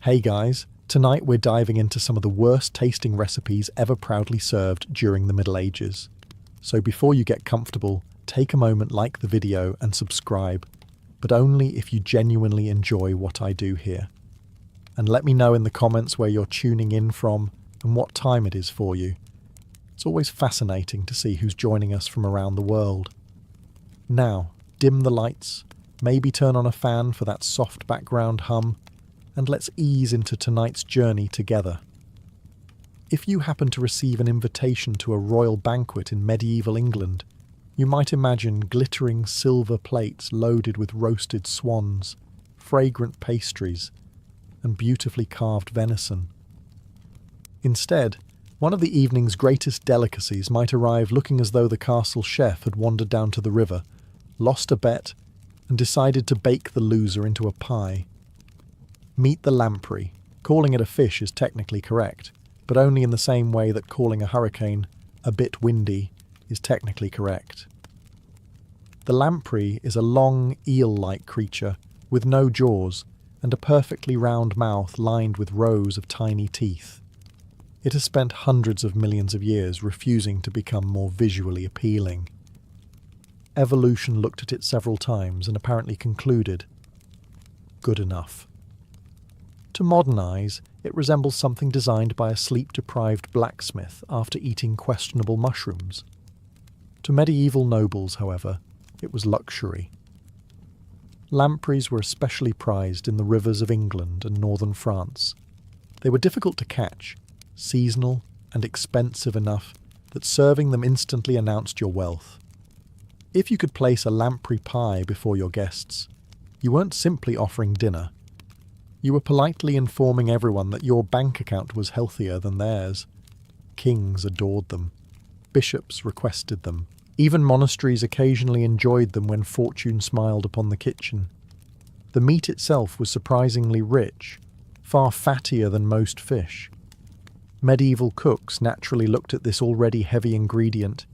Hey guys, tonight we're diving into some of the worst tasting recipes ever proudly served during the Middle Ages. So before you get comfortable, take a moment, like the video and subscribe, but only if you genuinely enjoy what I do here. And let me know in the comments where you're tuning in from and what time it is for you. It's always fascinating to see who's joining us from around the world. Now, dim the lights, maybe turn on a fan for that soft background hum, and let's ease into tonight's journey together. If you happen to receive an invitation to a royal banquet in medieval England, you might imagine glittering silver plates loaded with roasted swans, fragrant pastries, and beautifully carved venison. Instead, one of the evening's greatest delicacies might arrive looking as though the castle chef had wandered down to the river, lost a bet, and decided to bake the loser into a pie. Meet the lamprey. Calling it a fish is technically correct, but only in the same way that calling a hurricane a bit windy is technically correct. The lamprey is a long, eel-like creature with no jaws and a perfectly round mouth lined with rows of tiny teeth. It has spent hundreds of millions of years refusing to become more visually appealing. Evolution looked at it several times and apparently concluded, good enough. To modern eyes, it resembles something designed by a sleep-deprived blacksmith after eating questionable mushrooms. To medieval nobles, however, it was luxury. Lampreys were especially prized in the rivers of England and northern France. They were difficult to catch, seasonal, and expensive enough that serving them instantly announced your wealth. If you could place a lamprey pie before your guests, you weren't simply offering dinner. You were politely informing everyone that your bank account was healthier than theirs. Kings adored them. Bishops requested them. Even monasteries occasionally enjoyed them when fortune smiled upon the kitchen. The meat itself was surprisingly rich, far fattier than most fish. Medieval cooks naturally looked at this already heavy ingredient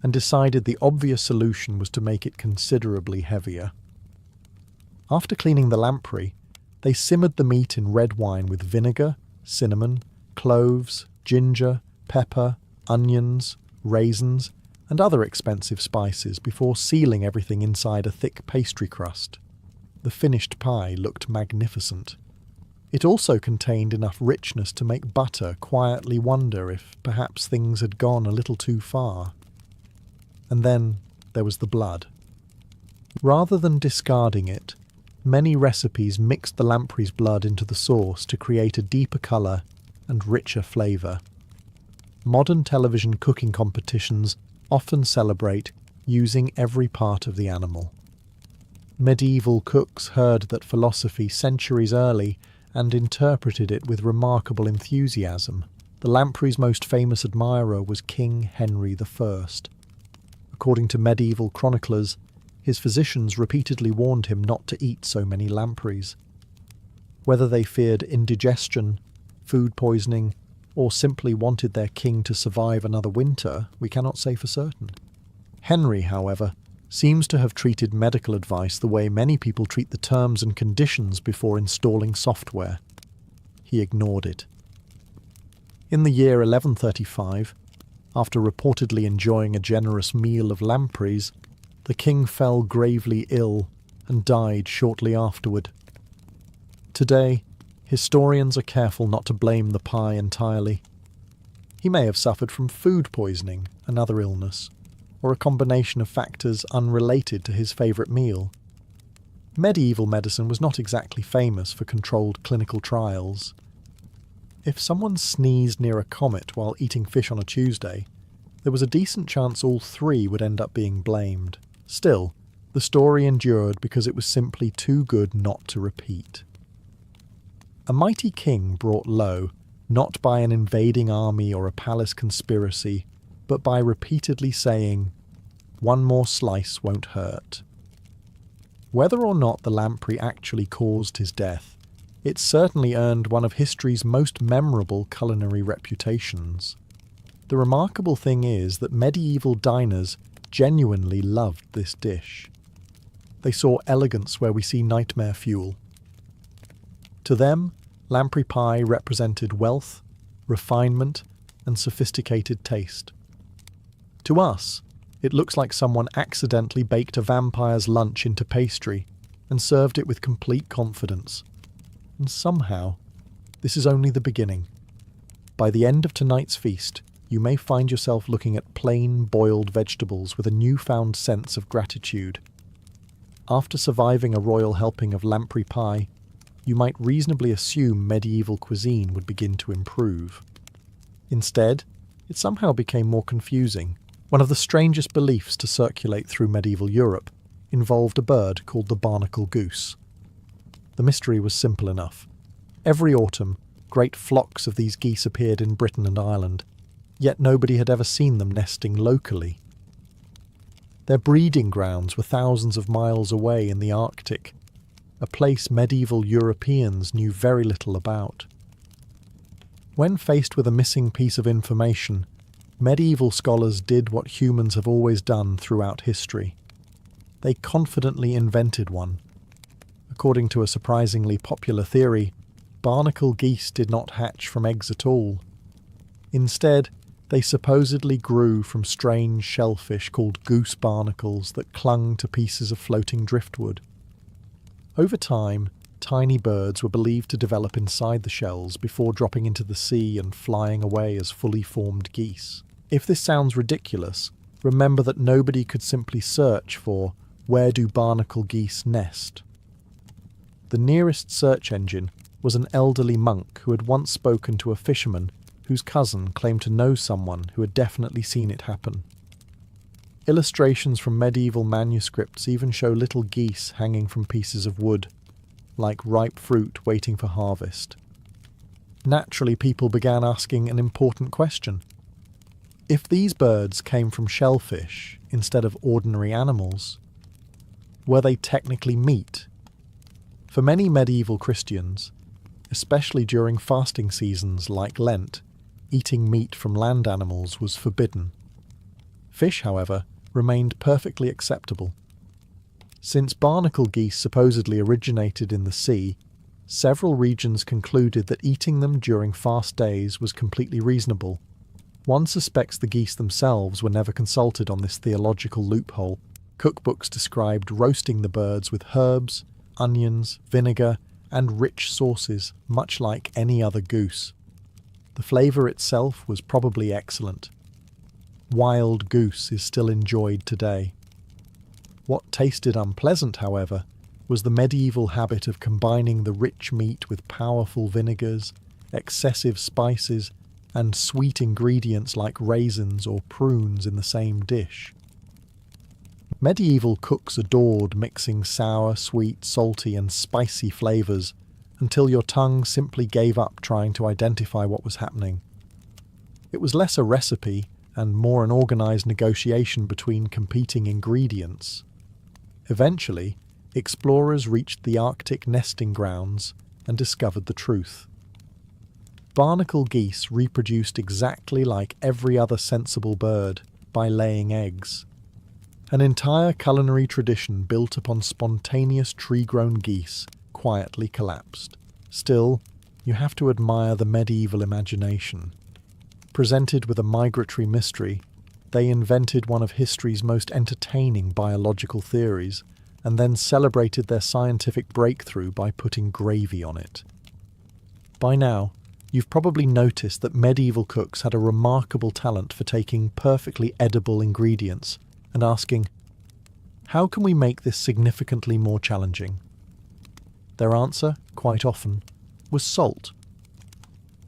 and decided the obvious solution was to make it considerably heavier. After cleaning the lamprey, they simmered the meat in red wine with vinegar, cinnamon, cloves, ginger, pepper, onions, raisins, and other expensive spices before sealing everything inside a thick pastry crust. The finished pie looked magnificent. It also contained enough richness to make butter quietly wonder if perhaps things had gone a little too far. And then there was the blood. Rather than discarding it, many recipes mixed the lamprey's blood into the sauce to create a deeper colour and richer flavour. Modern television cooking competitions often celebrate using every part of the animal. Medieval cooks heard that philosophy centuries early and interpreted it with remarkable enthusiasm. The lamprey's most famous admirer was King Henry I. According to medieval chroniclers, his physicians repeatedly warned him not to eat so many lampreys. Whether they feared indigestion, food poisoning, or simply wanted their king to survive another winter, we cannot say for certain. Henry, however, seems to have treated medical advice the way many people treat the terms and conditions before installing software. He ignored it. In the year 1135, after reportedly enjoying a generous meal of lampreys, the king fell gravely ill and died shortly afterward. Today, historians are careful not to blame the pie entirely. He may have suffered from food poisoning, another illness, or a combination of factors unrelated to his favourite meal. Medieval medicine was not exactly famous for controlled clinical trials. If someone sneezed near a comet while eating fish on a Tuesday, there was a decent chance all three would end up being blamed. Still, the story endured because it was simply too good not to repeat. A mighty king brought low, not by an invading army or a palace conspiracy, but by repeatedly saying, "One more slice won't hurt." Whether or not the lamprey actually caused his death, it certainly earned one of history's most memorable culinary reputations. The remarkable thing is that medieval diners genuinely loved this dish. They saw elegance where we see nightmare fuel. To them, Lamprey pie represented wealth, refinement, and sophisticated taste. To us, it looks like someone accidentally baked a vampire's lunch into pastry and served it with complete confidence. And somehow, this is only the beginning. By the end of tonight's feast, you may find yourself looking at plain boiled vegetables with a newfound sense of gratitude. After surviving a royal helping of lamprey pie, you might reasonably assume medieval cuisine would begin to improve. Instead, it somehow became more confusing. One of the strangest beliefs to circulate through medieval Europe involved a bird called the barnacle goose. The mystery was simple enough. Every autumn, great flocks of these geese appeared in Britain and Ireland, yet nobody had ever seen them nesting locally. Their breeding grounds were thousands of miles away in the Arctic, a place medieval Europeans knew very little about. When faced with a missing piece of information, medieval scholars did what humans have always done throughout history. They confidently invented one. According to a surprisingly popular theory, barnacle geese did not hatch from eggs at all. Instead, they supposedly grew from strange shellfish called goose barnacles that clung to pieces of floating driftwood. Over time, tiny birds were believed to develop inside the shells before dropping into the sea and flying away as fully formed geese. If this sounds ridiculous, remember that nobody could simply search for "where do barnacle geese nest?" The nearest search engine was an elderly monk who had once spoken to a fisherman whose cousin claimed to know someone who had definitely seen it happen. Illustrations from medieval manuscripts even show little geese hanging from pieces of wood, like ripe fruit waiting for harvest. Naturally, people began asking an important question. If these birds came from shellfish instead of ordinary animals, were they technically meat? For many medieval Christians, especially during fasting seasons like Lent, eating meat from land animals was forbidden. Fish, however, remained perfectly acceptable. Since barnacle geese supposedly originated in the sea, several regions concluded that eating them during fast days was completely reasonable. One suspects the geese themselves were never consulted on this theological loophole. Cookbooks described roasting the birds with herbs, onions, vinegar, and rich sauces, much like any other goose. The flavour itself was probably excellent. Wild goose is still enjoyed today. What tasted unpleasant, however, was the medieval habit of combining the rich meat with powerful vinegars, excessive spices, and sweet ingredients like raisins or prunes in the same dish. Medieval cooks adored mixing sour, sweet, salty, and spicy flavours until your tongue simply gave up trying to identify what was happening. It was less a recipe and more an organised negotiation between competing ingredients. Eventually, explorers reached the Arctic nesting grounds and discovered the truth. Barnacle geese reproduced exactly like every other sensible bird by laying eggs. An entire culinary tradition built upon spontaneous tree-grown geese quietly collapsed. Still, you have to admire the medieval imagination. Presented with a migratory mystery, they invented one of history's most entertaining biological theories, and then celebrated their scientific breakthrough by putting gravy on it. By now, you've probably noticed that medieval cooks had a remarkable talent for taking perfectly edible ingredients and asking, how can we make this significantly more challenging? Their answer, quite often, was salt.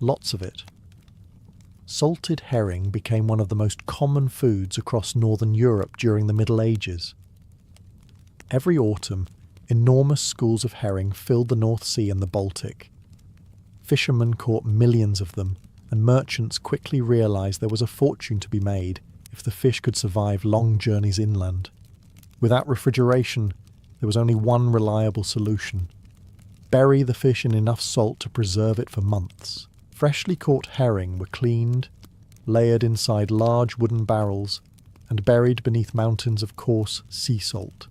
Lots of it. Salted herring became one of the most common foods across northern Europe during the Middle Ages. Every autumn, enormous schools of herring filled the North Sea and the Baltic. Fishermen caught millions of them, and merchants quickly realised there was a fortune to be made if the fish could survive long journeys inland. Without refrigeration, there was only one reliable solution: bury the fish in enough salt to preserve it for months. Freshly caught herring were cleaned, layered inside large wooden barrels, and buried beneath mountains of coarse sea salt.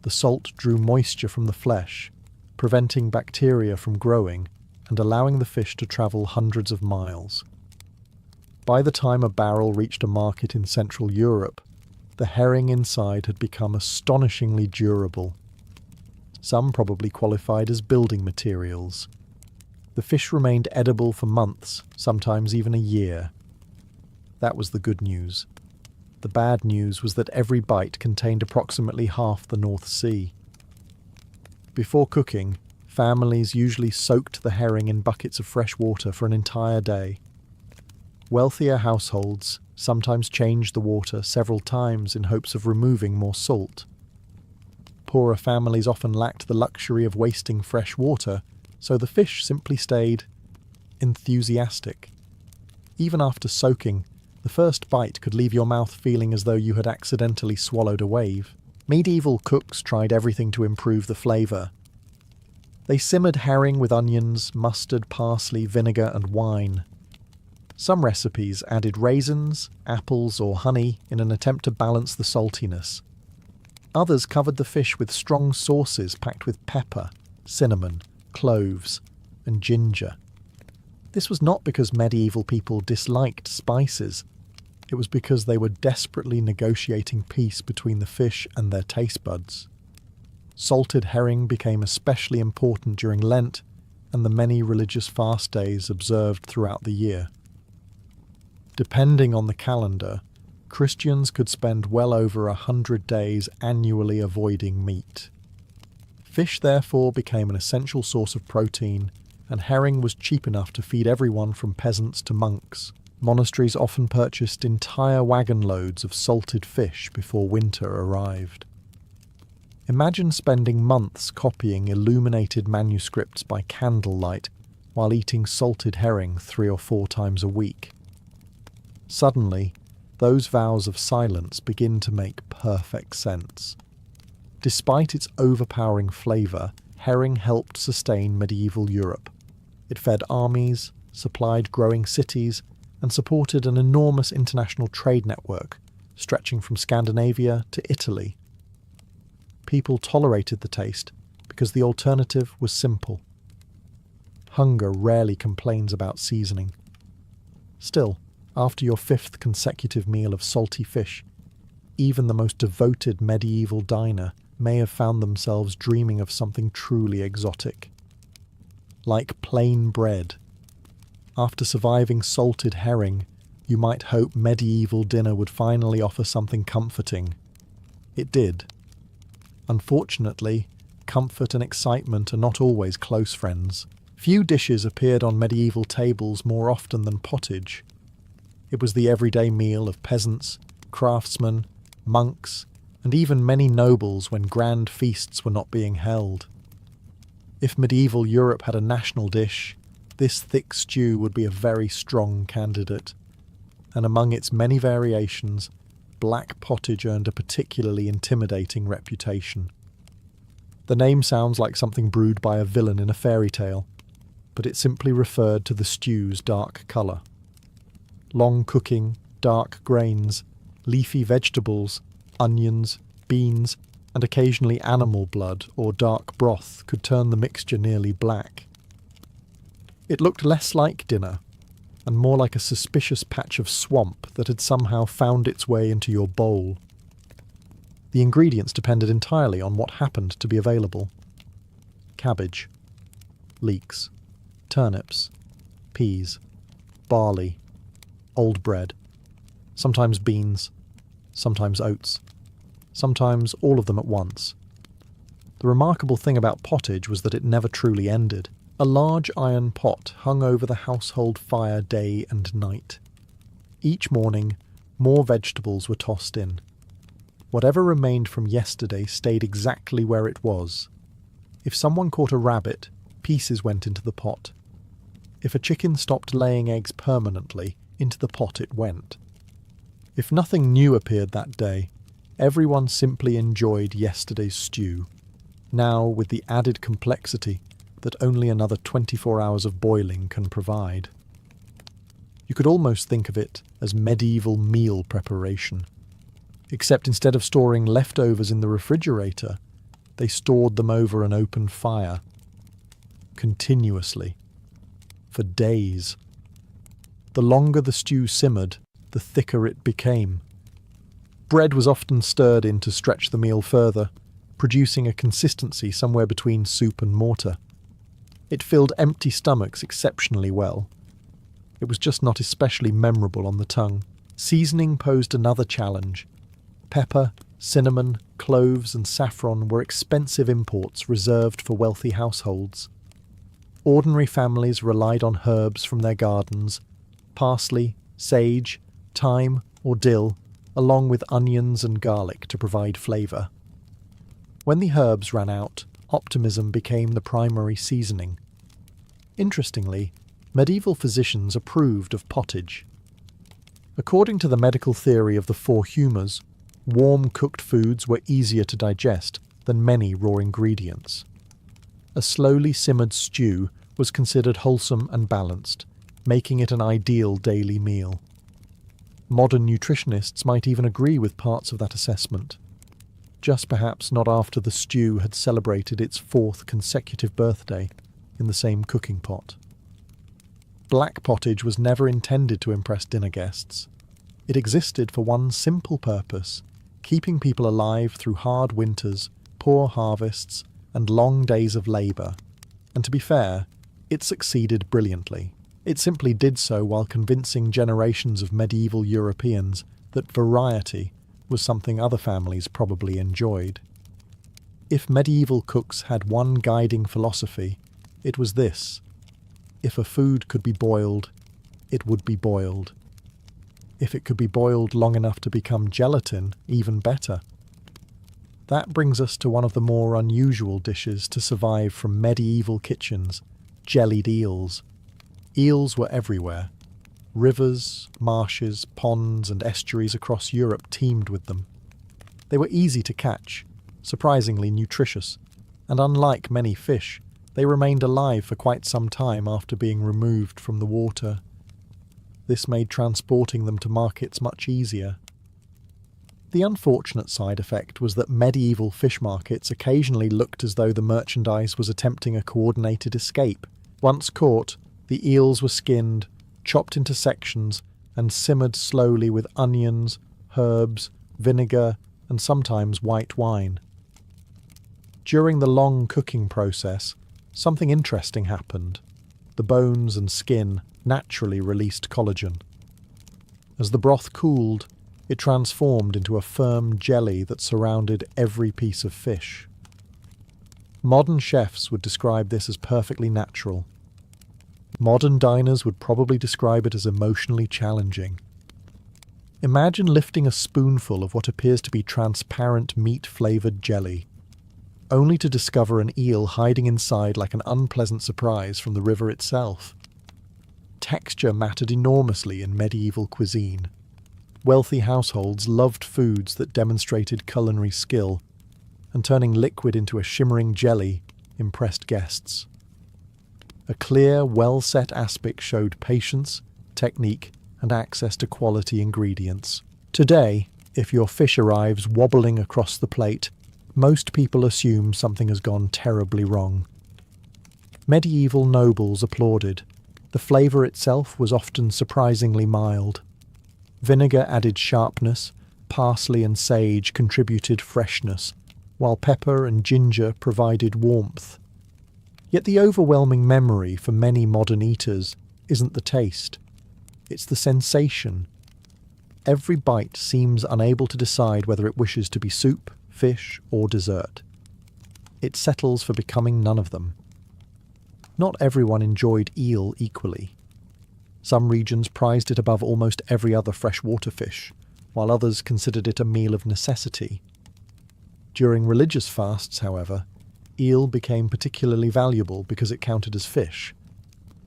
The salt drew moisture from the flesh, preventing bacteria from growing and allowing the fish to travel hundreds of miles. By the time a barrel reached a market in Central Europe, the herring inside had become astonishingly durable. Some probably qualified as building materials. The fish remained edible for months, sometimes even a year. That was the good news. The bad news was that every bite contained approximately half the North Sea. Before cooking, families usually soaked the herring in buckets of fresh water for an entire day. Wealthier households sometimes changed the water several times in hopes of removing more salt. Poorer families often lacked the luxury of wasting fresh water, so the fish simply stayed enthusiastic. Even after soaking, the first bite could leave your mouth feeling as though you had accidentally swallowed a wave. Medieval cooks tried everything to improve the flavour. They simmered herring with onions, mustard, parsley, vinegar and wine. Some recipes added raisins, apples or honey in an attempt to balance the saltiness. Others covered the fish with strong sauces packed with pepper, cinnamon, cloves and ginger. This was not because medieval people disliked spices. It was because they were desperately negotiating peace between the fish and their taste buds. Salted herring became especially important during Lent and the many religious fast days observed throughout the year. Depending on the calendar, Christians could spend well over 100 days annually avoiding meat. Fish therefore became an essential source of protein, and herring was cheap enough to feed everyone from peasants to monks. Monasteries often purchased entire wagon loads of salted fish before winter arrived. Imagine spending months copying illuminated manuscripts by candlelight while eating salted herring 3 or 4 times a week. Suddenly, those vows of silence begin to make perfect sense. Despite its overpowering flavour, herring helped sustain medieval Europe. It fed armies, supplied growing cities, and supported an enormous international trade network, stretching from Scandinavia to Italy. People tolerated the taste because the alternative was simple. Hunger rarely complains about seasoning. Still, after your 5th consecutive meal of salty fish, even the most devoted medieval diner may have found themselves dreaming of something truly exotic. Like plain bread. After surviving salted herring, you might hope medieval dinner would finally offer something comforting. It did. Unfortunately, comfort and excitement are not always close friends. Few dishes appeared on medieval tables more often than pottage. It was the everyday meal of peasants, craftsmen, monks, and even many nobles when grand feasts were not being held. If medieval Europe had a national dish, this thick stew would be a very strong candidate, and among its many variations, black pottage earned a particularly intimidating reputation. The name sounds like something brewed by a villain in a fairy tale, but it simply referred to the stew's dark colour. Long cooking, dark grains, leafy vegetables, onions, beans, and occasionally animal blood or dark broth could turn the mixture nearly black. It looked less like dinner, and more like a suspicious patch of swamp that had somehow found its way into your bowl. The ingredients depended entirely on what happened to be available. Cabbage, leeks, turnips, peas, barley, old bread, sometimes beans, sometimes oats, sometimes all of them at once. The remarkable thing about pottage was that it never truly ended. A large iron pot hung over the household fire day and night. Each morning, more vegetables were tossed in. Whatever remained from yesterday stayed exactly where it was. If someone caught a rabbit, pieces went into the pot. If a chicken stopped laying eggs permanently, into the pot it went. If nothing new appeared that day, everyone simply enjoyed yesterday's stew, now with the added complexity that only another 24 hours of boiling can provide. You could almost think of it as medieval meal preparation, except instead of storing leftovers in the refrigerator, they stored them over an open fire, continuously, for days. The longer the stew simmered, the thicker it became. Bread was often stirred in to stretch the meal further, producing a consistency somewhere between soup and mortar. It filled empty stomachs exceptionally well. It was just not especially memorable on the tongue. Seasoning posed another challenge. Pepper, cinnamon, cloves and saffron were expensive imports reserved for wealthy households. Ordinary families relied on herbs from their gardens, parsley, sage, thyme or dill, along with onions and garlic to provide flavour. When the herbs ran out, optimism became the primary seasoning. Interestingly, medieval physicians approved of pottage. According to the medical theory of the four humours, warm cooked foods were easier to digest than many raw ingredients. A slowly simmered stew was considered wholesome and balanced, making it an ideal daily meal. Modern nutritionists might even agree with parts of that assessment, just perhaps not after the stew had celebrated its 4th consecutive birthday in the same cooking pot. Black pottage was never intended to impress dinner guests. It existed for one simple purpose: keeping people alive through hard winters, poor harvests, and long days of labour. And to be fair, it succeeded brilliantly. It simply did so while convincing generations of medieval Europeans that variety was something other families probably enjoyed. If medieval cooks had one guiding philosophy, it was this: if a food could be boiled, it would be boiled. If it could be boiled long enough to become gelatin, even better. That brings us to one of the more unusual dishes to survive from medieval kitchens: jellied eels. Eels were everywhere. Rivers, marshes, ponds and estuaries across Europe teemed with them. They were easy to catch, surprisingly nutritious, and unlike many fish, they remained alive for quite some time after being removed from the water. This made transporting them to markets much easier. The unfortunate side effect was that medieval fish markets occasionally looked as though the merchandise was attempting a coordinated escape. Once caught, the eels were skinned, chopped into sections, and simmered slowly with onions, herbs, vinegar, and sometimes white wine. During the long cooking process, something interesting happened. The bones and skin naturally released collagen. As the broth cooled, it transformed into a firm jelly that surrounded every piece of fish. Modern chefs would describe this as perfectly natural. Modern diners would probably describe it as emotionally challenging. Imagine lifting a spoonful of what appears to be transparent meat-flavoured jelly, only to discover an eel hiding inside like an unpleasant surprise from the river itself. Texture mattered enormously in medieval cuisine. Wealthy households loved foods that demonstrated culinary skill, and turning liquid into a shimmering jelly impressed guests. A clear, well-set aspic showed patience, technique, and access to quality ingredients. Today, if your fish arrives wobbling across the plate, most people assume something has gone terribly wrong. Medieval nobles applauded. The flavour itself was often surprisingly mild. Vinegar added sharpness, parsley and sage contributed freshness, while pepper and ginger provided warmth. Yet the overwhelming memory for many modern eaters isn't the taste. It's the sensation. Every bite seems unable to decide whether it wishes to be soup, fish, or dessert. It settles for becoming none of them. Not everyone enjoyed eel equally. Some regions prized it above almost every other freshwater fish, while others considered it a meal of necessity. During religious fasts, however, eel became particularly valuable because it counted as fish,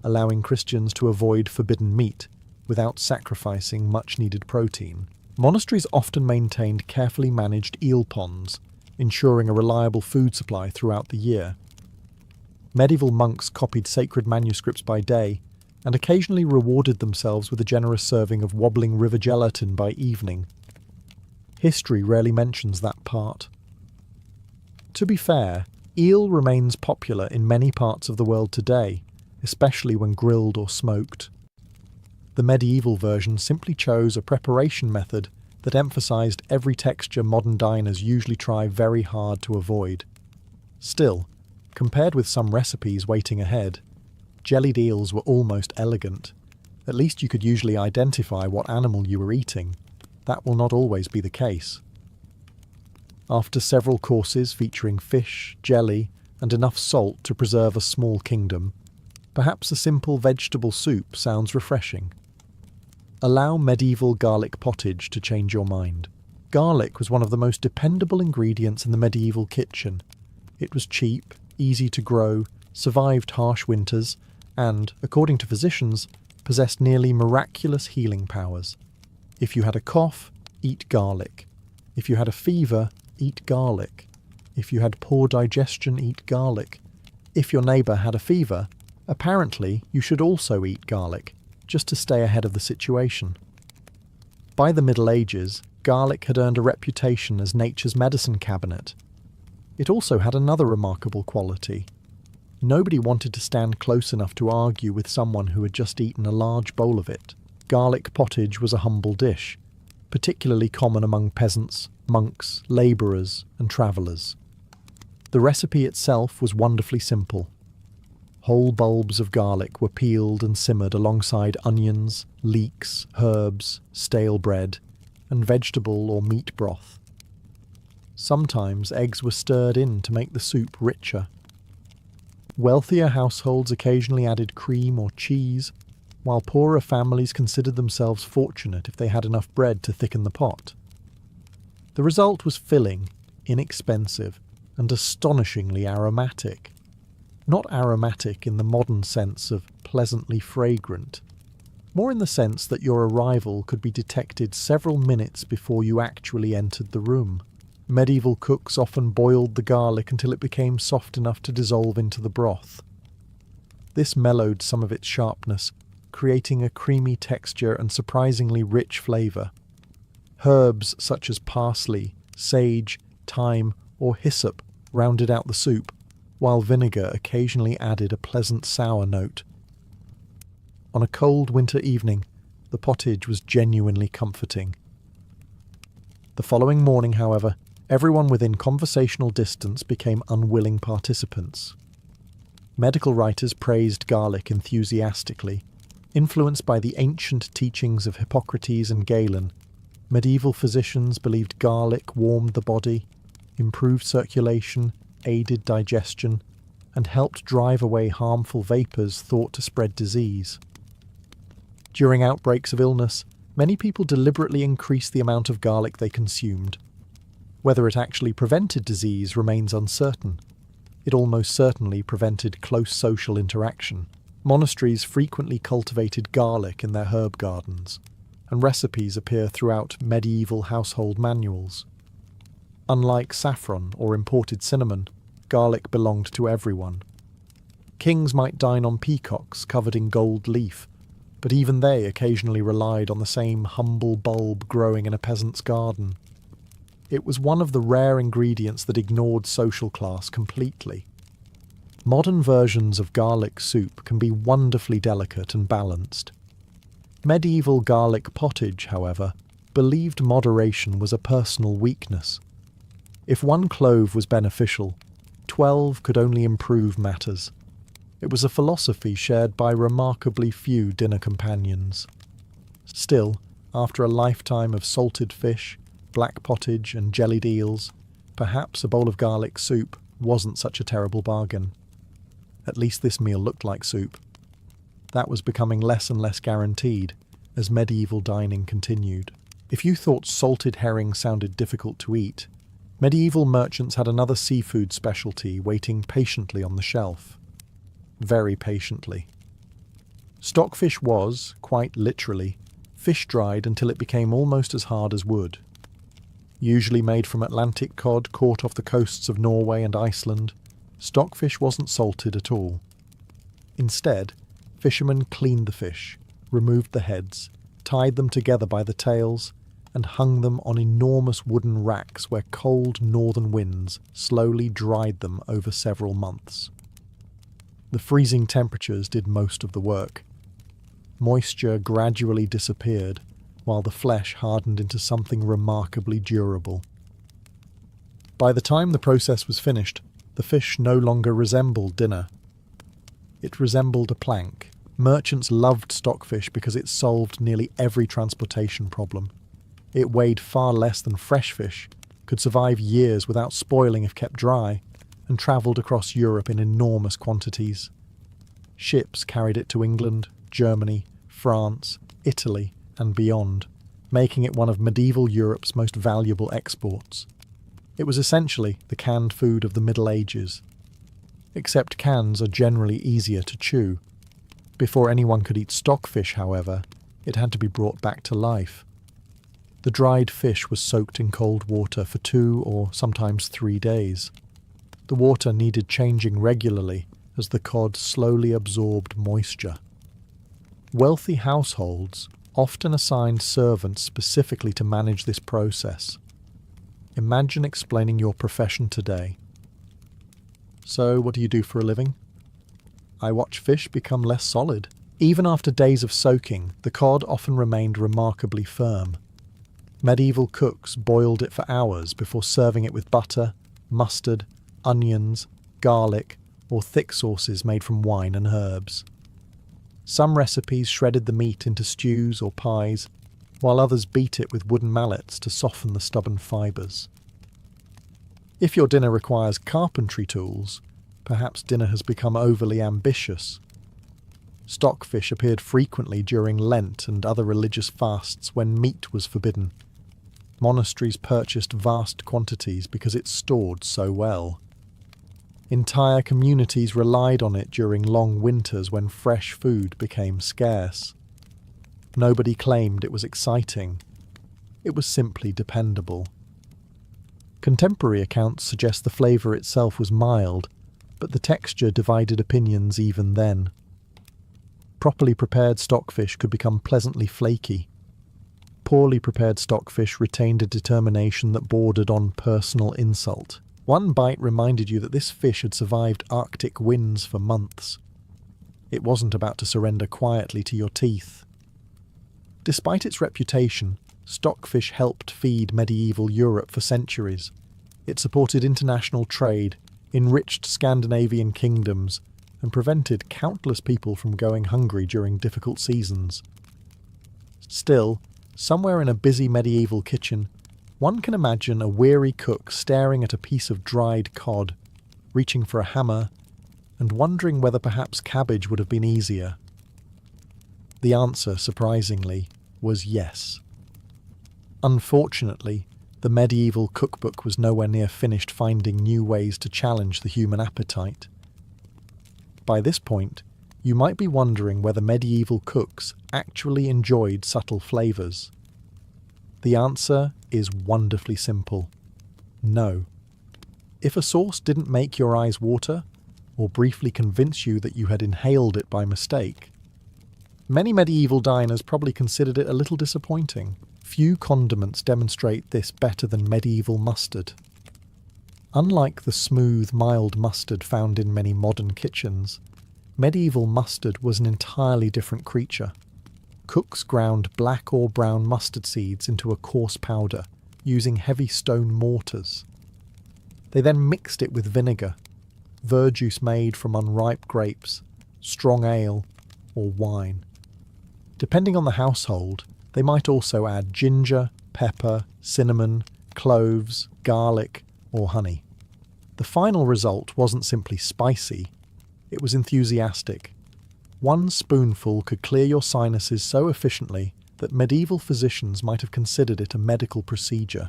allowing Christians to avoid forbidden meat without sacrificing much-needed protein. Monasteries often maintained carefully managed eel ponds, ensuring a reliable food supply throughout the year. Medieval monks copied sacred manuscripts by day and occasionally rewarded themselves with a generous serving of wobbling river gelatin by evening. History rarely mentions that part. To be fair, eel remains popular in many parts of the world today, especially when grilled or smoked. The medieval version simply chose a preparation method that emphasized every texture modern diners usually try very hard to avoid. Still, compared with some recipes waiting ahead, jellied eels were almost elegant. At least you could usually identify what animal you were eating. That will not always be the case. After several courses featuring fish, jelly, and enough salt to preserve a small kingdom, perhaps a simple vegetable soup sounds refreshing. Allow medieval garlic pottage to change your mind. Garlic was one of the most dependable ingredients in the medieval kitchen. It was cheap, easy to grow, survived harsh winters, and, according to physicians, possessed nearly miraculous healing powers. If you had a cough, eat garlic. If you had a fever, eat garlic. If you had poor digestion, eat garlic. If your neighbour had a fever, apparently you should also eat garlic, just to stay ahead of the situation. By the Middle Ages, garlic had earned a reputation as nature's medicine cabinet. It also had another remarkable quality. Nobody wanted to stand close enough to argue with someone who had just eaten a large bowl of it. Garlic pottage was a humble dish, particularly common among peasants, monks, labourers, and travellers. The recipe itself was wonderfully simple. Whole bulbs of garlic were peeled and simmered alongside onions, leeks, herbs, stale bread, and vegetable or meat broth. Sometimes eggs were stirred in to make the soup richer. Wealthier households occasionally added cream or cheese, while poorer families considered themselves fortunate if they had enough bread to thicken the pot. The result was filling, inexpensive, and astonishingly aromatic. Not aromatic in the modern sense of pleasantly fragrant, more in the sense that your arrival could be detected several minutes before you actually entered the room. Medieval cooks often boiled the garlic until it became soft enough to dissolve into the broth. This mellowed some of its sharpness, creating a creamy texture and surprisingly rich flavour. Herbs such as parsley, sage, thyme, or hyssop rounded out the soup, while vinegar occasionally added a pleasant sour note. On a cold winter evening, the pottage was genuinely comforting. The following morning, however, everyone within conversational distance became unwilling participants. Medical writers praised garlic enthusiastically. Influenced by the ancient teachings of Hippocrates and Galen, medieval physicians believed garlic warmed the body, improved circulation, aided digestion, and helped drive away harmful vapours thought to spread disease. During outbreaks of illness, many people deliberately increased the amount of garlic they consumed. Whether it actually prevented disease remains uncertain. It almost certainly prevented close social interaction. Monasteries frequently cultivated garlic in their herb gardens, and recipes appear throughout medieval household manuals. Unlike saffron or imported cinnamon, garlic belonged to everyone. Kings might dine on peacocks covered in gold leaf, but even they occasionally relied on the same humble bulb growing in a peasant's garden. It was one of the rare ingredients that ignored social class completely. Modern versions of garlic soup can be wonderfully delicate and balanced. Medieval garlic pottage, however, believed moderation was a personal weakness. If one clove was beneficial, 12 could only improve matters. It was a philosophy shared by remarkably few dinner companions. Still, after a lifetime of salted fish, black pottage and jellied eels, perhaps a bowl of garlic soup wasn't such a terrible bargain. At least this meal looked like soup. That was becoming less and less guaranteed as medieval dining continued. If you thought salted herring sounded difficult to eat, medieval merchants had another seafood specialty waiting patiently on the shelf. Very patiently. Stockfish was, quite literally, fish-dried until it became almost as hard as wood. Usually made from Atlantic cod caught off the coasts of Norway and Iceland, stockfish wasn't salted at all. Instead, fishermen cleaned the fish, removed the heads, tied them together by the tails, and hung them on enormous wooden racks where cold northern winds slowly dried them over several months. The freezing temperatures did most of the work. Moisture gradually disappeared, while the flesh hardened into something remarkably durable. By the time the process was finished, the fish no longer resembled dinner. It resembled a plank. Merchants loved stockfish because it solved nearly every transportation problem. It weighed far less than fresh fish, could survive years without spoiling if kept dry, and travelled across Europe in enormous quantities. Ships carried it to England, Germany, France, Italy, and beyond, making it one of medieval Europe's most valuable exports. It was essentially the canned food of the Middle Ages. Except cans are generally easier to chew. Before anyone could eat stockfish, however, it had to be brought back to life. The dried fish was soaked in cold water for 2 or sometimes 3 days. The water needed changing regularly as the cod slowly absorbed moisture. Wealthy households often assigned servants specifically to manage this process. Imagine explaining your profession today. So, what do you do for a living? I watch fish become less solid. Even after days of soaking, the cod often remained remarkably firm. Medieval cooks boiled it for hours before serving it with butter, mustard, onions, garlic, or thick sauces made from wine and herbs. Some recipes shredded the meat into stews or pies, while others beat it with wooden mallets to soften the stubborn fibres. If your dinner requires carpentry tools, perhaps dinner has become overly ambitious. Stockfish appeared frequently during Lent and other religious fasts when meat was forbidden. Monasteries purchased vast quantities because it stored so well. Entire communities relied on it during long winters when fresh food became scarce. Nobody claimed it was exciting. It was simply dependable. Contemporary accounts suggest the flavour itself was mild, but the texture divided opinions even then. Properly prepared stockfish could become pleasantly flaky. Poorly prepared stockfish retained a determination that bordered on personal insult. One bite reminded you that this fish had survived Arctic winds for months. It wasn't about to surrender quietly to your teeth. Despite its reputation, stockfish helped feed medieval Europe for centuries. It supported international trade, enriched Scandinavian kingdoms, and prevented countless people from going hungry during difficult seasons. Still, somewhere in a busy medieval kitchen, one can imagine a weary cook staring at a piece of dried cod, reaching for a hammer, and wondering whether perhaps cabbage would have been easier. The answer, surprisingly, was yes. Unfortunately, the medieval cookbook was nowhere near finished finding new ways to challenge the human appetite. By this point, you might be wondering whether medieval cooks actually enjoyed subtle flavours. The answer is wonderfully simple. No. If a sauce didn't make your eyes water, or briefly convince you that you had inhaled it by mistake, many medieval diners probably considered it a little disappointing. Few condiments demonstrate this better than medieval mustard. Unlike the smooth, mild mustard found in many modern kitchens, medieval mustard was an entirely different creature. Cooks ground black or brown mustard seeds into a coarse powder, using heavy stone mortars. They then mixed it with vinegar, verjuice made from unripe grapes, strong ale, or wine. Depending on the household, they might also add ginger, pepper, cinnamon, cloves, garlic, or honey. The final result wasn't simply spicy, it was enthusiastic. One spoonful could clear your sinuses so efficiently that medieval physicians might have considered it a medical procedure.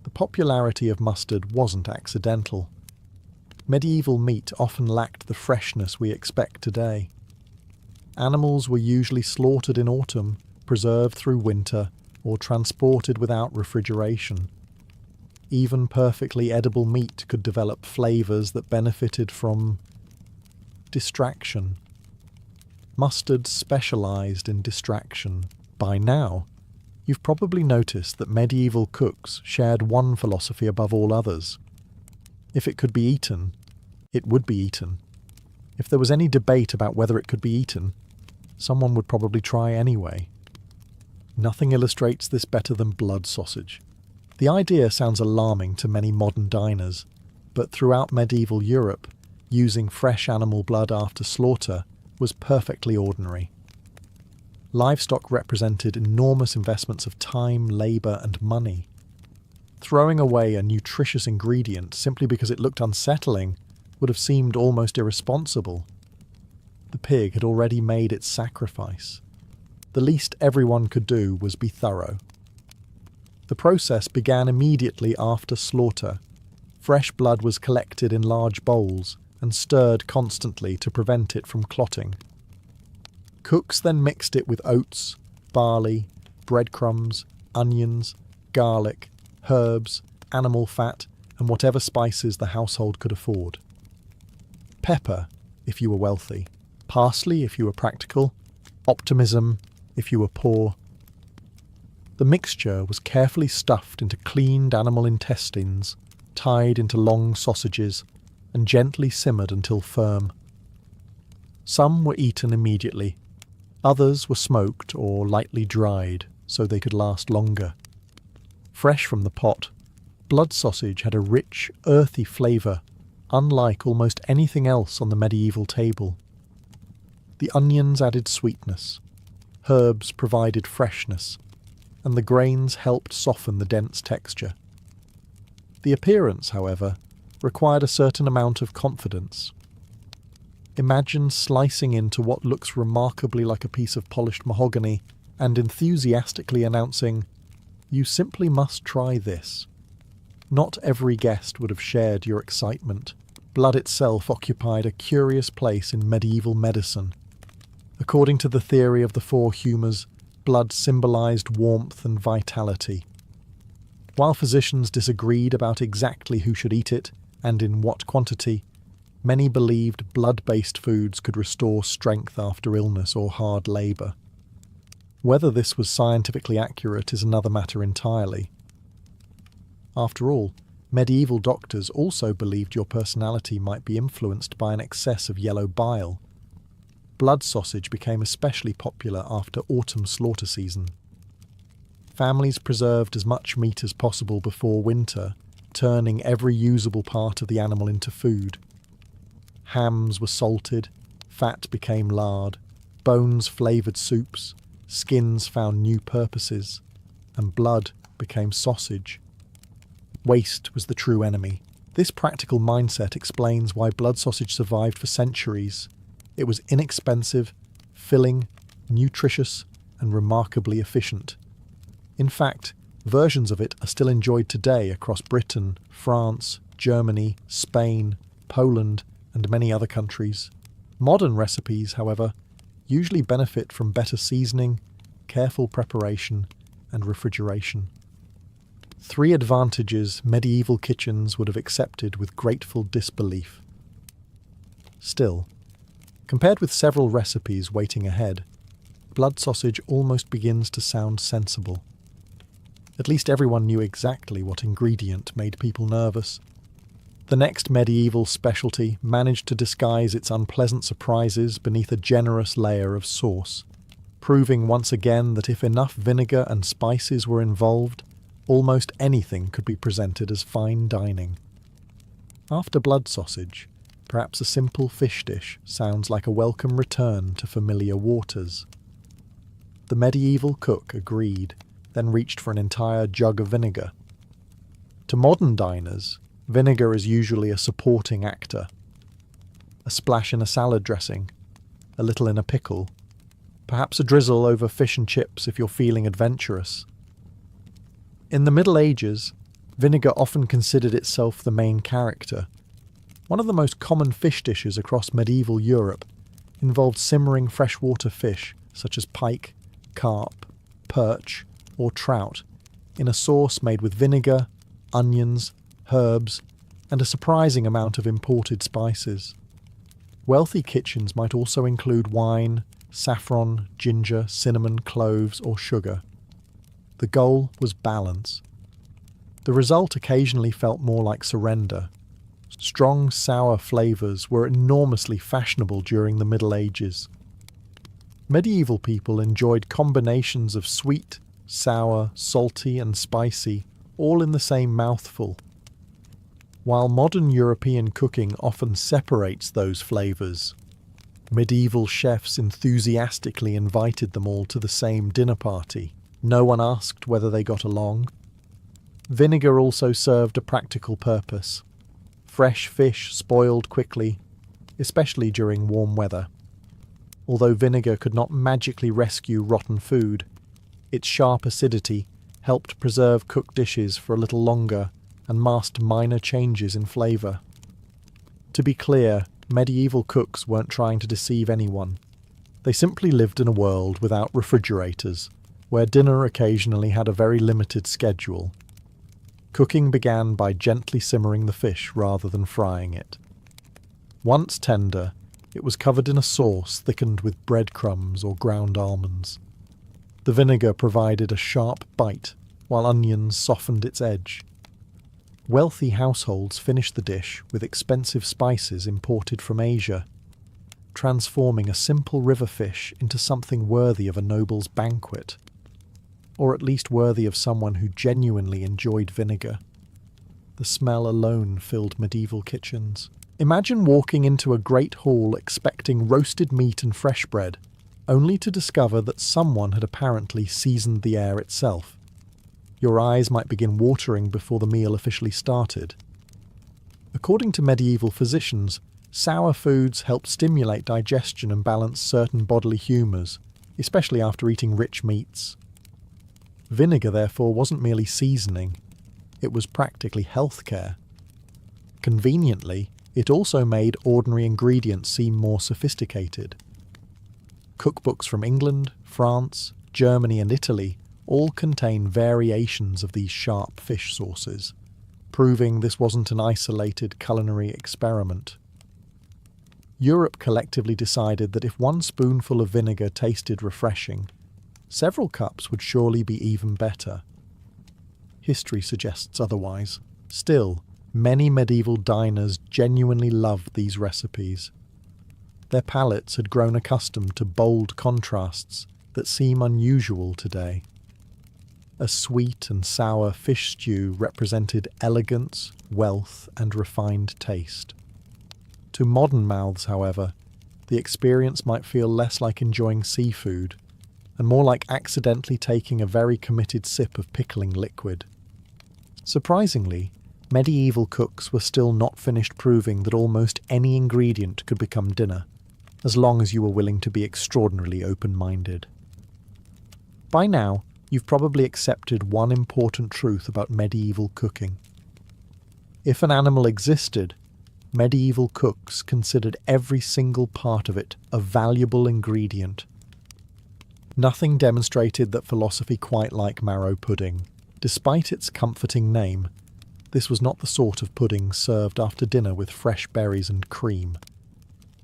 The popularity of mustard wasn't accidental. Medieval meat often lacked the freshness we expect today. Animals were usually slaughtered in autumn, preserved through winter, or transported without refrigeration. Even perfectly edible meat could develop flavours that benefited from distraction. Mustard specialised in distraction. By now, you've probably noticed that medieval cooks shared one philosophy above all others. If it could be eaten, it would be eaten. If there was any debate about whether it could be eaten, someone would probably try anyway. Nothing illustrates this better than blood sausage. The idea sounds alarming to many modern diners, but throughout medieval Europe, using fresh animal blood after slaughter was perfectly ordinary. Livestock represented enormous investments of time, labour and money. Throwing away a nutritious ingredient simply because it looked unsettling would have seemed almost irresponsible. The pig had already made its sacrifice. The least everyone could do was be thorough. The process began immediately after slaughter. Fresh blood was collected in large bowls and stirred constantly to prevent it from clotting. Cooks then mixed it with oats, barley, breadcrumbs, onions, garlic, herbs, animal fat, and whatever spices the household could afford. Pepper, if you were wealthy. Parsley, if you were practical. Optimism, if you were poor. The mixture was carefully stuffed into cleaned animal intestines, tied into long sausages, and gently simmered until firm. Some were eaten immediately. Others were smoked or lightly dried so they could last longer. Fresh from the pot, blood sausage had a rich, earthy flavour, unlike almost anything else on the medieval table. The onions added sweetness, herbs provided freshness, and the grains helped soften the dense texture. The appearance, however, required a certain amount of confidence. Imagine slicing into what looks remarkably like a piece of polished mahogany and enthusiastically announcing, "You simply must try this." Not every guest would have shared your excitement. Blood itself occupied a curious place in medieval medicine. According to the theory of the four humours, blood symbolised warmth and vitality. While physicians disagreed about exactly who should eat it and in what quantity, many believed blood-based foods could restore strength after illness or hard labour. Whether this was scientifically accurate is another matter entirely. After all, medieval doctors also believed your personality might be influenced by an excess of yellow bile. Blood sausage became especially popular after autumn slaughter season. Families preserved as much meat as possible before winter, turning every usable part of the animal into food. Hams were salted, fat became lard, bones flavoured soups, skins found new purposes, and blood became sausage. Waste was the true enemy. This practical mindset explains why blood sausage survived for centuries. It was inexpensive, filling, nutritious, and remarkably efficient. In fact, versions of it are still enjoyed today across Britain, France, Germany, Spain, Poland, and many other countries. Modern recipes, however, usually benefit from better seasoning, careful preparation, and refrigeration. 3 advantages medieval kitchens would have accepted with grateful disbelief. Still, compared with several recipes waiting ahead, blood sausage almost begins to sound sensible. At least everyone knew exactly what ingredient made people nervous. The next medieval specialty managed to disguise its unpleasant surprises beneath a generous layer of sauce, proving once again that if enough vinegar and spices were involved, almost anything could be presented as fine dining. After blood sausage, perhaps a simple fish dish sounds like a welcome return to familiar waters. The medieval cook agreed, then reached for an entire jug of vinegar. To modern diners, vinegar is usually a supporting actor. A splash in a salad dressing, a little in a pickle, perhaps a drizzle over fish and chips if you're feeling adventurous. In the Middle Ages, vinegar often considered itself the main character. One of the most common fish dishes across medieval Europe involved simmering freshwater fish such as pike, carp, perch, or trout in a sauce made with vinegar, onions, herbs, and a surprising amount of imported spices. Wealthy kitchens might also include wine, saffron, ginger, cinnamon, cloves, or sugar. The goal was balance. The result occasionally felt more like surrender. Strong, sour flavours were enormously fashionable during the Middle Ages. Medieval people enjoyed combinations of sweet, sour, salty and spicy, all in the same mouthful. While modern European cooking often separates those flavours, medieval chefs enthusiastically invited them all to the same dinner party. No one asked whether they got along. Vinegar also served a practical purpose. Fresh fish spoiled quickly, especially during warm weather. Although vinegar could not magically rescue rotten food, its sharp acidity helped preserve cooked dishes for a little longer and masked minor changes in flavour. To be clear, medieval cooks weren't trying to deceive anyone. They simply lived in a world without refrigerators, where dinner occasionally had a very limited schedule. Cooking began by gently simmering the fish rather than frying it. Once tender, it was covered in a sauce thickened with breadcrumbs or ground almonds. The vinegar provided a sharp bite, while onions softened its edge. Wealthy households finished the dish with expensive spices imported from Asia, transforming a simple river fish into something worthy of a noble's banquet, or at least worthy of someone who genuinely enjoyed vinegar. The smell alone filled medieval kitchens. Imagine walking into a great hall expecting roasted meat and fresh bread, only to discover that someone had apparently seasoned the air itself. Your eyes might begin watering before the meal officially started. According to medieval physicians, sour foods help stimulate digestion and balance certain bodily humours, especially after eating rich meats. Vinegar, therefore, wasn't merely seasoning, it was practically healthcare. Conveniently, it also made ordinary ingredients seem more sophisticated. Cookbooks from England, France, Germany and Italy all contain variations of these sharp fish sauces, proving this wasn't an isolated culinary experiment. Europe collectively decided that if one spoonful of vinegar tasted refreshing, several cups would surely be even better. History suggests otherwise. Still, many medieval diners genuinely loved these recipes. Their palates had grown accustomed to bold contrasts that seem unusual today. A sweet and sour fish stew represented elegance, wealth, and refined taste. To modern mouths, however, the experience might feel less like enjoying seafood, and more like accidentally taking a very committed sip of pickling liquid. Surprisingly, medieval cooks were still not finished proving that almost any ingredient could become dinner, as long as you were willing to be extraordinarily open-minded. By now, you've probably accepted one important truth about medieval cooking. If an animal existed, medieval cooks considered every single part of it a valuable ingredient. Nothing demonstrated that philosophy quite like marrow pudding. Despite its comforting name, this was not the sort of pudding served after dinner with fresh berries and cream.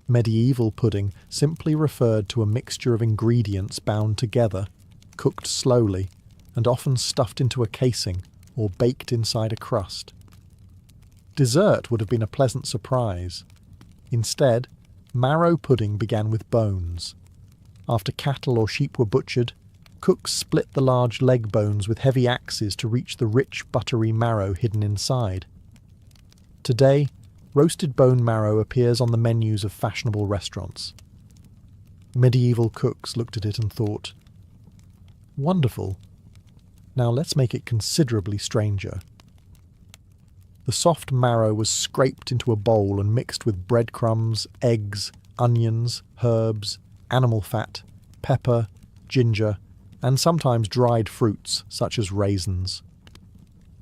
Medieval pudding simply referred to a mixture of ingredients bound together, cooked slowly, and often stuffed into a casing or baked inside a crust. Dessert would have been a pleasant surprise. Instead, marrow pudding began with bones. After cattle or sheep were butchered, cooks split the large leg bones with heavy axes to reach the rich, buttery marrow hidden inside. Today, roasted bone marrow appears on the menus of fashionable restaurants. Medieval cooks looked at it and thought, "Wonderful. Now let's make it considerably stranger." The soft marrow was scraped into a bowl and mixed with breadcrumbs, eggs, onions, herbs, animal fat, pepper, ginger, and sometimes dried fruits such as raisins.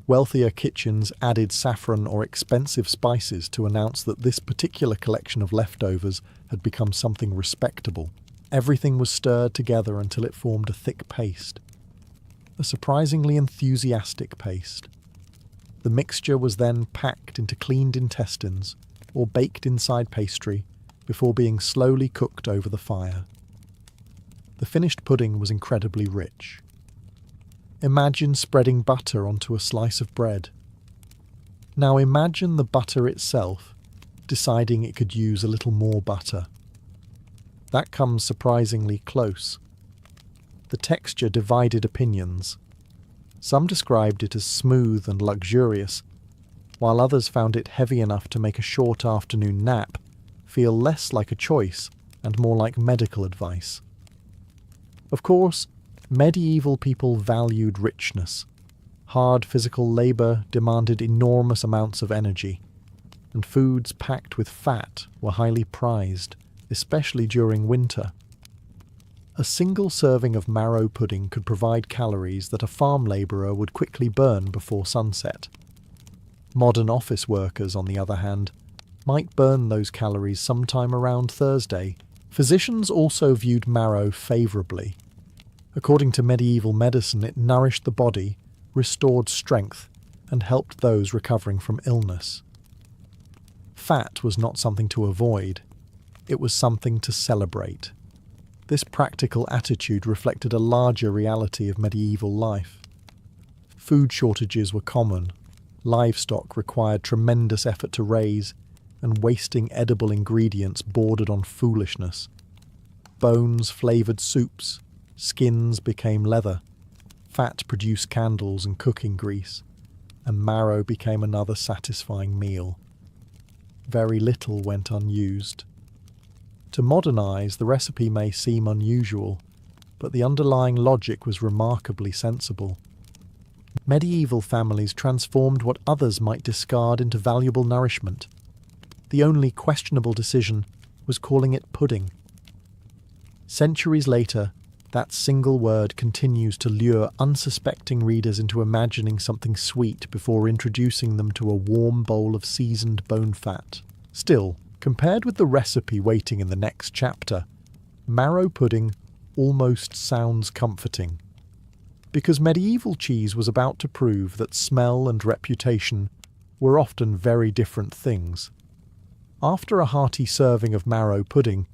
Wealthier kitchens added saffron or expensive spices to announce that this particular collection of leftovers had become something respectable. Everything was stirred together until it formed a thick paste. A surprisingly enthusiastic paste. The mixture was then packed into cleaned intestines or baked inside pastry before being slowly cooked over the fire. The finished pudding was incredibly rich. Imagine spreading butter onto a slice of bread. Now imagine the butter itself deciding it could use a little more butter. That comes surprisingly close. The texture divided opinions. Some described it as smooth and luxurious, while others found it heavy enough to make a short afternoon nap feel less like a choice and more like medical advice. Of course, medieval people valued richness. Hard physical labour demanded enormous amounts of energy, and foods packed with fat were highly prized, especially during winter. A single serving of marrow pudding could provide calories that a farm labourer would quickly burn before sunset. Modern office workers, on the other hand, might burn those calories sometime around Thursday. Physicians also viewed marrow favourably. According to medieval medicine, it nourished the body, restored strength, and helped those recovering from illness. Fat was not something to avoid, it was something to celebrate. This practical attitude reflected a larger reality of medieval life. Food shortages were common, livestock required tremendous effort to raise, and wasting edible ingredients bordered on foolishness. Bones flavoured soups, skins became leather, fat produced candles and cooking grease, and marrow became another satisfying meal. Very little went unused. To modernise, the recipe may seem unusual, but the underlying logic was remarkably sensible. Medieval families transformed what others might discard into valuable nourishment. The only questionable decision was calling it pudding. Centuries later, that single word continues to lure unsuspecting readers into imagining something sweet before introducing them to a warm bowl of seasoned bone fat. Still, compared with the recipe waiting in the next chapter, marrow pudding almost sounds comforting. Because medieval cheese was about to prove that smell and reputation were often very different things. After a hearty serving of marrow pudding,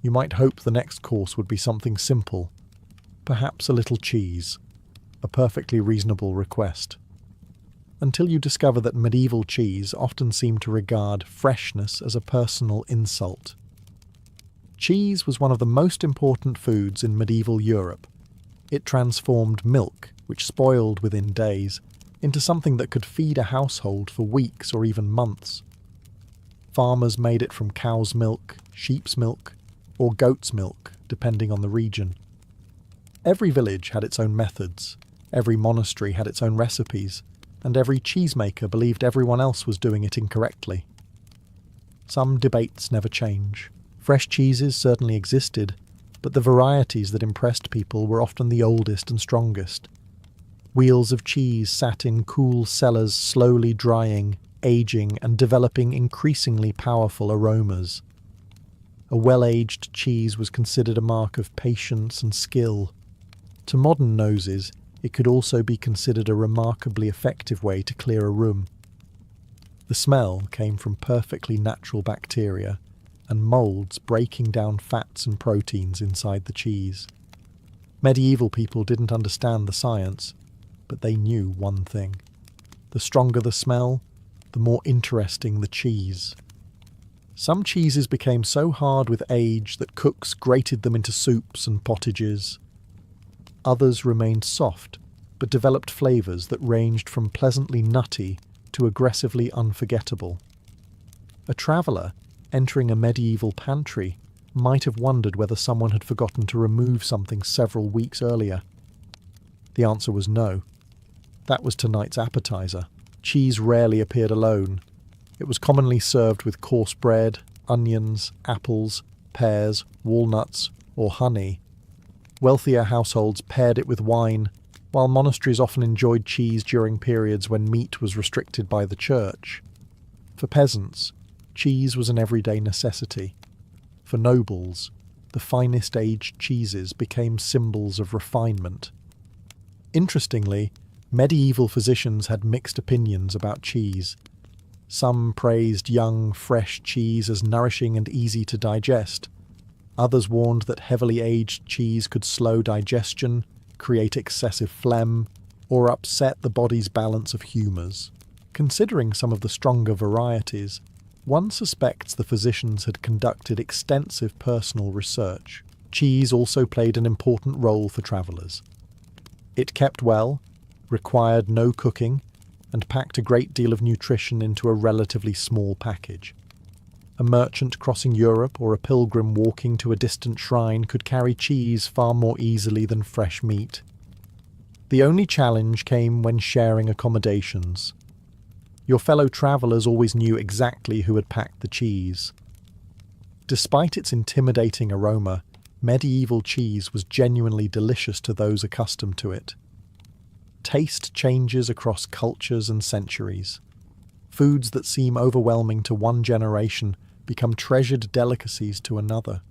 you might hope the next course would be something simple, perhaps a little cheese, a perfectly reasonable request. Until you discover that medieval cheese often seemed to regard freshness as a personal insult. Cheese was one of the most important foods in medieval Europe. It transformed milk, which spoiled within days, into something that could feed a household for weeks or even months. Farmers made it from cow's milk, sheep's milk, or goat's milk, depending on the region. Every village had its own methods, every monastery had its own recipes, and every cheesemaker believed everyone else was doing it incorrectly. Some debates never change. Fresh cheeses certainly existed, but the varieties that impressed people were often the oldest and strongest. Wheels of cheese sat in cool cellars, slowly drying, aging, and developing increasingly powerful aromas. A well-aged cheese was considered a mark of patience and skill. To modern noses, it could also be considered a remarkably effective way to clear a room. The smell came from perfectly natural bacteria and moulds breaking down fats and proteins inside the cheese. Medieval people didn't understand the science, but they knew one thing. The stronger the smell, the more interesting the cheese. Some cheeses became so hard with age that cooks grated them into soups and pottages. Others remained soft, but developed flavours that ranged from pleasantly nutty to aggressively unforgettable. A traveller entering a medieval pantry might have wondered whether someone had forgotten to remove something several weeks earlier. The answer was no. That was tonight's appetizer. Cheese rarely appeared alone. It was commonly served with coarse bread, onions, apples, pears, walnuts, or honey. Wealthier households paired it with wine, while monasteries often enjoyed cheese during periods when meat was restricted by the church. For peasants, cheese was an everyday necessity. For nobles, the finest aged cheeses became symbols of refinement. Interestingly, medieval physicians had mixed opinions about cheese. Some praised young, fresh cheese as nourishing and easy to digest. Others warned that heavily aged cheese could slow digestion, create excessive phlegm, or upset the body's balance of humours. Considering some of the stronger varieties, one suspects the physicians had conducted extensive personal research. Cheese also played an important role for travellers. It kept well, required no cooking, and packed a great deal of nutrition into a relatively small package. A merchant crossing Europe or a pilgrim walking to a distant shrine could carry cheese far more easily than fresh meat. The only challenge came when sharing accommodations. Your fellow travellers always knew exactly who had packed the cheese. Despite its intimidating aroma, medieval cheese was genuinely delicious to those accustomed to it. Taste changes across cultures and centuries. Foods that seem overwhelming to one generation become treasured delicacies to another.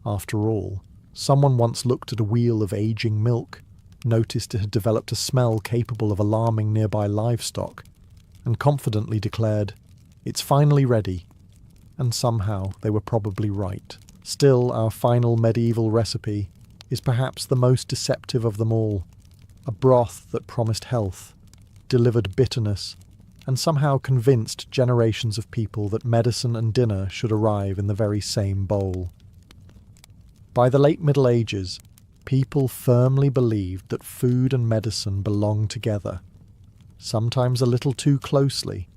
After all, someone once looked at a wheel of aging milk, noticed it had developed a smell capable of alarming nearby livestock, and confidently declared, "It's finally ready." And somehow they were probably right. Still, our final medieval recipe is perhaps the most deceptive of them all. A broth that promised health, delivered bitterness, and somehow convinced generations of people that medicine and dinner should arrive in the very same bowl. By the late Middle Ages, people firmly believed that food and medicine belonged together, sometimes a little too closely.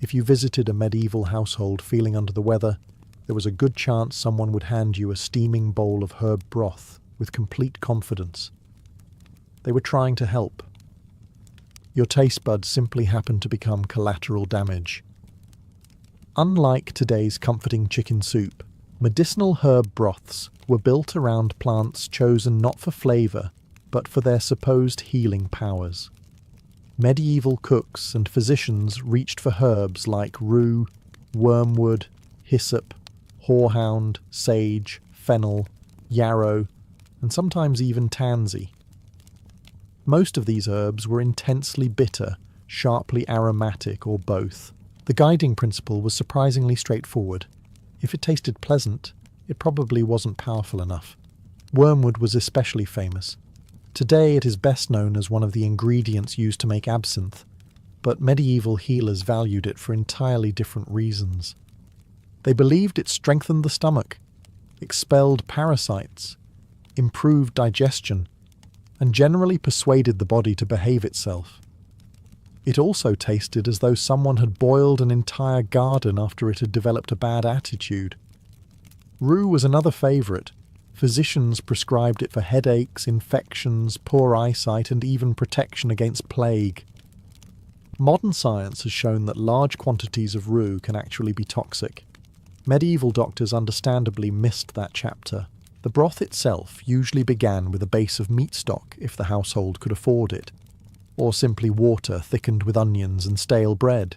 If you visited a medieval household feeling under the weather, there was a good chance someone would hand you a steaming bowl of herb broth with complete confidence. They were trying to help. Your taste buds simply happened to become collateral damage. Unlike today's comforting chicken soup, medicinal herb broths were built around plants chosen not for flavour, but for their supposed healing powers. Medieval cooks and physicians reached for herbs like rue, wormwood, hyssop, horehound, sage, fennel, yarrow, and sometimes even tansy. Most of these herbs were intensely bitter, sharply aromatic, or both. The guiding principle was surprisingly straightforward. If it tasted pleasant, it probably wasn't powerful enough. Wormwood was especially famous. Today it is best known as one of the ingredients used to make absinthe, but medieval healers valued it for entirely different reasons. They believed it strengthened the stomach, expelled parasites, improved digestion, and generally persuaded the body to behave itself. It also tasted as though someone had boiled an entire garden after it had developed a bad attitude. Rue was another favourite. Physicians prescribed it for headaches, infections, poor eyesight, and even protection against plague. Modern science has shown that large quantities of rue can actually be toxic. Medieval doctors understandably missed that chapter. The broth itself usually began with a base of meat stock if the household could afford it, or simply water thickened with onions and stale bread.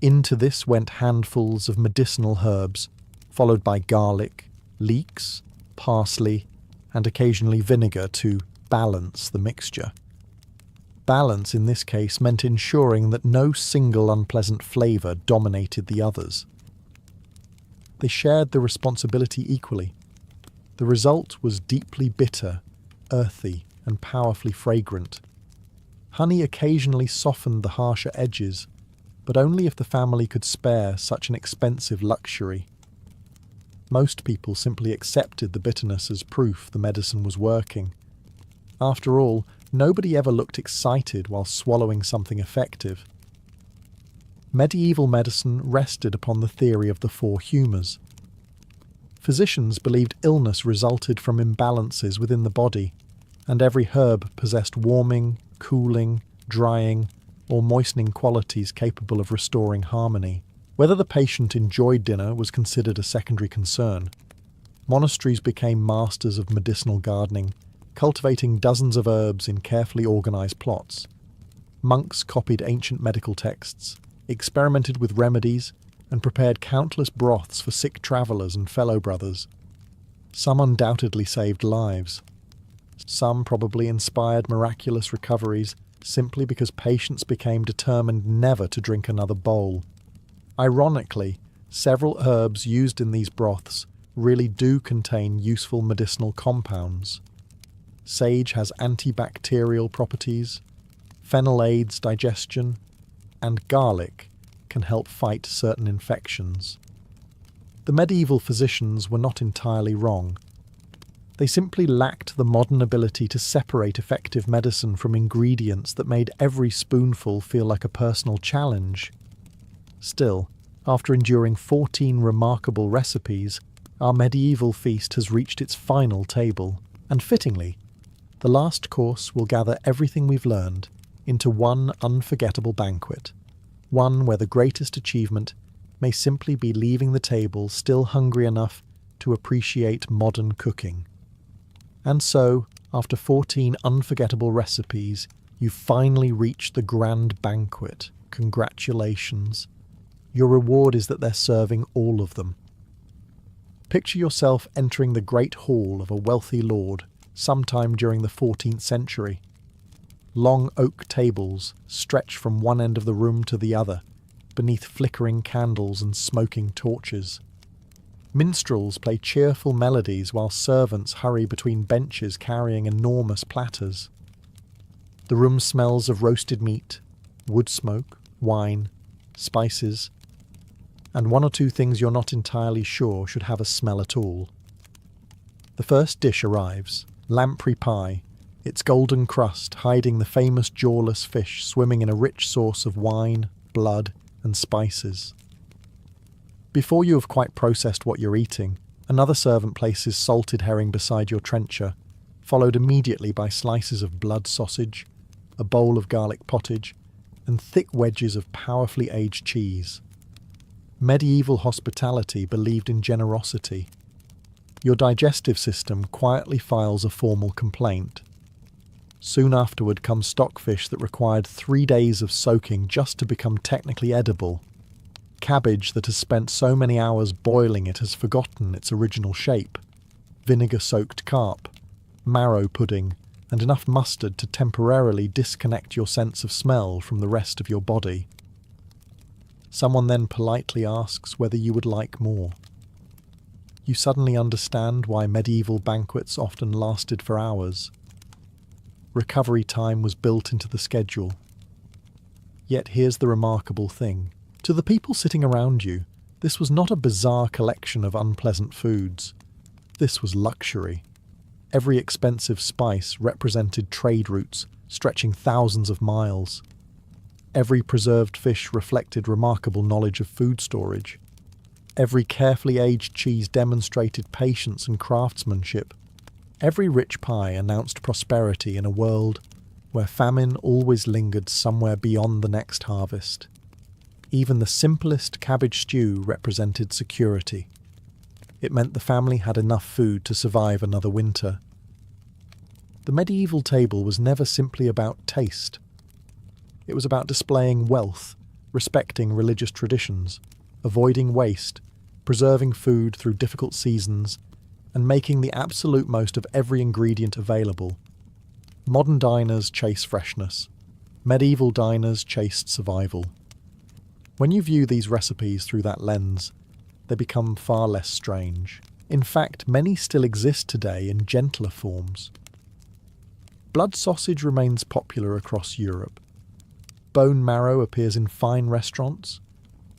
Into this went handfuls of medicinal herbs, followed by garlic, leeks, parsley, and occasionally vinegar to balance the mixture. Balance in this case meant ensuring that no single unpleasant flavour dominated the others. They shared the responsibility equally. The result was deeply bitter, earthy, and powerfully fragrant. Honey occasionally softened the harsher edges, but only if the family could spare such an expensive luxury. Most people simply accepted the bitterness as proof the medicine was working. After all, nobody ever looked excited while swallowing something effective. Medieval medicine rested upon the theory of the four humours. Physicians believed illness resulted from imbalances within the body, and every herb possessed warming, cooling, drying, or moistening qualities capable of restoring harmony. Whether the patient enjoyed dinner was considered a secondary concern. Monasteries became masters of medicinal gardening, cultivating dozens of herbs in carefully organised plots. Monks copied ancient medical texts, experimented with remedies, and prepared countless broths for sick travellers and fellow brothers. Some undoubtedly saved lives. Some probably inspired miraculous recoveries simply because patients became determined never to drink another bowl. Ironically, several herbs used in these broths really do contain useful medicinal compounds. Sage has antibacterial properties, fennel aids digestion, and garlic can help fight certain infections. The medieval physicians were not entirely wrong. They simply lacked the modern ability to separate effective medicine from ingredients that made every spoonful feel like a personal challenge. Still, after enduring 14 remarkable recipes, our medieval feast has reached its final table, and fittingly, the last course will gather everything we've learned into one unforgettable banquet, one where the greatest achievement may simply be leaving the table still hungry enough to appreciate modern cooking. And so, after 14 unforgettable recipes, you finally reach the grand banquet. Congratulations. Your reward is that they're serving all of them. Picture yourself entering the great hall of a wealthy lord sometime during the 14th century. Long oak tables stretch from one end of the room to the other, beneath flickering candles and smoking torches. Minstrels play cheerful melodies while servants hurry between benches carrying enormous platters. The room smells of roasted meat, wood smoke, wine, spices, and one or two things you're not entirely sure should have a smell at all. The first dish arrives, lamprey pie, its golden crust hiding the famous jawless fish swimming in a rich sauce of wine, blood, and spices. Before you have quite processed what you're eating, another servant places salted herring beside your trencher, followed immediately by slices of blood sausage, a bowl of garlic pottage, and thick wedges of powerfully aged cheese. Medieval hospitality believed in generosity. Your digestive system quietly files a formal complaint. Soon afterward comes stockfish that required 3 days of soaking just to become technically edible. Cabbage that has spent so many hours boiling it has forgotten its original shape. Vinegar-soaked carp, marrow pudding, and enough mustard to temporarily disconnect your sense of smell from the rest of your body. Someone then politely asks whether you would like more. You suddenly understand why medieval banquets often lasted for hours. Recovery time was built into the schedule. Yet here's the remarkable thing. To the people sitting around you, this was not a bizarre collection of unpleasant foods. This was luxury. Every expensive spice represented trade routes stretching thousands of miles. Every preserved fish reflected remarkable knowledge of food storage. Every carefully aged cheese demonstrated patience and craftsmanship. Every rich pie announced prosperity in a world where famine always lingered somewhere beyond the next harvest. Even the simplest cabbage stew represented security. It meant the family had enough food to survive another winter. The medieval table was never simply about taste. It was about displaying wealth, respecting religious traditions, avoiding waste, preserving food through difficult seasons, and making the absolute most of every ingredient available. Modern diners chase freshness. Medieval diners chased survival. When you view these recipes through that lens, they become far less strange. In fact, many still exist today in gentler forms. Blood sausage remains popular across Europe. Bone marrow appears in fine restaurants.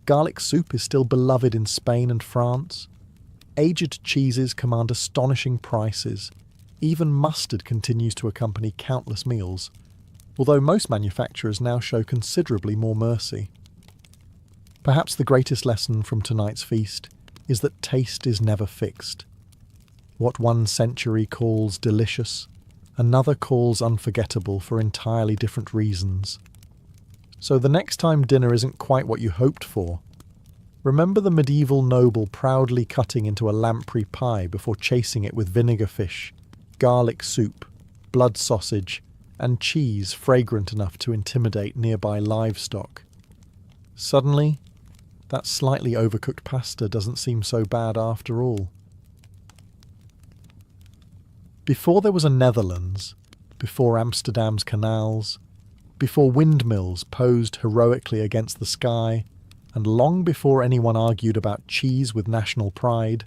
Garlic soup is still beloved in Spain and France. Aged cheeses command astonishing prices. Even mustard continues to accompany countless meals, although most manufacturers now show considerably more mercy. Perhaps the greatest lesson from tonight's feast is that taste is never fixed. What one century calls delicious, another calls unforgettable for entirely different reasons. So the next time dinner isn't quite what you hoped for, remember the medieval noble proudly cutting into a lamprey pie before chasing it with vinegar fish, garlic soup, blood sausage, and cheese fragrant enough to intimidate nearby livestock. Suddenly, that slightly overcooked pasta doesn't seem so bad after all. Before there was a Netherlands, before Amsterdam's canals, before windmills posed heroically against the sky, and long before anyone argued about cheese with national pride,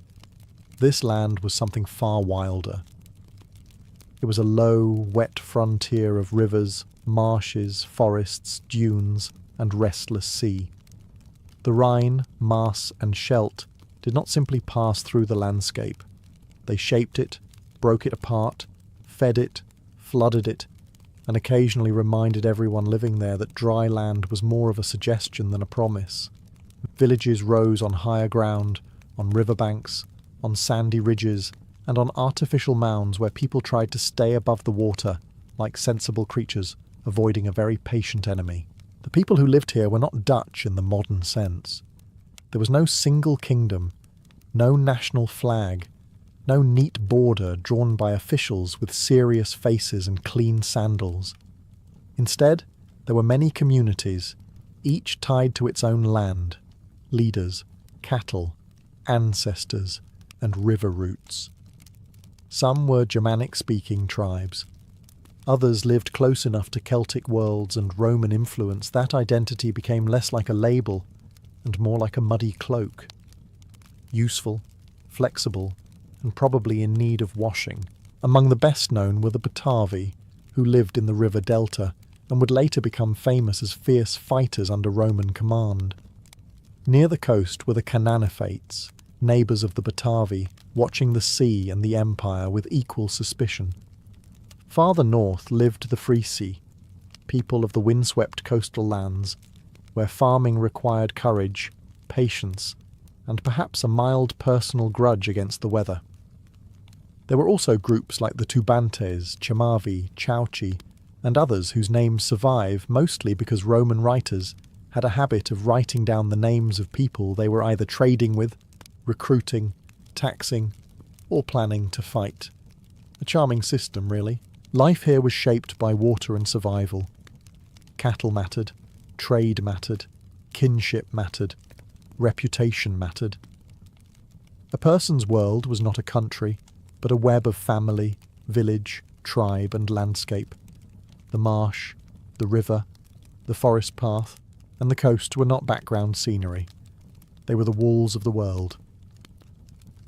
this land was something far wilder. It was a low, wet frontier of rivers, marshes, forests, dunes, and restless sea. The Rhine, Maas, and Scheldt did not simply pass through the landscape. They shaped it, broke it apart, fed it, flooded it, and occasionally reminded everyone living there that dry land was more of a suggestion than a promise. Villages rose on higher ground, on riverbanks, on sandy ridges, and on artificial mounds where people tried to stay above the water like sensible creatures, avoiding a very patient enemy. The people who lived here were not Dutch in the modern sense. There was no single kingdom, no national flag, no neat border drawn by officials with serious faces and clean sandals. Instead, there were many communities, each tied to its own land, leaders, cattle, ancestors, and river routes. Some were Germanic-speaking tribes. Others lived close enough to Celtic worlds and Roman influence that identity became less like a label and more like a muddy cloak. Useful, flexible, and probably in need of washing. Among the best known were the Batavi, who lived in the river delta and would later become famous as fierce fighters under Roman command. Near the coast were the Cananophates, neighbours of the Batavi, watching the sea and the empire with equal suspicion. Farther north lived the Frisi, people of the windswept coastal lands, where farming required courage, patience, and perhaps a mild personal grudge against the weather. There were also groups like the Tubantes, Chamavi, Chauci, and others whose names survive mostly because Roman writers had a habit of writing down the names of people they were either trading with, recruiting, taxing, or planning to fight. A charming system, really. Life here was shaped by water and survival. Cattle mattered, trade mattered, kinship mattered, reputation mattered. A person's world was not a country, but a web of family, village, tribe, and landscape. The marsh, the river, the forest path, and the coast were not background scenery. They were the walls of the world.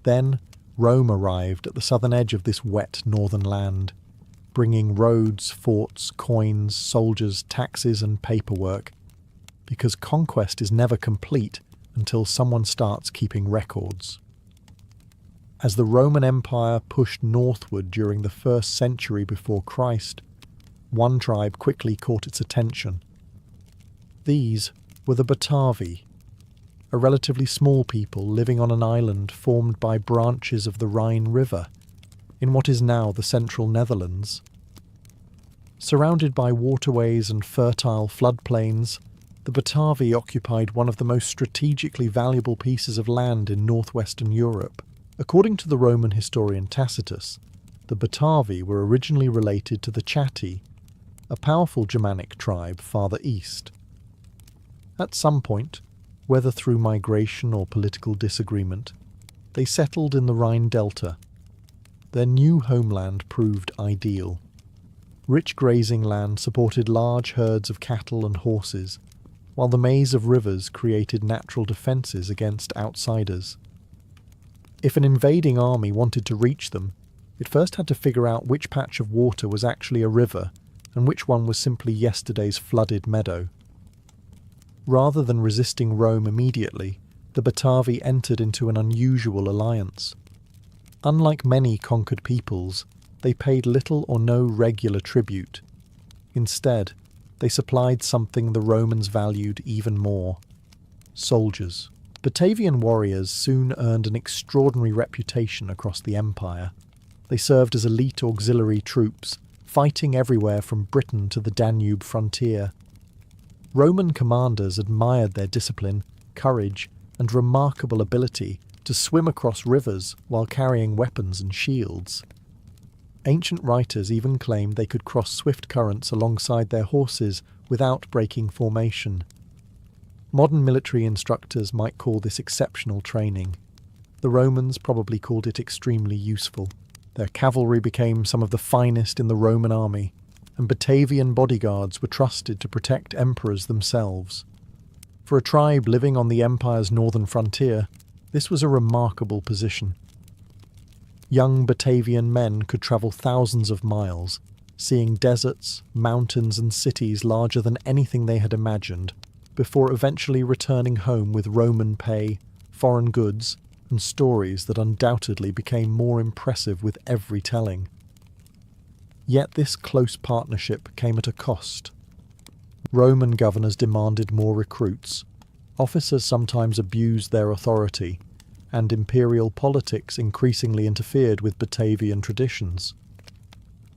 Then Rome arrived at the southern edge of this wet northern land, bringing roads, forts, coins, soldiers, taxes, and paperwork, because conquest is never complete until someone starts keeping records. As the Roman Empire pushed northward during the 1st century before Christ, one tribe quickly caught its attention. These were the Batavi, a relatively small people living on an island formed by branches of the Rhine River, in what is now the central Netherlands. Surrounded by waterways and fertile floodplains, the Batavi occupied one of the most strategically valuable pieces of land in northwestern Europe. According to the Roman historian Tacitus, the Batavi were originally related to the Chatti, a powerful Germanic tribe farther east. At some point, whether through migration or political disagreement, they settled in the Rhine Delta. Their new homeland proved ideal. Rich grazing land supported large herds of cattle and horses, while the maze of rivers created natural defences against outsiders. If an invading army wanted to reach them, it first had to figure out which patch of water was actually a river and which one was simply yesterday's flooded meadow. Rather than resisting Rome immediately, the Batavi entered into an unusual alliance. Unlike many conquered peoples, they paid little or no regular tribute. Instead, they supplied something the Romans valued even more: soldiers. Batavian warriors soon earned an extraordinary reputation across the empire. They served as elite auxiliary troops, fighting everywhere from Britain to the Danube frontier. Roman commanders admired their discipline, courage, and remarkable ability to swim across rivers while carrying weapons and shields. Ancient writers even claimed they could cross swift currents alongside their horses without breaking formation. Modern military instructors might call this exceptional training. The Romans probably called it extremely useful. Their cavalry became some of the finest in the Roman army, and Batavian bodyguards were trusted to protect emperors themselves. For a tribe living on the empire's northern frontier, this was a remarkable position. Young Batavian men could travel thousands of miles, seeing deserts, mountains, and cities larger than anything they had imagined, before eventually returning home with Roman pay, foreign goods, and stories that undoubtedly became more impressive with every telling. Yet this close partnership came at a cost. Roman governors demanded more recruits, officers sometimes abused their authority, and imperial politics increasingly interfered with Batavian traditions.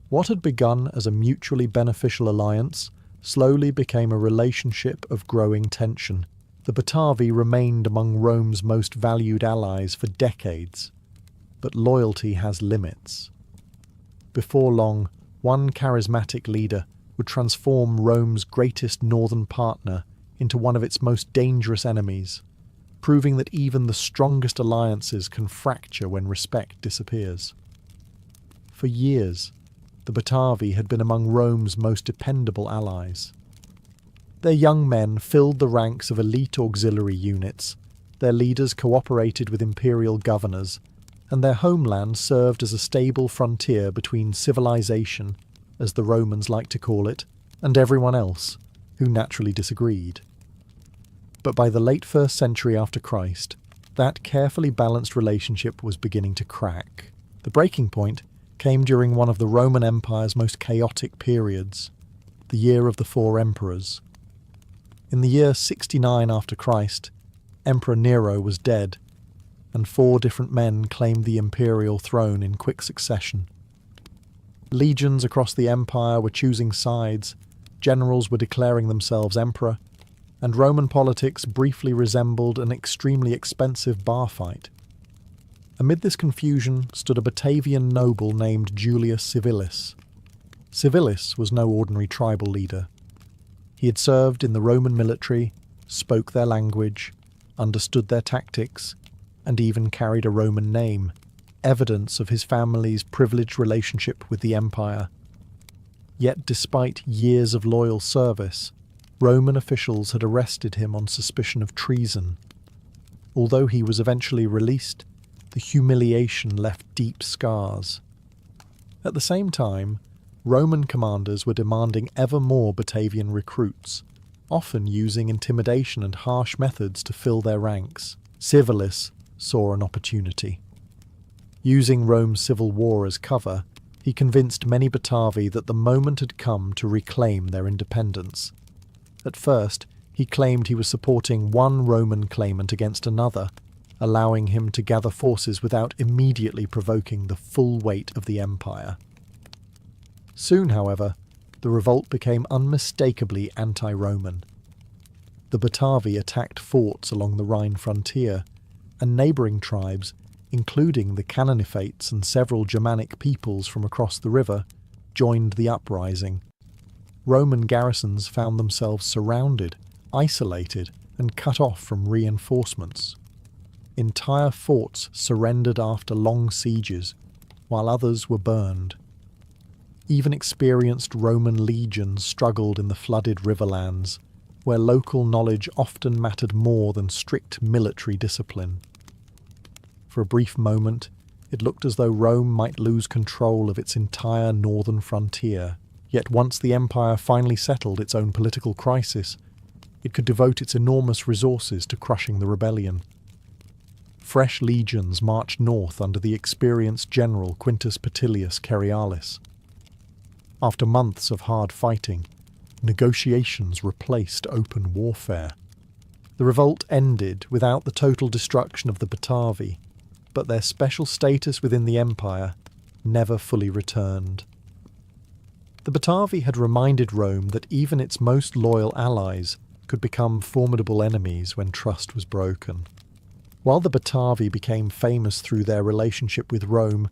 What had begun as a mutually beneficial alliance slowly became a relationship of growing tension. The Batavi remained among Rome's most valued allies for decades, but loyalty has limits. Before long, one charismatic leader would transform Rome's greatest northern partner into one of its most dangerous enemies, proving that even the strongest alliances can fracture when respect disappears. For years, the Batavi had been among Rome's most dependable allies. Their young men filled the ranks of elite auxiliary units, their leaders cooperated with imperial governors, and their homeland served as a stable frontier between civilization, as the Romans liked to call it, and everyone else, who naturally disagreed. But by the late 1st century after Christ, that carefully balanced relationship was beginning to crack. The breaking point came during one of the Roman Empire's most chaotic periods, the Year of the Four Emperors. In the year 69 after Christ, Emperor Nero was dead, and 4 different men claimed the imperial throne in quick succession. Legions across the empire were choosing sides, generals were declaring themselves emperor, and Roman politics briefly resembled an extremely expensive bar fight. Amid this confusion stood a Batavian noble named Julius Civilis. Civilis was no ordinary tribal leader. He had served in the Roman military, spoke their language, understood their tactics, and even carried a Roman name, evidence of his family's privileged relationship with the empire. Yet despite years of loyal service, Roman officials had arrested him on suspicion of treason. Although he was eventually released, the humiliation left deep scars. At the same time, Roman commanders were demanding ever more Batavian recruits, often using intimidation and harsh methods to fill their ranks. Civilis saw an opportunity. Using Rome's civil war as cover, he convinced many Batavi that the moment had come to reclaim their independence. At first, he claimed he was supporting one Roman claimant against another, allowing him to gather forces without immediately provoking the full weight of the empire. Soon, however, the revolt became unmistakably anti-Roman. The Batavi attacked forts along the Rhine frontier, and neighbouring tribes, including the Canonifates and several Germanic peoples from across the river, joined the uprising. Roman garrisons found themselves surrounded, isolated, and cut off from reinforcements. Entire forts surrendered after long sieges, while others were burned. Even experienced Roman legions struggled in the flooded riverlands, where local knowledge often mattered more than strict military discipline. For a brief moment, it looked as though Rome might lose control of its entire northern frontier. Yet once the empire finally settled its own political crisis, it could devote its enormous resources to crushing the rebellion. Fresh legions marched north under the experienced general Quintus Petilius Cerialis. After months of hard fighting, negotiations replaced open warfare. The revolt ended without the total destruction of the Batavi, but their special status within the empire never fully returned. The Batavi had reminded Rome that even its most loyal allies could become formidable enemies when trust was broken. While the Batavi became famous through their relationship with Rome,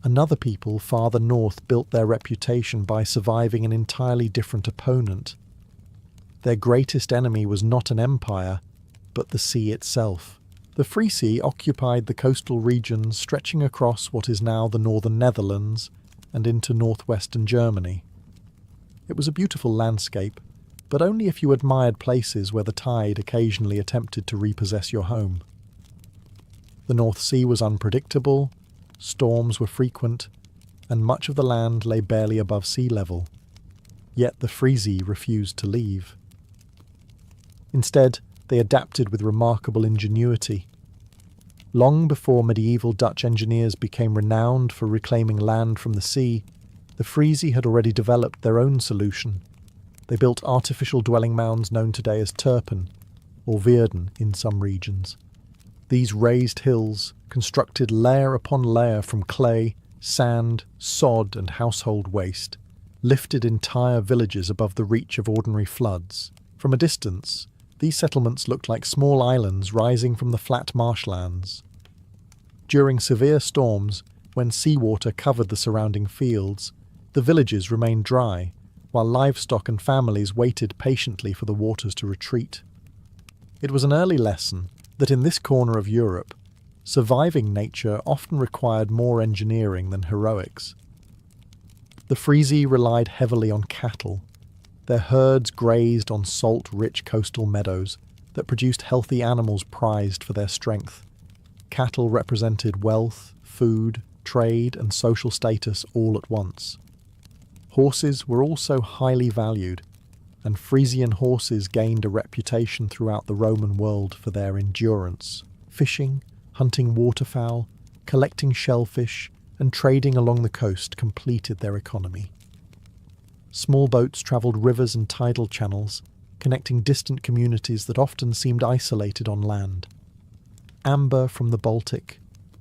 another people farther north built their reputation by surviving an entirely different opponent. Their greatest enemy was not an empire, but the sea itself. The Frisi occupied the coastal regions stretching across what is now the northern Netherlands and into northwestern Germany. It was a beautiful landscape, but only if you admired places where the tide occasionally attempted to repossess your home. The North Sea was unpredictable, storms were frequent, and much of the land lay barely above sea level. Yet the Frisi refused to leave. Instead, they adapted with remarkable ingenuity. Long before medieval Dutch engineers became renowned for reclaiming land from the sea, the Frisi had already developed their own solution. They built artificial dwelling mounds known today as turpen, or weerden in some regions. These raised hills, constructed layer upon layer from clay, sand, sod and household waste, lifted entire villages above the reach of ordinary floods. From a distance, these settlements looked like small islands rising from the flat marshlands. During severe storms, when seawater covered the surrounding fields, the villages remained dry, while livestock and families waited patiently for the waters to retreat. It was an early lesson that in this corner of Europe, surviving nature often required more engineering than heroics. The Frisi relied heavily on cattle. Their herds grazed on salt-rich coastal meadows that produced healthy animals prized for their strength. Cattle represented wealth, food, trade, and social status all at once. Horses were also highly valued, and Frisian horses gained a reputation throughout the Roman world for their endurance. Fishing, hunting waterfowl, collecting shellfish, and trading along the coast completed their economy. Small boats travelled rivers and tidal channels, connecting distant communities that often seemed isolated on land. Amber from the Baltic,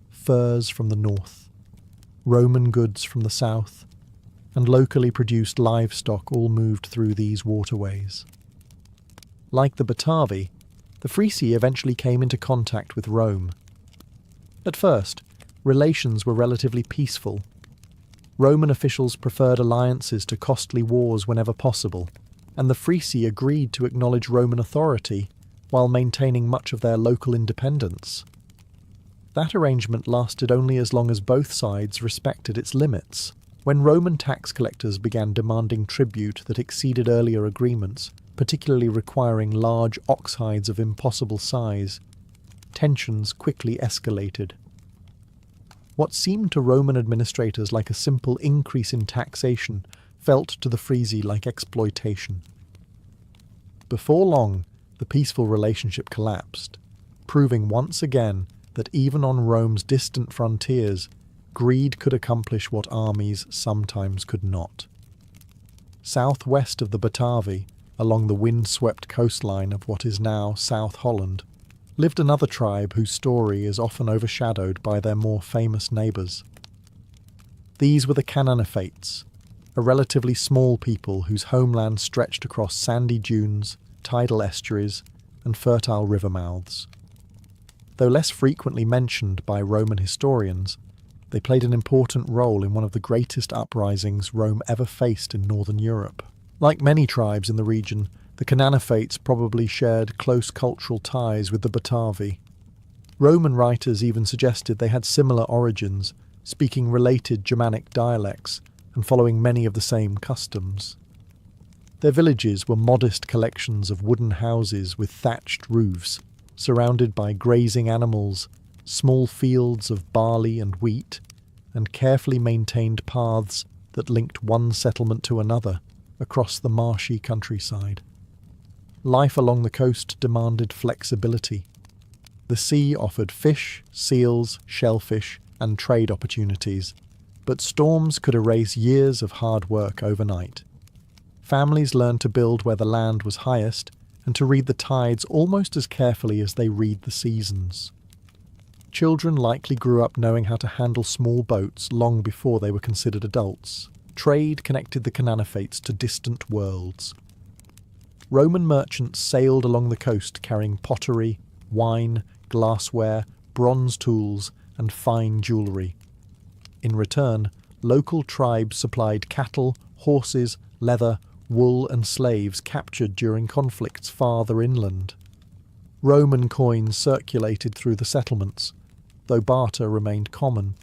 furs from the north, Roman goods from the south, and locally produced livestock all moved through these waterways. Like the Batavi, the Frisi eventually came into contact with Rome. At first, relations were relatively peaceful. Roman officials preferred alliances to costly wars whenever possible, and the Frisi agreed to acknowledge Roman authority while maintaining much of their local independence. That arrangement lasted only as long as both sides respected its limits. When Roman tax collectors began demanding tribute that exceeded earlier agreements, particularly requiring large ox hides of impossible size, tensions quickly escalated. What seemed to Roman administrators like a simple increase in taxation felt to the Frisi like exploitation. Before long, the peaceful relationship collapsed, proving once again that even on Rome's distant frontiers, greed could accomplish what armies sometimes could not. Southwest of the Batavi, along the wind-swept coastline of what is now South Holland, lived another tribe whose story is often overshadowed by their more famous neighbours. These were the Cananephates, a relatively small people whose homeland stretched across sandy dunes, tidal estuaries, and fertile river mouths. Though less frequently mentioned by Roman historians, they played an important role in one of the greatest uprisings Rome ever faced in northern Europe. Like many tribes in the region, the Cananephates probably shared close cultural ties with the Batavi. Roman writers even suggested they had similar origins, speaking related Germanic dialects and following many of the same customs. Their villages were modest collections of wooden houses with thatched roofs, surrounded by grazing animals, small fields of barley and wheat, and carefully maintained paths that linked one settlement to another across the marshy countryside. Life along the coast demanded flexibility. The sea offered fish, seals, shellfish, and trade opportunities, but storms could erase years of hard work overnight. Families learned to build where the land was highest and to read the tides almost as carefully as they read the seasons. Children likely grew up knowing how to handle small boats long before they were considered adults. Trade connected the Cananephates to distant worlds. Roman merchants sailed along the coast carrying pottery, wine, glassware, bronze tools, and fine jewellery. In return, local tribes supplied cattle, horses, leather, wool and slaves captured during conflicts farther inland. Roman coins circulated through the settlements, though barter remained common.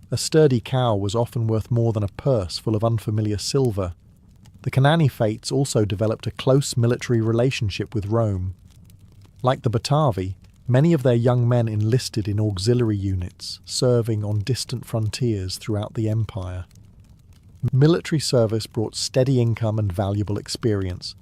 A sturdy cow was often worth more than a purse full of unfamiliar silver. The Cananephates also developed a close military relationship with Rome. Like the Batavi, many of their young men enlisted in auxiliary units, serving on distant frontiers throughout the empire. Military service brought steady income and valuable experience,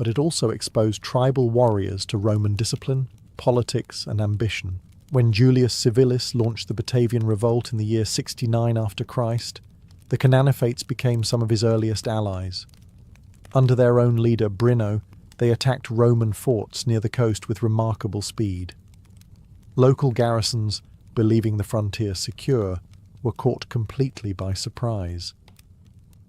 but it also exposed tribal warriors to Roman discipline, politics, and ambition. When Julius Civilis launched the Batavian Revolt in the year 69 after Christ, the Cananifates became some of his earliest allies. Under their own leader, Brino, they attacked Roman forts near the coast with remarkable speed. Local garrisons, believing the frontier secure, were caught completely by surprise.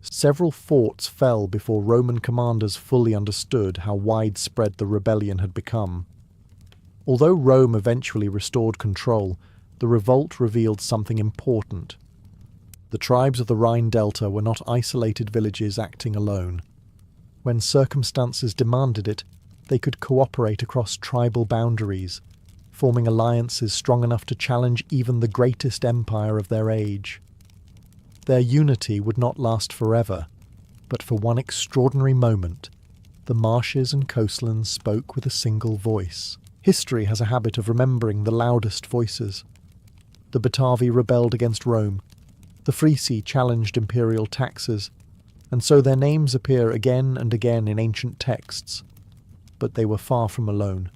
Several forts fell before Roman commanders fully understood how widespread the rebellion had become. Although Rome eventually restored control, the revolt revealed something important. The tribes of the Rhine Delta were not isolated villages acting alone. When circumstances demanded it, they could cooperate across tribal boundaries, forming alliances strong enough to challenge even the greatest empire of their age. Their unity would not last forever, but for one extraordinary moment, the marshes and coastlands spoke with a single voice. History has a habit of remembering the loudest voices. The Batavi rebelled against Rome, the Frisi challenged imperial taxes, and so their names appear again and again in ancient texts. But they were far from alone.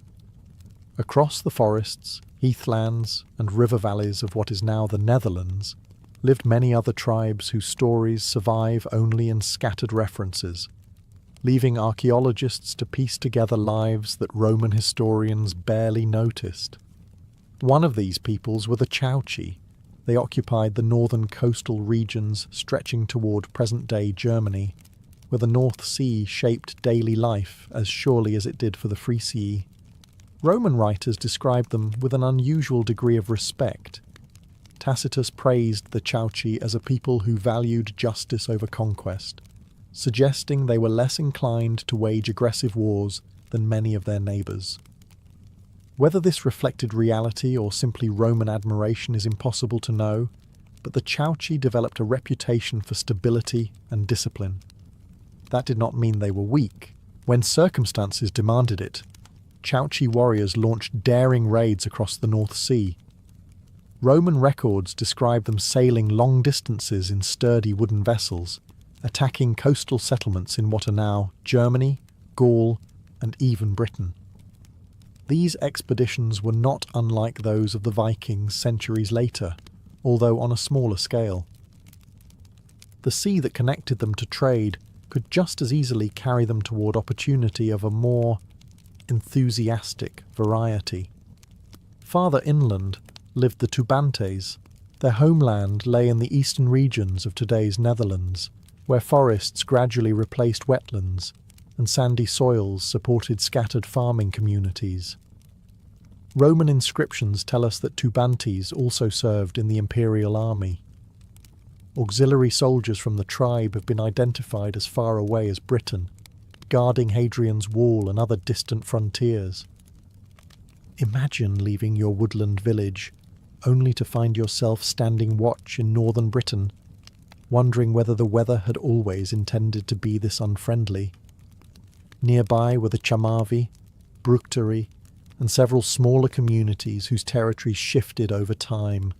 Across the forests, heathlands, and river valleys of what is now the Netherlands, lived many other tribes whose stories survive only in scattered references, leaving archaeologists to piece together lives that Roman historians barely noticed. One of these peoples were the Chauci. They occupied the northern coastal regions stretching toward present-day Germany, where the North Sea shaped daily life as surely as it did for the Frisi. Roman writers described them with an unusual degree of respect. Tacitus praised the Chauci as a people who valued justice over conquest, suggesting they were less inclined to wage aggressive wars than many of their neighbours. Whether this reflected reality or simply Roman admiration is impossible to know, but the Chauci developed a reputation for stability and discipline. That did not mean they were weak. When circumstances demanded it, Chauci warriors launched daring raids across the North Sea. Roman records describe them sailing long distances in sturdy wooden vessels, attacking coastal settlements in what are now Germany, Gaul, and even Britain. These expeditions were not unlike those of the Vikings centuries later, although on a smaller scale. The sea that connected them to trade could just as easily carry them toward opportunity of a more enthusiastic variety. Farther inland lived the Tubantes. Their homeland lay in the eastern regions of today's Netherlands, where forests gradually replaced wetlands and sandy soils supported scattered farming communities. Roman inscriptions tell us that Tubantes also served in the imperial army. Auxiliary soldiers from the tribe have been identified as far away as Britain, guarding Hadrian's Wall and other distant frontiers. Imagine leaving your woodland village, only to find yourself standing watch in northern Britain, wondering whether the weather had always intended to be this unfriendly. Nearby were the Chamavi, Bructeri, and several smaller communities whose territories shifted over time.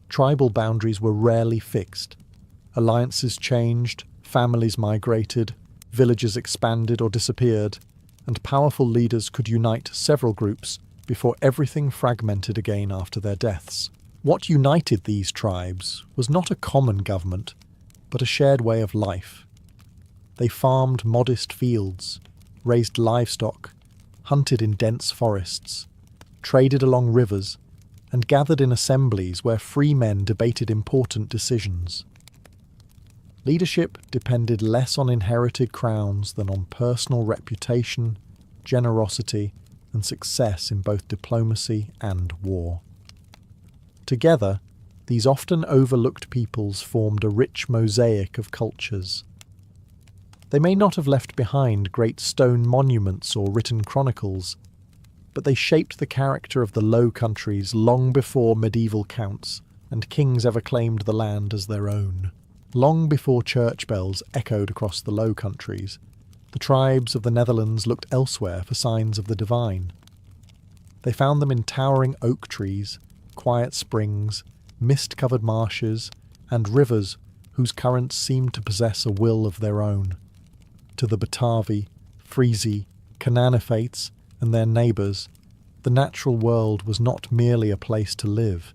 Tribal boundaries were rarely fixed. Alliances changed, families migrated, villages expanded or disappeared, and powerful leaders could unite several groups before everything fragmented again after their deaths. What united these tribes was not a common government, but a shared way of life. They farmed modest fields, raised livestock, hunted in dense forests, traded along rivers, and gathered in assemblies where free men debated important decisions. Leadership depended less on inherited crowns than on personal reputation, generosity, and success in both diplomacy and war. Together, these often overlooked peoples formed a rich mosaic of cultures. They may not have left behind great stone monuments or written chronicles, but they shaped the character of the Low Countries long before medieval counts and kings ever claimed the land as their own. Long before church bells echoed across the Low Countries, the tribes of the Netherlands looked elsewhere for signs of the divine. They found them in towering oak trees, quiet springs, mist-covered marshes, and rivers whose currents seemed to possess a will of their own. To the Batavi, Frisi, Canaanophates, and their neighbours, the natural world was not merely a place to live.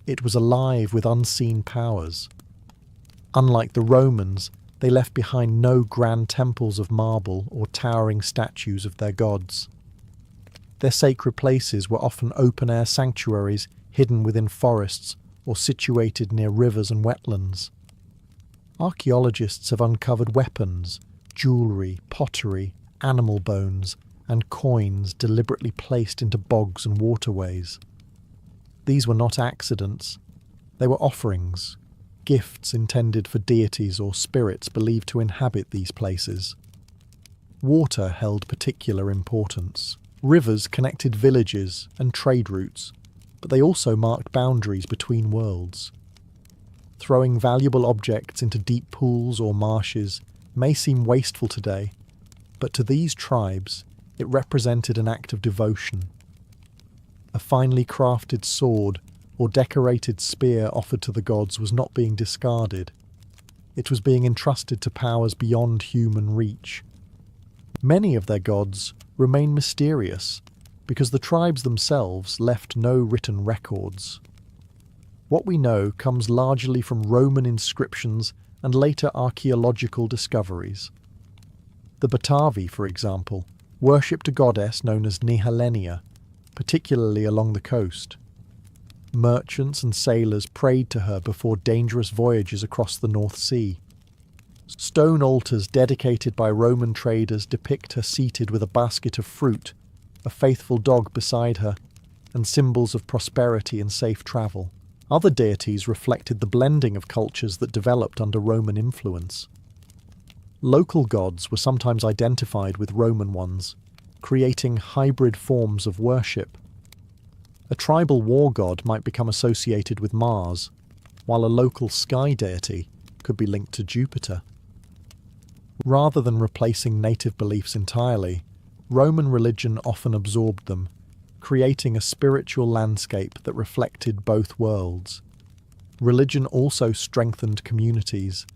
It was alive with unseen powers. Unlike the Romans, they left behind no grand temples of marble or towering statues of their gods. Their sacred places were often open-air sanctuaries hidden within forests or situated near rivers and wetlands. Archaeologists have uncovered weapons, jewellery, pottery, animal bones, and coins deliberately placed into bogs and waterways. These were not accidents. They were offerings, gifts intended for deities or spirits believed to inhabit these places. Water held particular importance. Rivers connected villages and trade routes, but they also marked boundaries between worlds. Throwing valuable objects into deep pools or marshes may seem wasteful today, but to these tribes it represented an act of devotion. A finely crafted sword or decorated spear offered to the gods was not being discarded. It was being entrusted to powers beyond human reach. Many of their gods remain mysterious because the tribes themselves left no written records. What we know comes largely from Roman inscriptions and later archaeological discoveries. The Batavi, for example, worshipped a goddess known as Nehelenia, particularly along the coast. Merchants and sailors prayed to her before dangerous voyages across the North Sea. Stone altars dedicated by Roman traders depict her seated with a basket of fruit, a faithful dog beside her, and symbols of prosperity and safe travel. Other deities reflected the blending of cultures that developed under Roman influence. Local gods were sometimes identified with Roman ones, creating hybrid forms of worship. A tribal war god might become associated with Mars, while a local sky deity could be linked to Jupiter. Rather than replacing native beliefs entirely, Roman religion often absorbed them, creating a spiritual landscape that reflected both worlds. Religion also strengthened communities.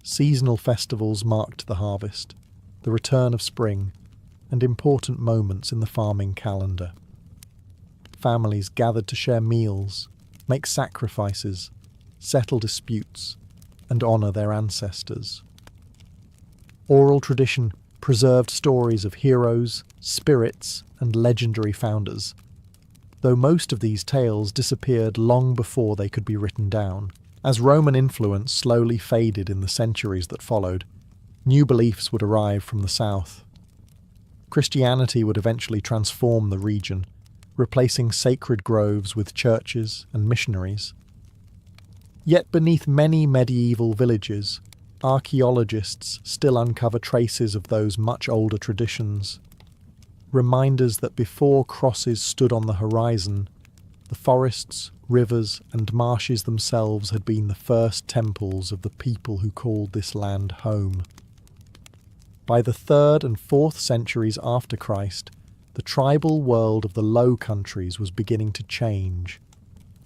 Seasonal festivals marked the harvest, the return of spring, and important moments in the farming calendar. Families gathered to share meals, make sacrifices, settle disputes, and honour their ancestors. Oral tradition preserved stories of heroes, spirits, and legendary founders, though most of these tales disappeared long before they could be written down. As Roman influence slowly faded in the centuries that followed, new beliefs would arrive from the south. Christianity would eventually transform the region, replacing sacred groves with churches and missionaries. Yet beneath many medieval villages, archaeologists still uncover traces of those much older traditions. Reminders that before crosses stood on the horizon, the forests, rivers, and marshes themselves had been the first temples of the people who called this land home. By the 3rd and 4th centuries after Christ, the tribal world of the Low Countries was beginning to change,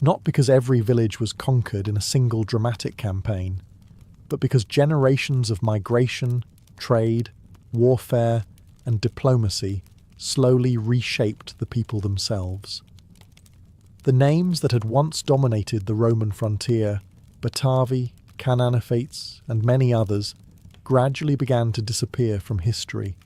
not because every village was conquered in a single dramatic campaign, but because generations of migration, trade, warfare, and diplomacy slowly reshaped the people themselves. The names that had once dominated the Roman frontier, Batavi, Canaanophates, and many others, gradually began to disappear from history.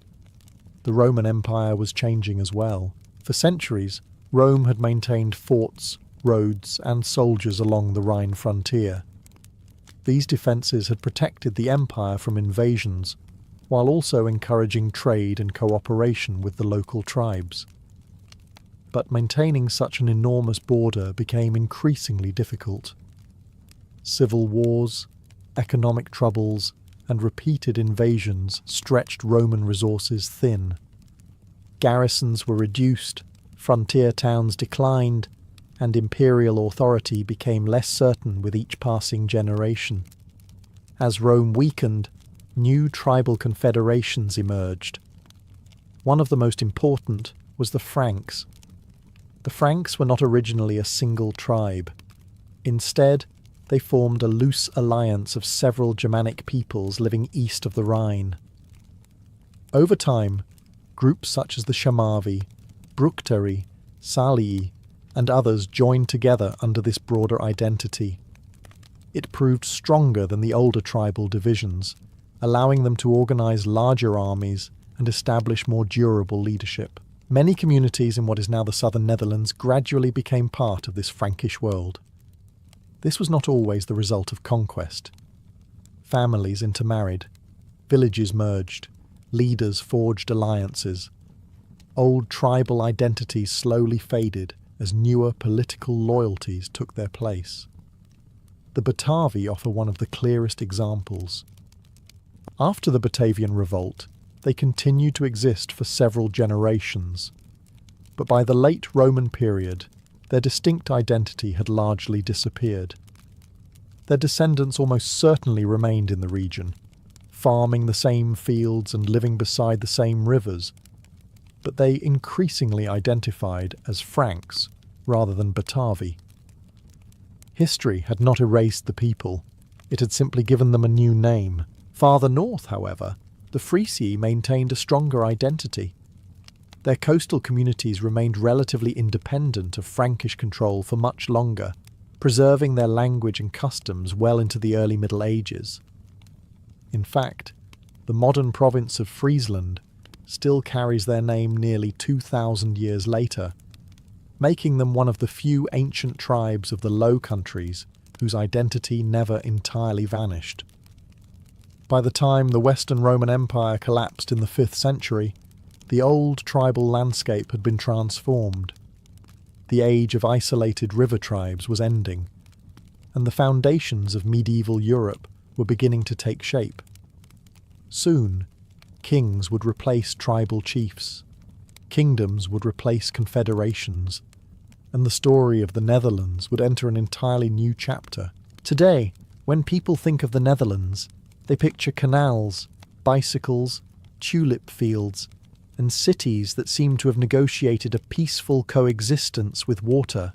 The Roman Empire was changing as well. For centuries, Rome had maintained forts, roads, and soldiers along the Rhine frontier. These defences had protected the empire from invasions, while also encouraging trade and cooperation with the local tribes. But maintaining such an enormous border became increasingly difficult. Civil wars, economic troubles, and repeated invasions stretched Roman resources thin. Garrisons were reduced, frontier towns declined, and imperial authority became less certain with each passing generation. As Rome weakened, new tribal confederations emerged. One of the most important was the Franks. The Franks were not originally a single tribe. Instead, they formed a loose alliance of several Germanic peoples living east of the Rhine. Over time, groups such as the Shamavi, Bruktari, Salii, and others joined together under this broader identity. It proved stronger than the older tribal divisions, allowing them to organize larger armies and establish more durable leadership. Many communities in what is now the southern Netherlands gradually became part of this Frankish world. This was not always the result of conquest. Families intermarried, villages merged, leaders forged alliances. Old tribal identities slowly faded as newer political loyalties took their place. The Batavi offer one of the clearest examples. After the Batavian Revolt, they continued to exist for several generations, but by the late Roman period, their distinct identity had largely disappeared. Their descendants almost certainly remained in the region, farming the same fields and living beside the same rivers, but they increasingly identified as Franks rather than Batavi. History had not erased the people, it had simply given them a new name. Farther north, however, the Frisi maintained a stronger identity. Their coastal communities remained relatively independent of Frankish control for much longer, preserving their language and customs well into the early Middle Ages. In fact, the modern province of Friesland still carries their name nearly 2,000 years later, making them one of the few ancient tribes of the Low Countries whose identity never entirely vanished. By the time the Western Roman Empire collapsed in the 5th century, the old tribal landscape had been transformed. The age of isolated river tribes was ending, and the foundations of medieval Europe were beginning to take shape. Soon, kings would replace tribal chiefs, kingdoms would replace confederations, and the story of the Netherlands would enter an entirely new chapter. Today, when people think of the Netherlands, they picture canals, bicycles, tulip fields, and cities that seem to have negotiated a peaceful coexistence with water.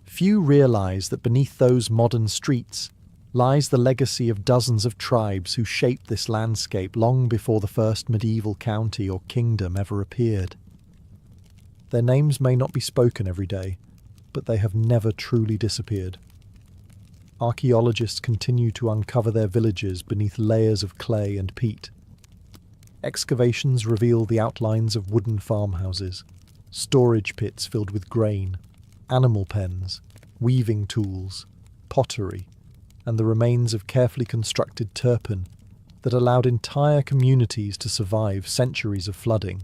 Few realise that beneath those modern streets lies the legacy of dozens of tribes who shaped this landscape long before the first medieval county or kingdom ever appeared. Their names may not be spoken every day, but they have never truly disappeared. Archaeologists continue to uncover their villages beneath layers of clay and peat. Excavations reveal the outlines of wooden farmhouses, storage pits filled with grain, animal pens, weaving tools, pottery, and the remains of carefully constructed turpen that allowed entire communities to survive centuries of flooding.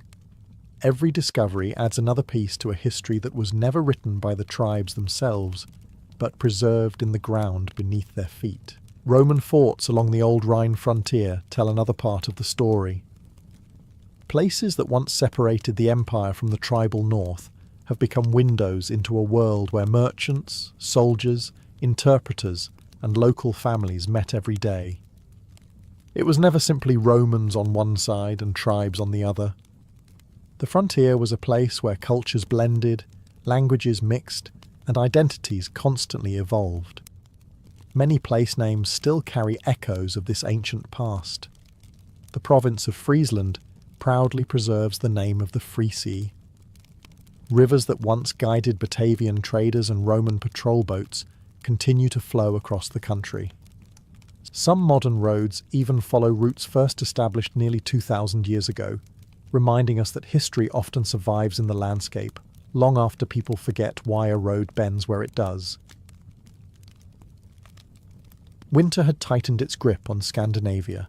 Every discovery adds another piece to a history that was never written by the tribes themselves, but preserved in the ground beneath their feet. Roman forts along the old Rhine frontier tell another part of the story. Places that once separated the empire from the tribal north have become windows into a world where merchants, soldiers, interpreters, and local families met every day. It was never simply Romans on one side and tribes on the other. The frontier was a place where cultures blended, languages mixed, and identities constantly evolved. Many place names still carry echoes of this ancient past. The province of Friesland proudly preserves the name of the Frisi. Rivers that once guided Batavian traders and Roman patrol boats continue to flow across the country. Some modern roads even follow routes first established nearly 2,000 years ago, reminding us that history often survives in the landscape, long after people forget why a road bends where it does. Winter had tightened its grip on Scandinavia.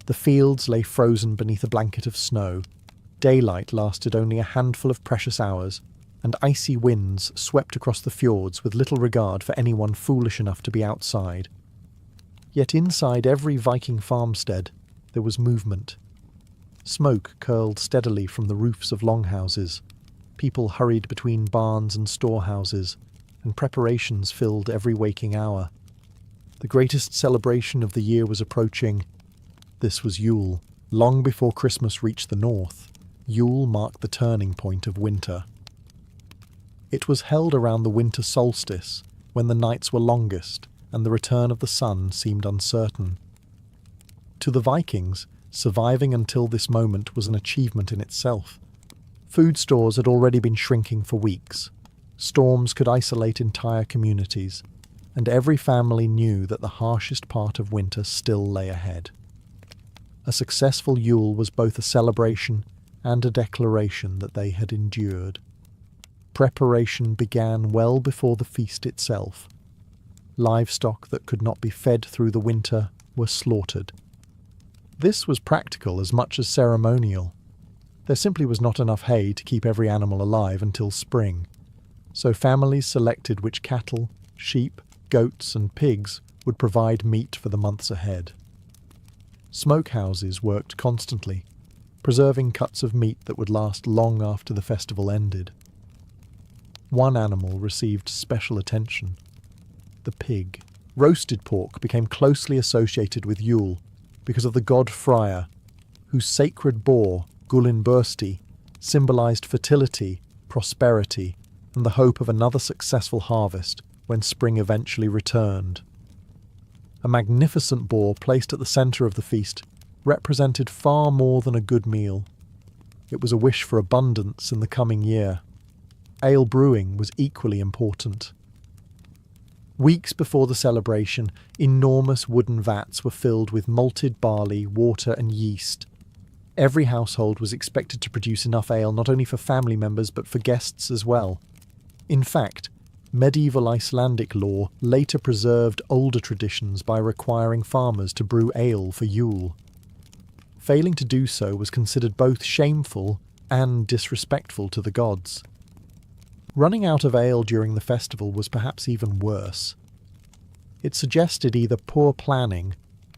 The fields lay frozen beneath a blanket of snow. Daylight lasted only a handful of precious hours, and icy winds swept across the fjords with little regard for anyone foolish enough to be outside. Yet inside every Viking farmstead there was movement. Smoke curled steadily from the roofs of longhouses. People hurried between barns and storehouses, and preparations filled every waking hour. The greatest celebration of the year was approaching. This was Yule. Long before Christmas reached the north, Yule marked the turning point of winter. It was held around the winter solstice, when the nights were longest and the return of the sun seemed uncertain. To the Vikings, Surviving until this moment was an achievement in itself. Food stores had already been shrinking for weeks. Storms could isolate entire communities, and every family knew that the harshest part of winter still lay ahead. A successful Yule was both a celebration and a declaration that they had endured. Preparation began well before the feast itself. Livestock that could not be fed through the winter were slaughtered. This was practical as much as ceremonial. There simply was not enough hay to keep every animal alive until spring, so families selected which cattle, sheep, goats and pigs would provide meat for the months ahead. Smokehouses worked constantly, preserving cuts of meat that would last long after the festival ended. One animal received special attention: the pig. Roasted pork became closely associated with Yule because of the god Freyr, whose sacred boar, Gullinbursti, symbolized fertility, prosperity, and the hope of another successful harvest when spring eventually returned. A magnificent boar placed at the centre of the feast represented far more than a good meal. It was a wish for abundance in the coming year. Ale brewing was equally important. Weeks before the celebration, enormous wooden vats were filled with malted barley, water and yeast. Every household was expected to produce enough ale not only for family members but for guests as well. In fact, medieval Icelandic law later preserved older traditions by requiring farmers to brew ale for Yule. Failing to do so was considered both shameful and disrespectful to the gods. Running out of ale during the festival was perhaps even worse. It suggested either poor planning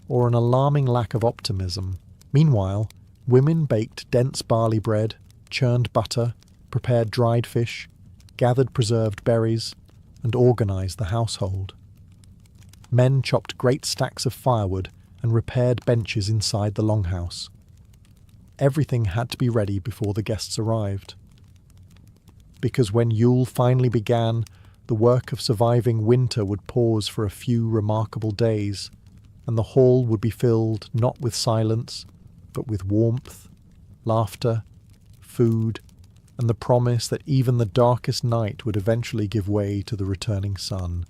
or an alarming lack of optimism. Meanwhile, women baked dense barley bread, churned butter, prepared dried fish, gathered preserved berries, and organised the household. Men chopped great stacks of firewood and repaired benches inside the longhouse. Everything had to be ready before the guests arrived. Because when Yule finally began, the work of surviving winter would pause for a few remarkable days, and the hall would be filled not with silence, but with warmth, laughter, food, and the promise that even the darkest night would eventually give way to the returning sun.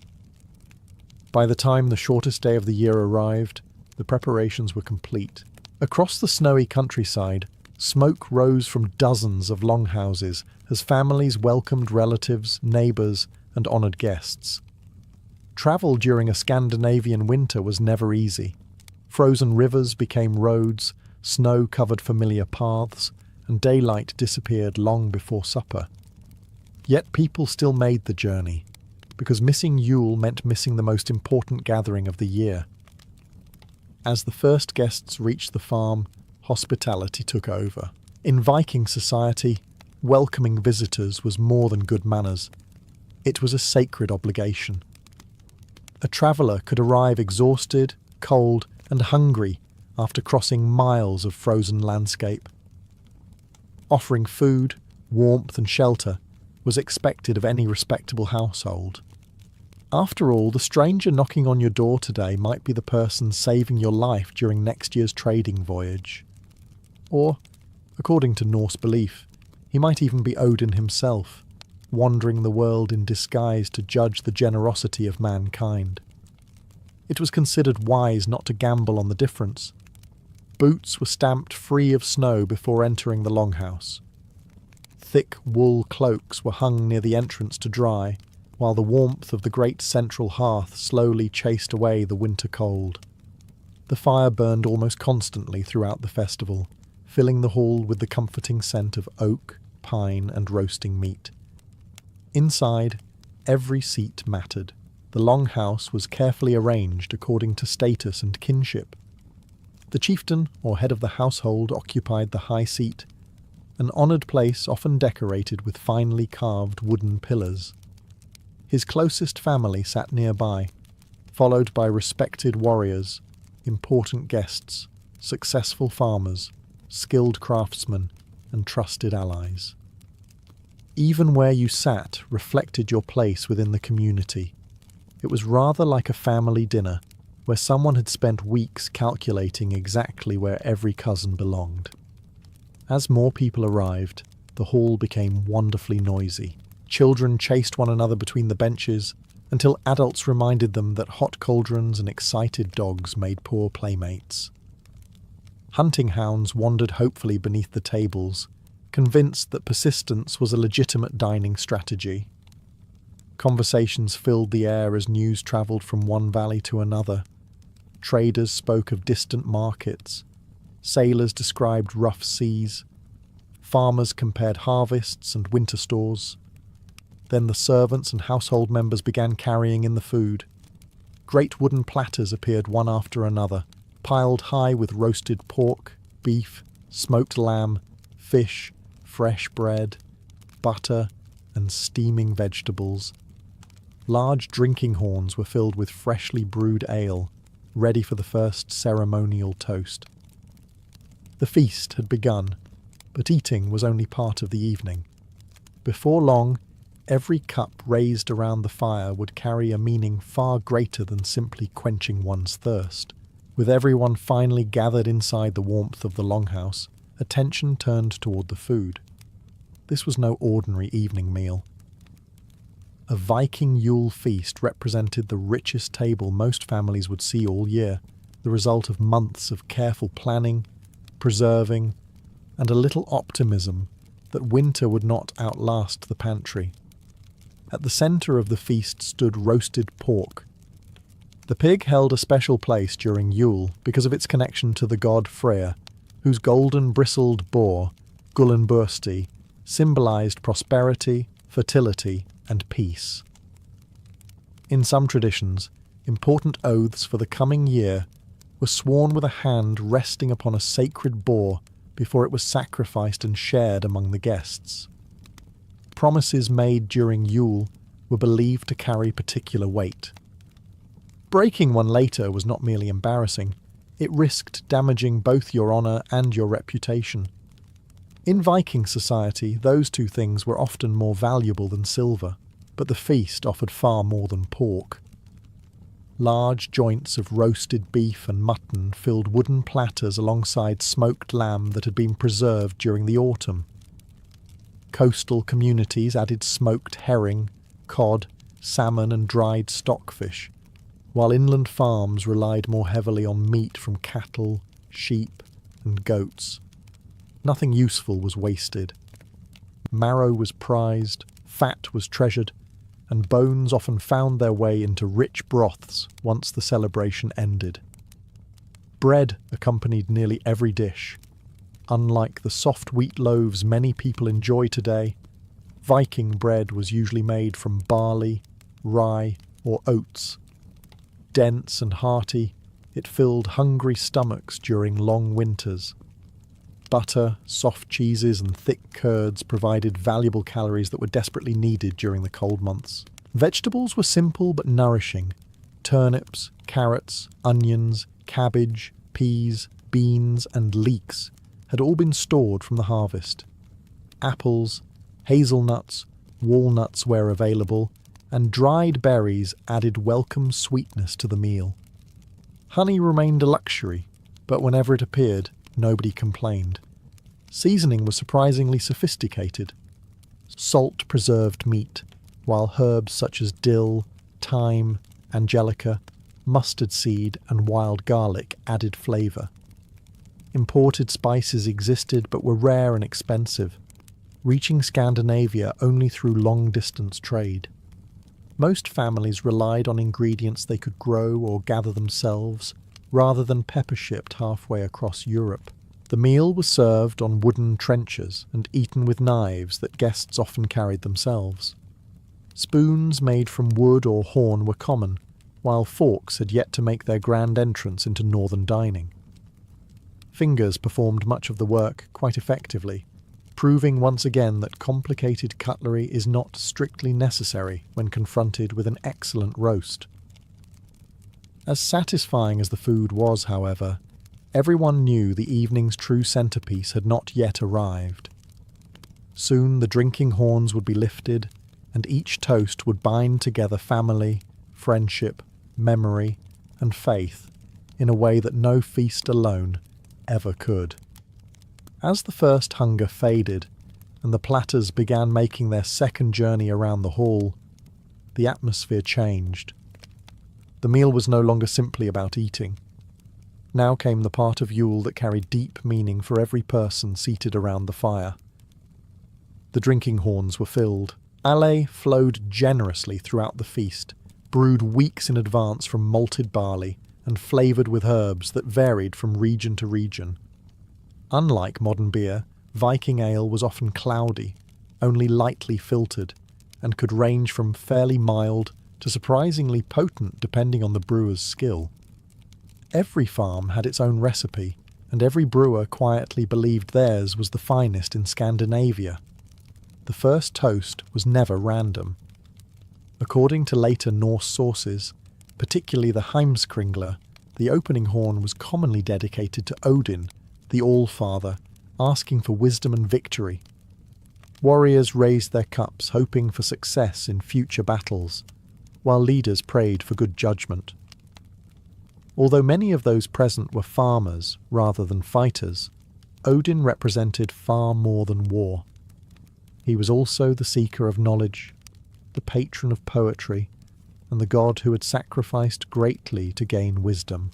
By the time the shortest day of the year arrived, the preparations were complete. Across the snowy countryside, smoke rose from dozens of longhouses as families welcomed relatives, neighbours, and honoured guests. Travel during a Scandinavian winter was never easy. Frozen rivers became roads, snow covered familiar paths, and daylight disappeared long before supper. Yet people still made the journey, because missing Yule meant missing the most important gathering of the year. As the first guests reached the farm, hospitality took over. In Viking society, welcoming visitors was more than good manners. It was a sacred obligation. A traveller could arrive exhausted, cold, and hungry after crossing miles of frozen landscape. Offering food, warmth, and shelter was expected of any respectable household. After all, the stranger knocking on your door today might be the person saving your life during next year's trading voyage. Or, according to Norse belief, he might even be Odin himself, wandering the world in disguise to judge the generosity of mankind. It was considered wise not to gamble on the difference. Boots were stamped free of snow before entering the longhouse. Thick wool cloaks were hung near the entrance to dry, while the warmth of the great central hearth slowly chased away the winter cold. The fire burned almost constantly throughout the festival, filling the hall with the comforting scent of oak, pine, and roasting meat. Inside, every seat mattered. The longhouse was carefully arranged according to status and kinship. The chieftain or head of the household occupied the high seat, an honoured place often decorated with finely carved wooden pillars. His closest family sat nearby, followed by respected warriors, important guests, successful farmers, skilled craftsmen, and trusted allies. Even where you sat reflected your place within the community. It was rather like a family dinner, where someone had spent weeks calculating exactly where every cousin belonged. As more people arrived, the hall became wonderfully noisy. Children chased one another between the benches, until adults reminded them that hot cauldrons and excited dogs made poor playmates. Hunting hounds wandered hopefully beneath the tables, convinced that persistence was a legitimate dining strategy. Conversations filled the air as news travelled from one valley to another. Traders spoke of distant markets. Sailors described rough seas. Farmers compared harvests and winter stores. Then the servants and household members began carrying in the food. Great wooden platters appeared one after another, piled high with roasted pork, beef, smoked lamb, fish, fresh bread, butter, and steaming vegetables. Large drinking horns were filled with freshly brewed ale, ready for the first ceremonial toast. The feast had begun, but eating was only part of the evening. Before long, every cup raised around the fire would carry a meaning far greater than simply quenching one's thirst. With everyone finally gathered inside the warmth of the longhouse, attention turned toward the food. This was no ordinary evening meal. A Viking Yule feast represented the richest table most families would see all year, the result of months of careful planning, preserving, and a little optimism that winter would not outlast the pantry. At the centre of the feast stood roasted pork. The pig held a special place during Yule because of its connection to the god Freyr, whose golden bristled boar, Gullinbursti, symbolised prosperity, fertility, and peace. In some traditions, important oaths for the coming year were sworn with a hand resting upon a sacred boar before it was sacrificed and shared among the guests. Promises made during Yule were believed to carry particular weight. Breaking one later was not merely embarrassing, it risked damaging both your honour and your reputation. In Viking society, those two things were often more valuable than silver, but the feast offered far more than pork. Large joints of roasted beef and mutton filled wooden platters alongside smoked lamb that had been preserved during the autumn. Coastal communities added smoked herring, cod, salmon and dried stockfish, while inland farms relied more heavily on meat from cattle, sheep and goats. Nothing useful was wasted. Marrow was prized, fat was treasured, and bones often found their way into rich broths once the celebration ended. Bread accompanied nearly every dish. Unlike the soft wheat loaves many people enjoy today, Viking bread was usually made from barley, rye, or oats. Dense and hearty, it filled hungry stomachs during long winters. Butter, soft cheeses, and thick curds provided valuable calories that were desperately needed during the cold months. Vegetables were simple but nourishing. Turnips, carrots, onions, cabbage, peas, beans, and leeks had all been stored from the harvest. Apples, hazelnuts, walnuts where available, and dried berries added welcome sweetness to the meal. Honey remained a luxury, but whenever it appeared, nobody complained. Seasoning was surprisingly sophisticated. Salt preserved meat, while herbs such as dill, thyme, angelica, mustard seed, and wild garlic added flavour. Imported spices existed but were rare and expensive, reaching Scandinavia only through long-distance trade. Most families relied on ingredients they could grow or gather themselves, rather than pepper-shipped halfway across Europe. The meal was served on wooden trenchers and eaten with knives that guests often carried themselves. Spoons made from wood or horn were common, while forks had yet to make their grand entrance into northern dining. Fingers performed much of the work quite effectively, proving once again that complicated cutlery is not strictly necessary when confronted with an excellent roast. As satisfying as the food was, however, everyone knew the evening's true centrepiece had not yet arrived. Soon the drinking horns would be lifted, and each toast would bind together family, friendship, memory, and faith in a way that no feast alone ever could. As the first hunger faded and the platters began making their second journey around the hall, the atmosphere changed. The meal was no longer simply about eating. Now came the part of Yule that carried deep meaning for every person seated around the fire. The drinking horns were filled. Ale flowed generously throughout the feast, brewed weeks in advance from malted barley and flavoured with herbs that varied from region to region. Unlike modern beer, Viking ale was often cloudy, only lightly filtered, and could range from fairly mild to surprisingly potent depending on the brewer's skill. Every farm had its own recipe, and every brewer quietly believed theirs was the finest in Scandinavia. The first toast was never random. According to later Norse sources, particularly the Heimskringla, the opening horn was commonly dedicated to Odin, the All-Father, asking for wisdom and victory. Warriors raised their cups hoping for success in future battles, while leaders prayed for good judgment. Although many of those present were farmers rather than fighters, Odin represented far more than war. He was also the seeker of knowledge, the patron of poetry, and the god who had sacrificed greatly to gain wisdom.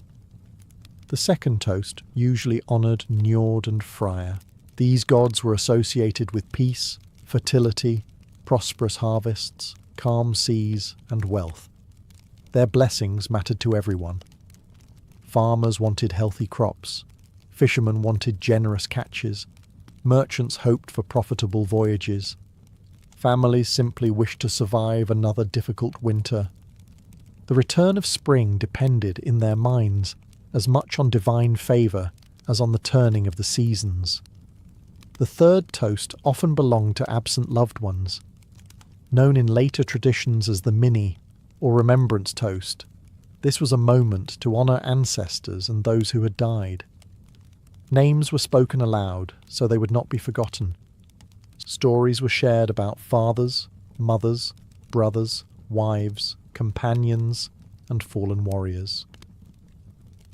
The second toast usually honoured Njord and Freyr. These gods were associated with peace, fertility, prosperous harvests, calm seas, and wealth. Their blessings mattered to everyone. Farmers wanted healthy crops, fishermen wanted generous catches, merchants hoped for profitable voyages. Families simply wished to survive another difficult winter. The return of spring depended, in their minds, as much on divine favour as on the turning of the seasons. The third toast often belonged to absent loved ones. Known in later traditions as the Minnie, or Remembrance Toast, this was a moment to honour ancestors and those who had died. Names were spoken aloud so they would not be forgotten. Stories were shared about fathers, mothers, brothers, wives, companions, and fallen warriors.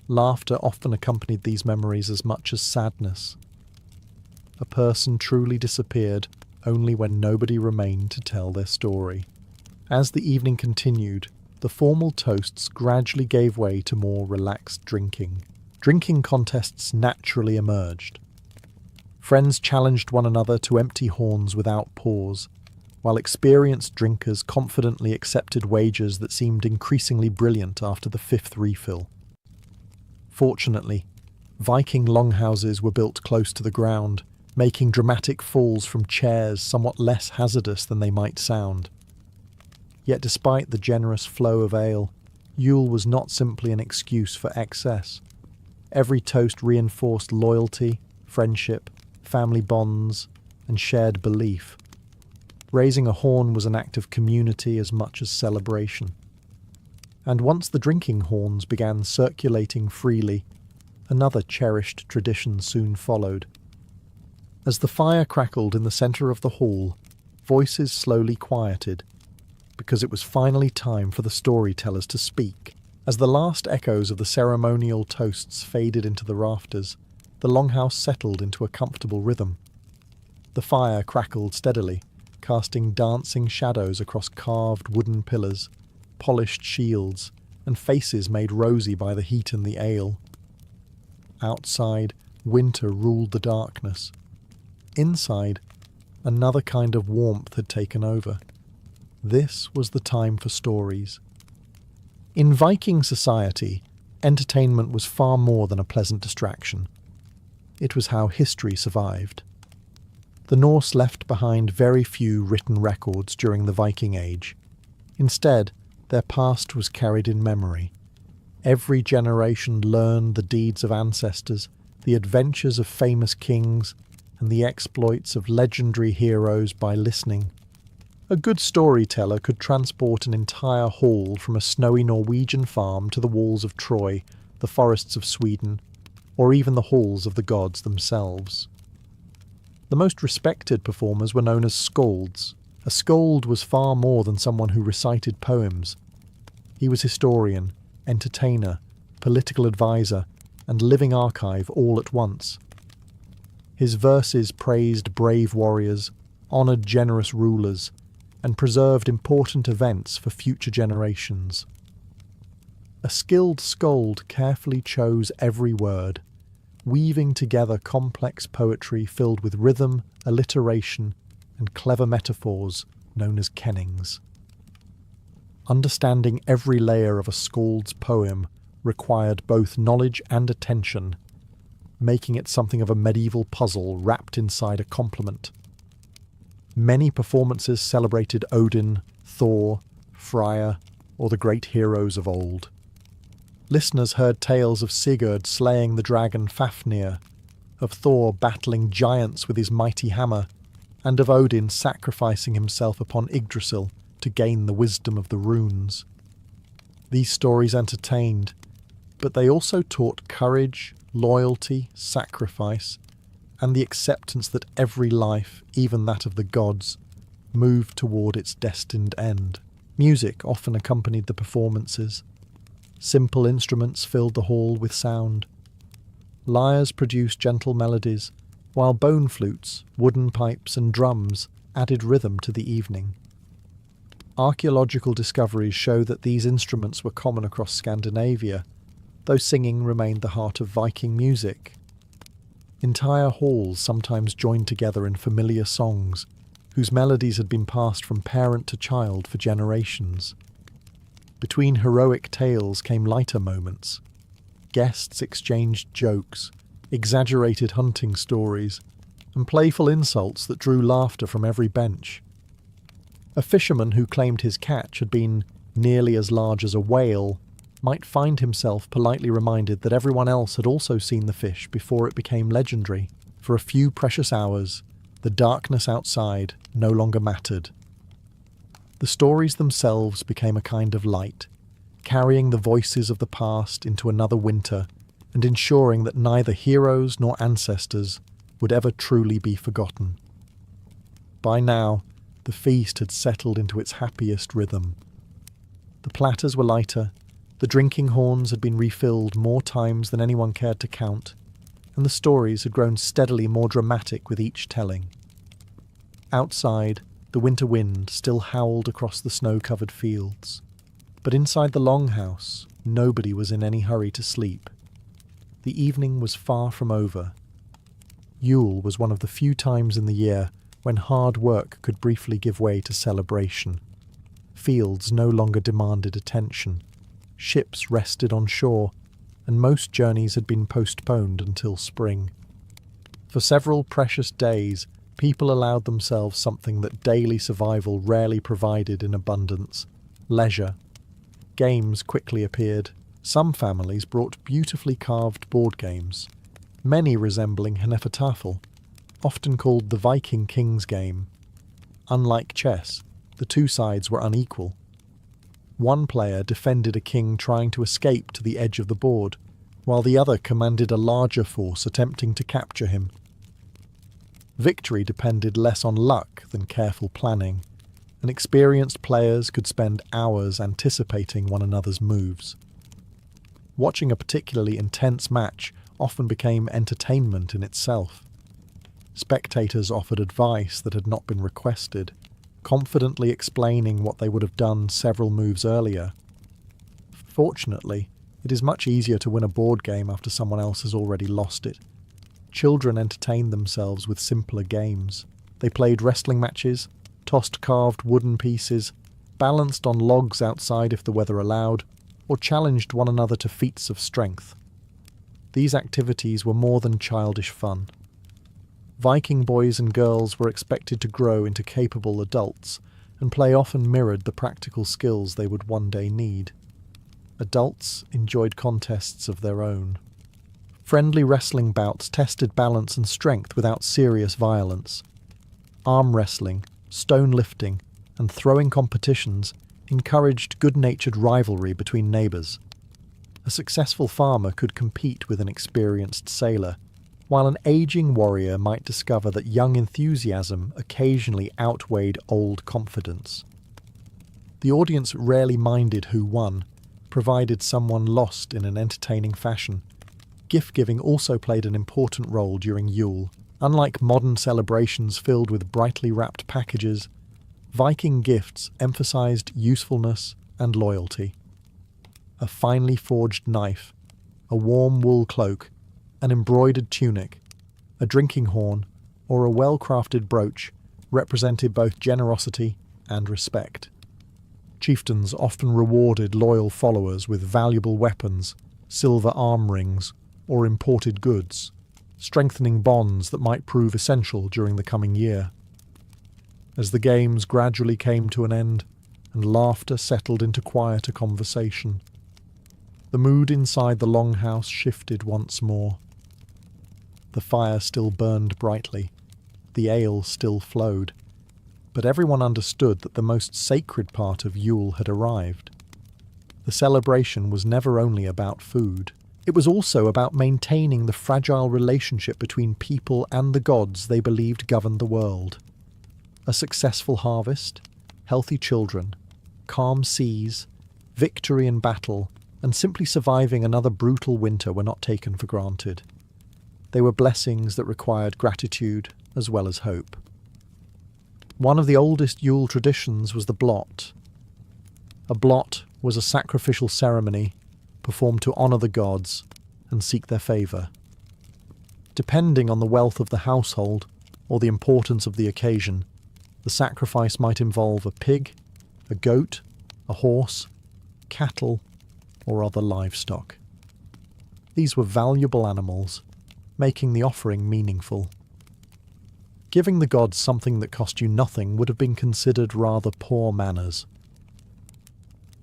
Laughter often accompanied these memories as much as sadness. A person truly disappeared only when nobody remained to tell their story. As the evening continued, the formal toasts gradually gave way to more relaxed drinking. Drinking contests naturally emerged. Friends challenged one another to empty horns without pause, while experienced drinkers confidently accepted wagers that seemed increasingly brilliant after the fifth refill. Fortunately, Viking longhouses were built close to the ground, making dramatic falls from chairs somewhat less hazardous than they might sound. Yet despite the generous flow of ale, Yule was not simply an excuse for excess. Every toast reinforced loyalty, friendship, family bonds, and shared belief. Raising a horn was an act of community as much as celebration. And once the drinking horns began circulating freely, another cherished tradition soon followed. As the fire crackled in the centre of the hall, voices slowly quieted, because it was finally time for the storytellers to speak. As the last echoes of the ceremonial toasts faded into the rafters, the longhouse settled into a comfortable rhythm. The fire crackled steadily, casting dancing shadows across carved wooden pillars, polished shields, and faces made rosy by the heat and the ale. Outside, winter ruled the darkness. Inside, another kind of warmth had taken over. This was the time for stories. In Viking society, entertainment was far more than a pleasant distraction. It was how history survived. The Norse left behind very few written records during the Viking Age. Instead, their past was carried in memory. Every generation learned the deeds of ancestors, the adventures of famous kings, and the exploits of legendary heroes by listening. A good storyteller could transport an entire hall from a snowy Norwegian farm to the walls of Troy, the forests of Sweden, or even the halls of the gods themselves. The most respected performers were known as skalds. A skald was far more than someone who recited poems. He was historian, entertainer, political advisor, and living archive all at once. His verses praised brave warriors, honoured generous rulers, and preserved important events for future generations. A skilled skald carefully chose every word, weaving together complex poetry filled with rhythm, alliteration, and clever metaphors known as kennings. Understanding every layer of a skald's poem required both knowledge and attention, making it something of a medieval puzzle wrapped inside a compliment. Many performances celebrated Odin, Thor, Freya, or the great heroes of old. Listeners heard tales of Sigurd slaying the dragon Fafnir, of Thor battling giants with his mighty hammer, and of Odin sacrificing himself upon Yggdrasil to gain the wisdom of the runes. These stories entertained, but they also taught courage, loyalty, sacrifice, and the acceptance that every life, even that of the gods, moved toward its destined end. Music often accompanied the performances. Simple instruments filled the hall with sound. Lyres produced gentle melodies, while bone flutes, wooden pipes, and drums added rhythm to the evening. Archaeological discoveries show that these instruments were common across Scandinavia, though singing remained the heart of Viking music. Entire halls sometimes joined together in familiar songs, whose melodies had been passed from parent to child for generations. Between heroic tales came lighter moments. Guests exchanged jokes, exaggerated hunting stories, and playful insults that drew laughter from every bench. A fisherman who claimed his catch had been nearly as large as a whale might find himself politely reminded that everyone else had also seen the fish before it became legendary. For a few precious hours, the darkness outside no longer mattered. The stories themselves became a kind of light, carrying the voices of the past into another winter and ensuring that neither heroes nor ancestors would ever truly be forgotten. By now, the feast had settled into its happiest rhythm. The platters were lighter, the drinking horns had been refilled more times than anyone cared to count, and the stories had grown steadily more dramatic with each telling. Outside, the winter wind still howled across the snow-covered fields, but inside the longhouse, nobody was in any hurry to sleep. The evening was far from over. Yule was one of the few times in the year when hard work could briefly give way to celebration. Fields no longer demanded attention. Ships rested on shore, and most journeys had been postponed until spring. For several precious days, people allowed themselves something that daily survival rarely provided in abundance: leisure. Games quickly appeared. Some families brought beautifully carved board games, many resembling Hnefatafl, often called the Viking King's Game. Unlike chess, the two sides were unequal. One player defended a king trying to escape to the edge of the board, while the other commanded a larger force attempting to capture him. Victory depended less on luck than careful planning, and experienced players could spend hours anticipating one another's moves. Watching a particularly intense match often became entertainment in itself. Spectators offered advice that had not been requested, confidently explaining what they would have done several moves earlier. Fortunately, it is much easier to win a board game after someone else has already lost it. Children entertained themselves with simpler games. They played wrestling matches, tossed carved wooden pieces, balanced on logs outside if the weather allowed, or challenged one another to feats of strength. These activities were more than childish fun. Viking boys and girls were expected to grow into capable adults, and play often mirrored the practical skills they would one day need. Adults enjoyed contests of their own. Friendly wrestling bouts tested balance and strength without serious violence. Arm wrestling, stone lifting, and throwing competitions encouraged good-natured rivalry between neighbours. A successful farmer could compete with an experienced sailor, while an aging warrior might discover that young enthusiasm occasionally outweighed old confidence. The audience rarely minded who won, provided someone lost in an entertaining fashion. Gift-giving also played an important role during Yule. Unlike modern celebrations filled with brightly wrapped packages, Viking gifts emphasized usefulness and loyalty. A finely forged knife, a warm wool cloak, an embroidered tunic, a drinking horn, or a well-crafted brooch represented both generosity and respect. Chieftains often rewarded loyal followers with valuable weapons, silver arm rings, or imported goods, strengthening bonds that might prove essential during the coming year. As the games gradually came to an end and laughter settled into quieter conversation, the mood inside the longhouse shifted once more. The fire still burned brightly, the ale still flowed, but everyone understood that the most sacred part of Yule had arrived. The celebration was never only about food. It was also about maintaining the fragile relationship between people and the gods they believed governed the world. A successful harvest, healthy children, calm seas, victory in battle, and simply surviving another brutal winter were not taken for granted. They were blessings that required gratitude as well as hope. One of the oldest Yule traditions was the blot. A blot was a sacrificial ceremony performed to honour the gods and seek their favour. Depending on the wealth of the household or the importance of the occasion, the sacrifice might involve a pig, a goat, a horse, cattle, or other livestock. These were valuable animals, making the offering meaningful. Giving the gods something that cost you nothing would have been considered rather poor manners.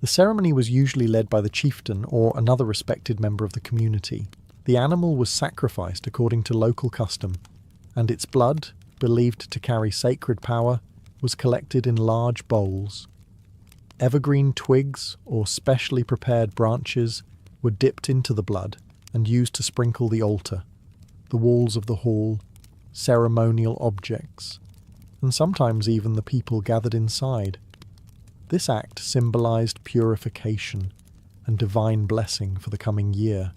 The ceremony was usually led by the chieftain or another respected member of the community. The animal was sacrificed according to local custom, and its blood, believed to carry sacred power, was collected in large bowls. Evergreen twigs or specially prepared branches were dipped into the blood and used to sprinkle the altar, the walls of the hall, ceremonial objects, and sometimes even the people gathered inside. This act symbolized purification and divine blessing for the coming year.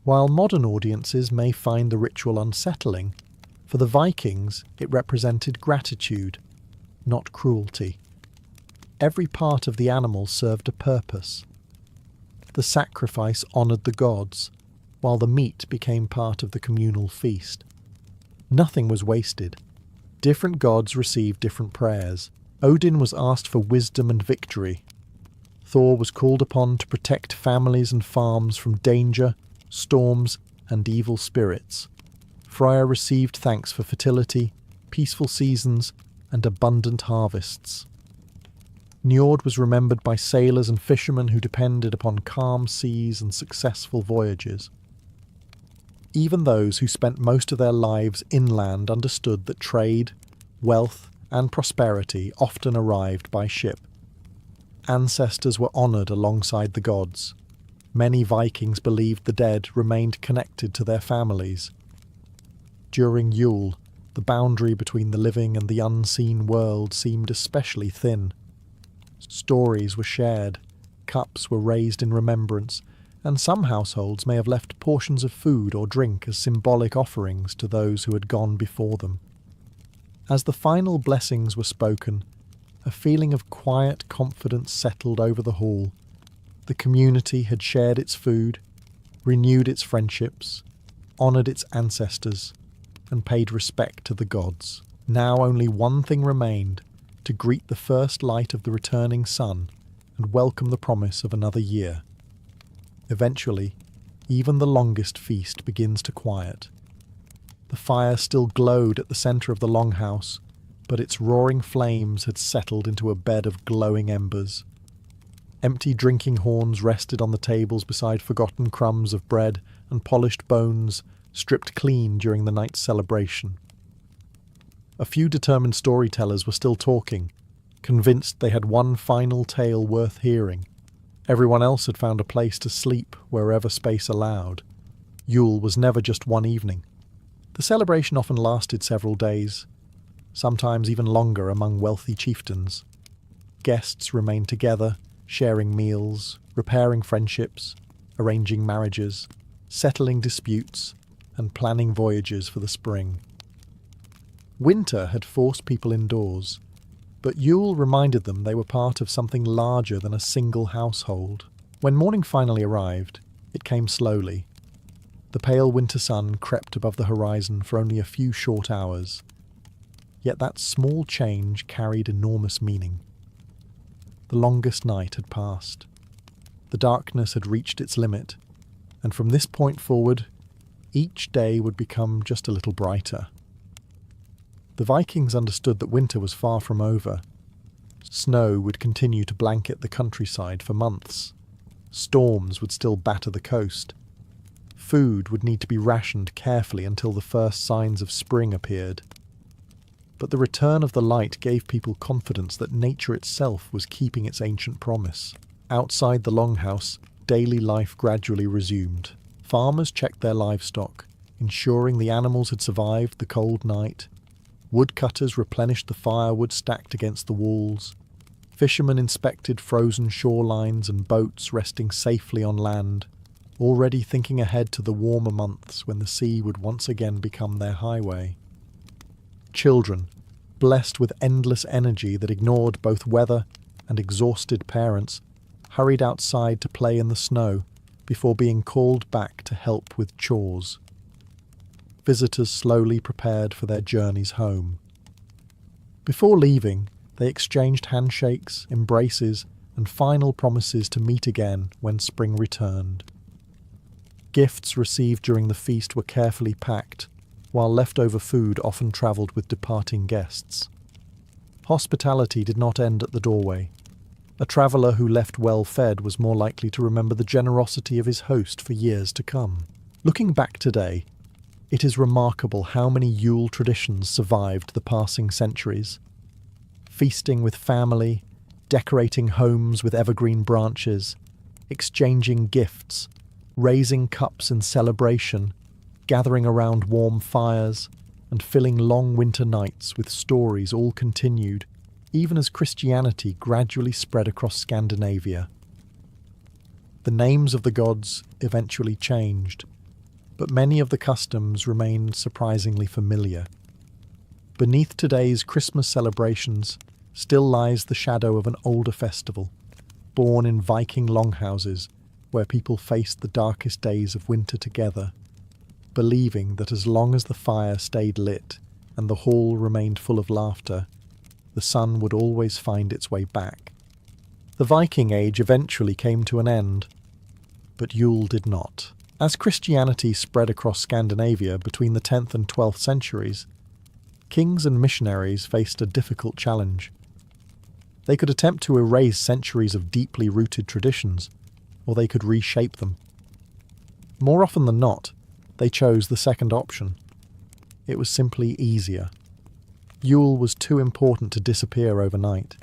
While modern audiences may find the ritual unsettling, for the Vikings it represented gratitude, not cruelty. Every part of the animal served a purpose. The sacrifice honoured the gods, while the meat became part of the communal feast. Nothing was wasted. Different gods received different prayers. Odin was asked for wisdom and victory. Thor was called upon to protect families and farms from danger, storms, and evil spirits. Freya received thanks for fertility, peaceful seasons, and abundant harvests. Njord was remembered by sailors and fishermen who depended upon calm seas and successful voyages. Even those who spent most of their lives inland understood that trade, wealth, and prosperity often arrived by ship. Ancestors were honoured alongside the gods. Many Vikings believed the dead remained connected to their families. During Yule, the boundary between the living and the unseen world seemed especially thin. Stories were shared, cups were raised in remembrance, and some households may have left portions of food or drink as symbolic offerings to those who had gone before them. As the final blessings were spoken, a feeling of quiet confidence settled over the hall. The community had shared its food, renewed its friendships, honoured its ancestors, and paid respect to the gods. Now only one thing remained: to greet the first light of the returning sun and welcome the promise of another year. Eventually, even the longest feast begins to quiet. The fire still glowed at the centre of the longhouse, but its roaring flames had settled into a bed of glowing embers. Empty drinking horns rested on the tables beside forgotten crumbs of bread and polished bones stripped clean during the night's celebration. A few determined storytellers were still talking, convinced they had one final tale worth hearing. Everyone else had found a place to sleep wherever space allowed. Yule was never just one evening. The celebration often lasted several days, sometimes even longer among wealthy chieftains. Guests remained together, sharing meals, repairing friendships, arranging marriages, settling disputes, and planning voyages for the spring. Winter had forced people indoors, but Yule reminded them they were part of something larger than a single household. When morning finally arrived, it came slowly. The pale winter sun crept above the horizon for only a few short hours. Yet that small change carried enormous meaning. The longest night had passed. The darkness had reached its limit, and from this point forward, each day would become just a little brighter. The Vikings understood that winter was far from over. Snow would continue to blanket the countryside for months. Storms would still batter the coast. Food would need to be rationed carefully until the first signs of spring appeared. But the return of the light gave people confidence that nature itself was keeping its ancient promise. Outside the longhouse, daily life gradually resumed. Farmers checked their livestock, ensuring the animals had survived the cold night. Woodcutters replenished the firewood stacked against the walls. Fishermen inspected frozen shorelines and boats resting safely on land, already thinking ahead to the warmer months when the sea would once again become their highway. Children, blessed with endless energy that ignored both weather and exhausted parents, hurried outside to play in the snow before being called back to help with chores. Visitors slowly prepared for their journeys home. Before leaving, they exchanged handshakes, embraces, and final promises to meet again when spring returned. Gifts received during the feast were carefully packed, while leftover food often travelled with departing guests. Hospitality did not end at the doorway. A traveller who left well-fed was more likely to remember the generosity of his host for years to come. Looking back today, it is remarkable how many Yule traditions survived the passing centuries. Feasting with family, decorating homes with evergreen branches, exchanging gifts, raising cups in celebration, gathering around warm fires, and filling long winter nights with stories all continued, even as Christianity gradually spread across Scandinavia. The names of the gods eventually changed, but many of the customs remained surprisingly familiar. Beneath today's Christmas celebrations still lies the shadow of an older festival, born in Viking longhouses where people faced the darkest days of winter together, believing that as long as the fire stayed lit and the hall remained full of laughter, the sun would always find its way back. The Viking Age eventually came to an end, but Yule did not. As Christianity spread across Scandinavia between the 10th and 12th centuries, kings and missionaries faced a difficult challenge. They could attempt to erase centuries of deeply rooted traditions, or they could reshape them. More often than not, they chose the second option. It was simply easier. Yule was too important to disappear overnight.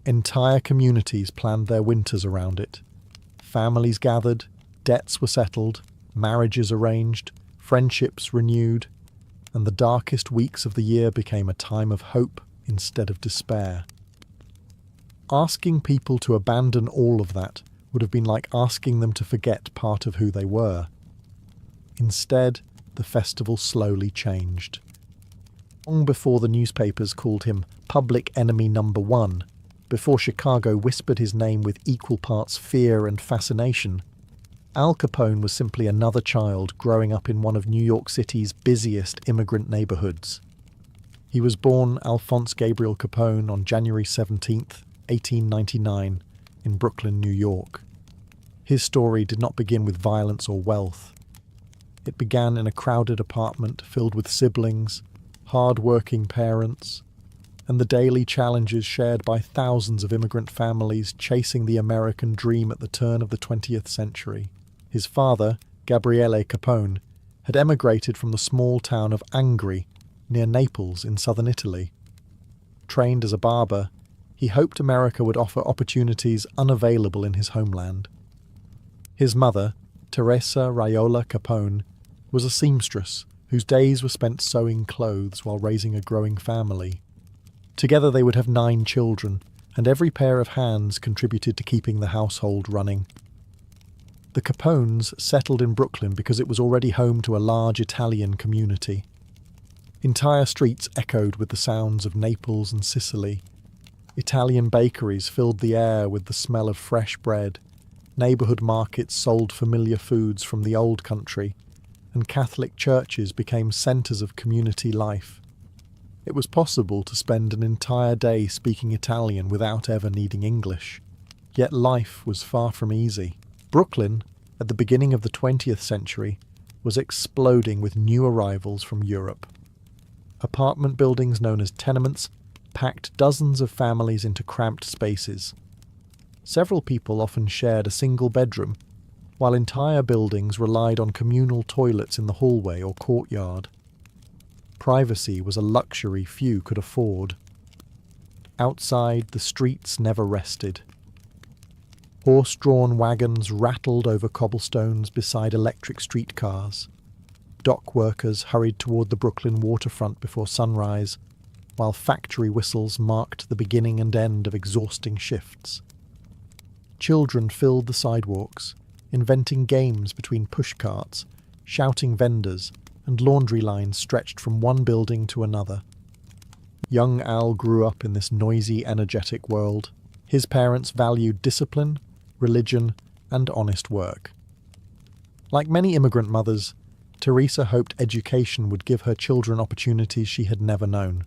Entire communities planned their winters around it. Families gathered, debts were settled, marriages arranged, friendships renewed, and the darkest weeks of the year became a time of hope instead of despair. Asking people to abandon all of that would have been like asking them to forget part of who they were. Instead, the festival slowly changed. Long before the newspapers called him public enemy number one, before Chicago whispered his name with equal parts fear and fascination, Al Capone was simply another child growing up in one of New York City's busiest immigrant neighborhoods. He was born Alphonse Gabriel Capone on January 17th, 1899, in Brooklyn, New York. His story did not begin with violence or wealth. It began in a crowded apartment filled with siblings, hard-working parents, and the daily challenges shared by thousands of immigrant families chasing the American dream at the turn of the 20th century. His father, Gabriele Capone, had emigrated from the small town of Angri, near Naples in southern Italy. Trained as a barber, he hoped America would offer opportunities unavailable in his homeland. His mother, Teresa Raiola Capone, was a seamstress whose days were spent sewing clothes while raising a growing family. Together they would have 9 children, and every pair of hands contributed to keeping the household running. The Capones settled in Brooklyn because it was already home to a large Italian community. Entire streets echoed with the sounds of Naples and Sicily. Italian bakeries filled the air with the smell of fresh bread. Neighbourhood markets sold familiar foods from the old country, and Catholic churches became centres of community life. It was possible to spend an entire day speaking Italian without ever needing English. Yet life was far from easy. Brooklyn, at the beginning of the 20th century, was exploding with new arrivals from Europe. Apartment buildings known as tenements packed dozens of families into cramped spaces. Several people often shared a single bedroom, while entire buildings relied on communal toilets in the hallway or courtyard. Privacy was a luxury few could afford. Outside, the streets never rested. Horse-drawn wagons rattled over cobblestones beside electric streetcars. Dock workers hurried toward the Brooklyn waterfront before sunrise, while factory whistles marked the beginning and end of exhausting shifts. Children filled the sidewalks, inventing games between pushcarts, shouting vendors, and laundry lines stretched from one building to another. Young Al grew up in this noisy, energetic world. His parents valued discipline, religion, and honest work. Like many immigrant mothers, Teresa hoped education would give her children opportunities she had never known.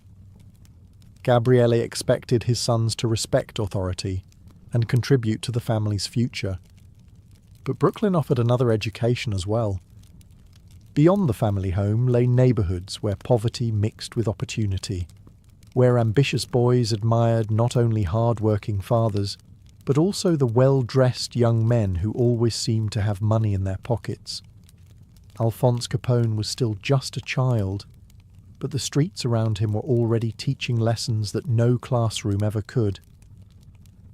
Gabriele expected his sons to respect authority and contribute to the family's future. But Brooklyn offered another education as well. Beyond the family home lay neighbourhoods where poverty mixed with opportunity, where ambitious boys admired not only hard-working fathers, but also the well-dressed young men who always seemed to have money in their pockets. Alphonse Capone was still just a child, but the streets around him were already teaching lessons that no classroom ever could.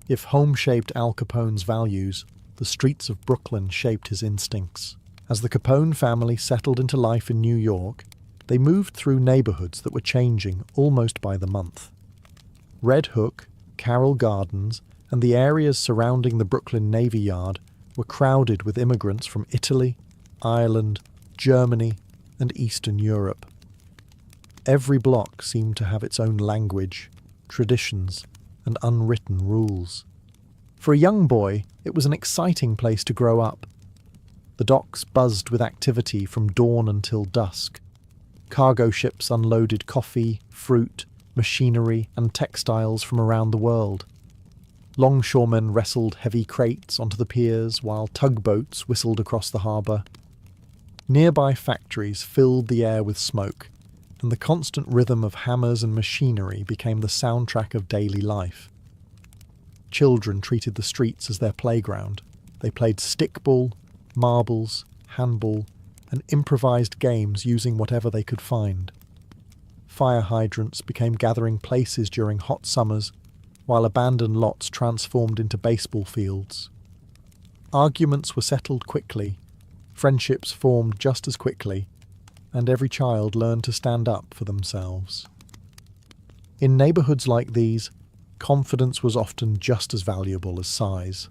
If home shaped Al Capone's values, the streets of Brooklyn shaped his instincts. As the Capone family settled into life in New York, they moved through neighbourhoods that were changing almost by the month. Red Hook, Carroll Gardens, and the areas surrounding the Brooklyn Navy Yard were crowded with immigrants from Italy, Ireland, Germany, and Eastern Europe. Every block seemed to have its own language, traditions, and unwritten rules. For a young boy, it was an exciting place to grow up. The docks buzzed with activity from dawn until dusk. Cargo ships unloaded coffee, fruit, machinery, and textiles from around the world. Longshoremen wrestled heavy crates onto the piers while tugboats whistled across the harbour. Nearby factories filled the air with smoke, and the constant rhythm of hammers and machinery became the soundtrack of daily life. Children treated the streets as their playground. They played stickball, marbles, handball, and improvised games using whatever they could find. Fire hydrants became gathering places during hot summers, while abandoned lots transformed into baseball fields. Arguments were settled quickly, friendships formed just as quickly, and every child learned to stand up for themselves. In neighbourhoods like these, confidence was often just as valuable as size.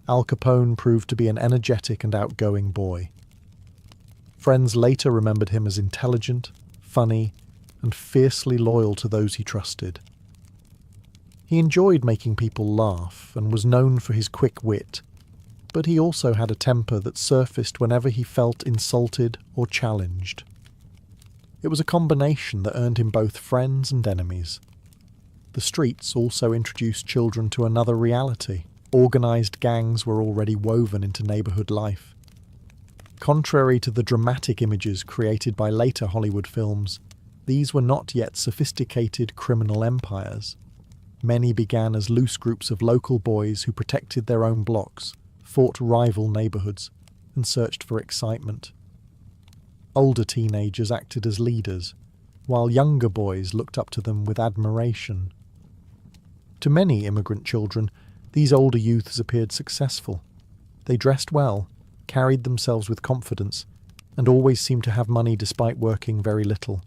Al Capone proved to be an energetic and outgoing boy. Friends later remembered him as intelligent, funny, and fiercely loyal to those he trusted. He enjoyed making people laugh and was known for his quick wit, but he also had a temper that surfaced whenever he felt insulted or challenged. It was a combination that earned him both friends and enemies. The streets also introduced children to another reality. Organised gangs were already woven into neighbourhood life. Contrary to the dramatic images created by later Hollywood films, these were not yet sophisticated criminal empires. Many began as loose groups of local boys who protected their own blocks, fought rival neighbourhoods, and searched for excitement. Older teenagers acted as leaders, while younger boys looked up to them with admiration. To many immigrant children, these older youths appeared successful. They dressed well, carried themselves with confidence, and always seemed to have money despite working very little.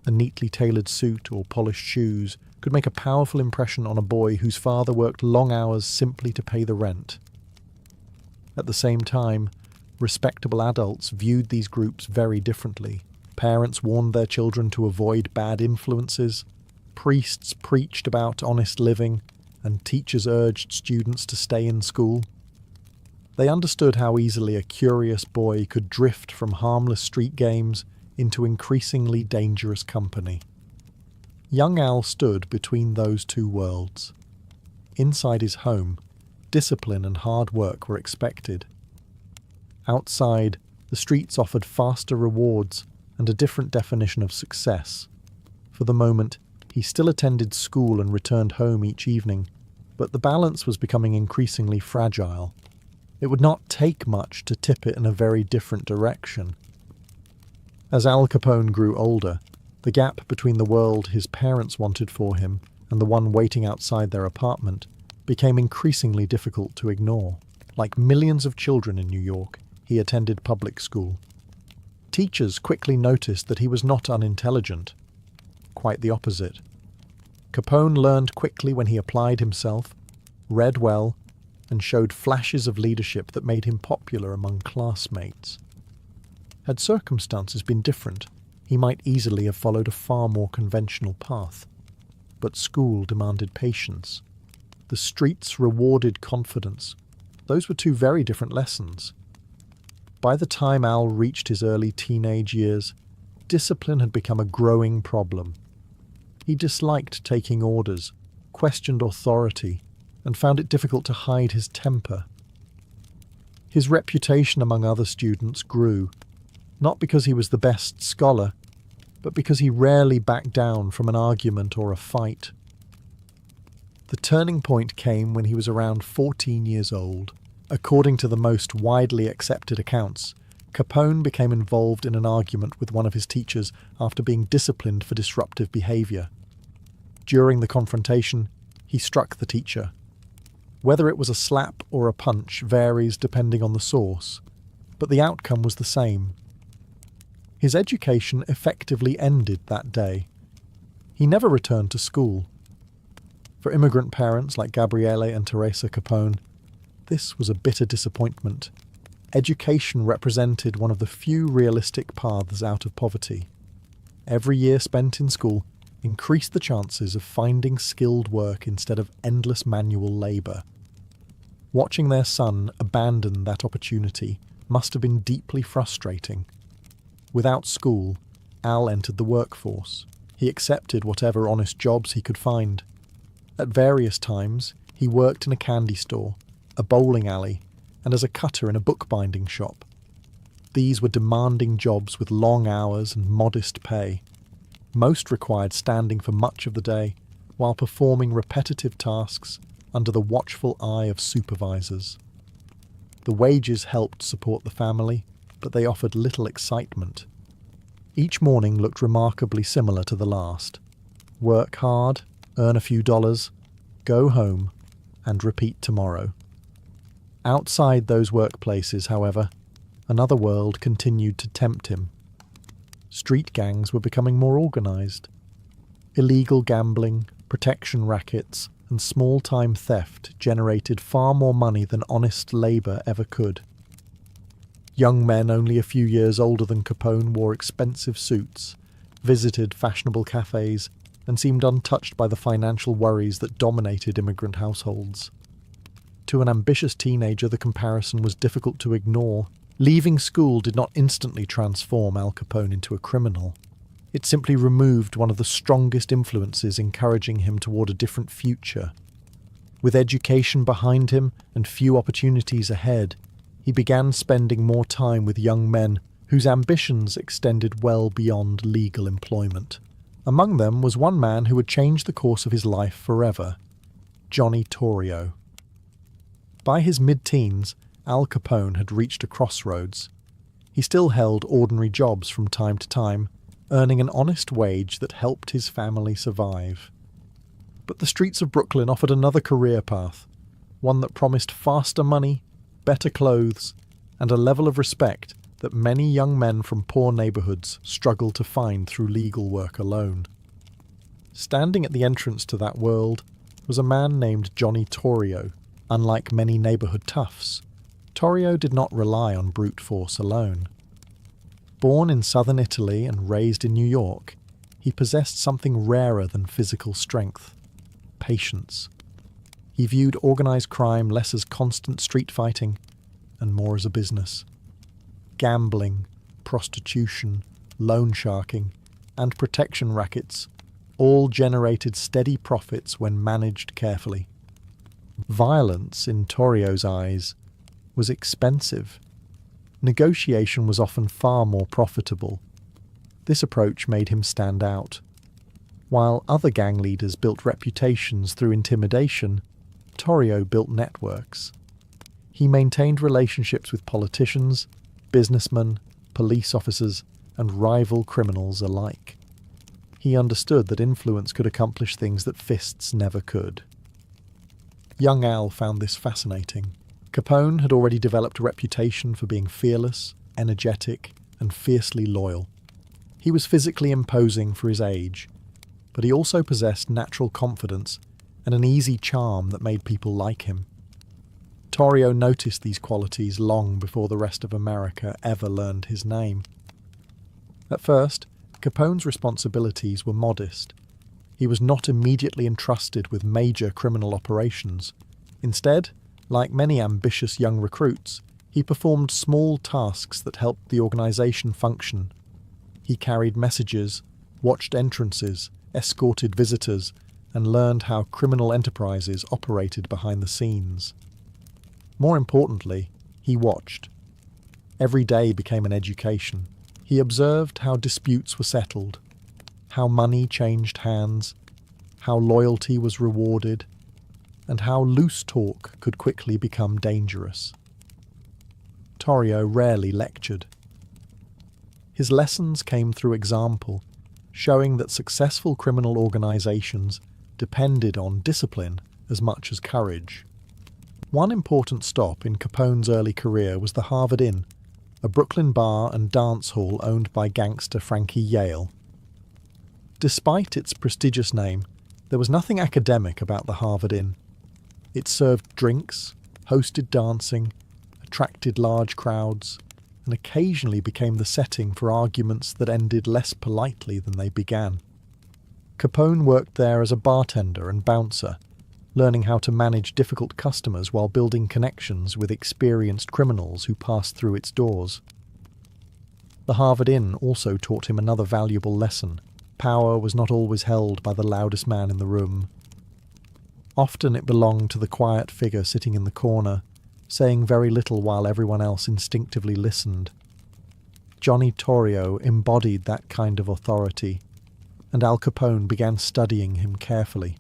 A neatly tailored suit or polished shoes could make a powerful impression on a boy whose father worked long hours simply to pay the rent. At the same time, respectable adults viewed these groups very differently. Parents warned their children to avoid bad influences, priests preached about honest living, and teachers urged students to stay in school. They understood how easily a curious boy could drift from harmless street games into increasingly dangerous company. Young Al stood between those two worlds. Inside his home, discipline and hard work were expected. Outside, the streets offered faster rewards and a different definition of success. For the moment, he still attended school and returned home each evening, but the balance was becoming increasingly fragile. It would not take much to tip it in a very different direction. As Al Capone grew older, the gap between the world his parents wanted for him and the one waiting outside their apartment became increasingly difficult to ignore. Like millions of children in New York, he attended public school. Teachers quickly noticed that he was not unintelligent. Quite the opposite. Capone learned quickly when he applied himself, read well, and showed flashes of leadership that made him popular among classmates. Had circumstances been different, he might easily have followed a far more conventional path. But school demanded patience. The streets rewarded confidence. Those were two very different lessons. By the time Al reached his early teenage years, discipline had become a growing problem. He disliked taking orders, questioned authority, and found it difficult to hide his temper. His reputation among other students grew, not because he was the best scholar, but because he rarely backed down from an argument or a fight. The turning point came when he was around 14 years old. According to the most widely accepted accounts, Capone became involved in an argument with one of his teachers after being disciplined for disruptive behavior. During the confrontation, he struck the teacher. Whether it was a slap or a punch varies depending on the source, but the outcome was the same. His education effectively ended that day. He never returned to school. For immigrant parents like Gabriele and Teresa Capone, this was a bitter disappointment. Education represented one of the few realistic paths out of poverty. Every year spent in school increased the chances of finding skilled work instead of endless manual labour. Watching their son abandon that opportunity must have been deeply frustrating. Without school, Al entered the workforce. He accepted whatever honest jobs he could find. At various times, he worked in a candy store, a bowling alley, and as a cutter in a bookbinding shop. These were demanding jobs with long hours and modest pay. Most required standing for much of the day, while performing repetitive tasks under the watchful eye of supervisors. The wages helped support the family, but they offered little excitement. Each morning looked remarkably similar to the last. Work hard, earn a few dollars, go home, and repeat tomorrow. Outside those workplaces, however, another world continued to tempt him. Street gangs were becoming more organised. Illegal gambling, protection rackets, and small-time theft generated far more money than honest labour ever could. Young men only a few years older than Capone wore expensive suits, visited fashionable cafes, and seemed untouched by the financial worries that dominated immigrant households. To an ambitious teenager, the comparison was difficult to ignore. Leaving school did not instantly transform Al Capone into a criminal. It simply removed one of the strongest influences encouraging him toward a different future. With education behind him and few opportunities ahead, he began spending more time with young men whose ambitions extended well beyond legal employment. Among them was one man who would change the course of his life forever, Johnny Torrio. By his mid-teens, Al Capone had reached a crossroads. He still held ordinary jobs from time to time, earning an honest wage that helped his family survive. But the streets of Brooklyn offered another career path, one that promised faster money, better clothes, and a level of respect that many young men from poor neighbourhoods struggle to find through legal work alone. Standing at the entrance to that world was a man named Johnny Torrio. Unlike many neighbourhood toughs, Torrio did not rely on brute force alone. Born in southern Italy and raised in New York, he possessed something rarer than physical strength: patience. He viewed organised crime less as constant street fighting and more as a business. Gambling, prostitution, loan sharking, and protection rackets all generated steady profits when managed carefully. Violence, in Torrio's eyes, was expensive. Negotiation was often far more profitable. This approach made him stand out. While other gang leaders built reputations through intimidation, Torrio built networks. He maintained relationships with politicians, businessmen, police officers, and rival criminals alike. He understood that influence could accomplish things that fists never could. Young Al found this fascinating. Capone had already developed a reputation for being fearless, energetic, and fiercely loyal. He was physically imposing for his age, but he also possessed natural confidence and an easy charm that made people like him. Torrio noticed these qualities long before the rest of America ever learned his name. At first, Capone's responsibilities were modest. He was not immediately entrusted with major criminal operations. Instead, like many ambitious young recruits, he performed small tasks that helped the organization function. He carried messages, watched entrances, escorted visitors, and learned how criminal enterprises operated behind the scenes. More importantly, he watched. Every day became an education. He observed how disputes were settled, how money changed hands, how loyalty was rewarded, and how loose talk could quickly become dangerous. Torrio rarely lectured. His lessons came through example, showing that successful criminal organizations depended on discipline as much as courage. One important stop in Capone's early career was the Harvard Inn, a Brooklyn bar and dance hall owned by gangster Frankie Yale. Despite its prestigious name, there was nothing academic about the Harvard Inn. It served drinks, hosted dancing, attracted large crowds, and occasionally became the setting for arguments that ended less politely than they began. Capone worked there as a bartender and bouncer, learning how to manage difficult customers while building connections with experienced criminals who passed through its doors. The Harvard Inn also taught him another valuable lesson. Power was not always held by the loudest man in the room. Often it belonged to the quiet figure sitting in the corner, saying very little while everyone else instinctively listened. Johnny Torrio embodied that kind of authority, and Al Capone began studying him carefully.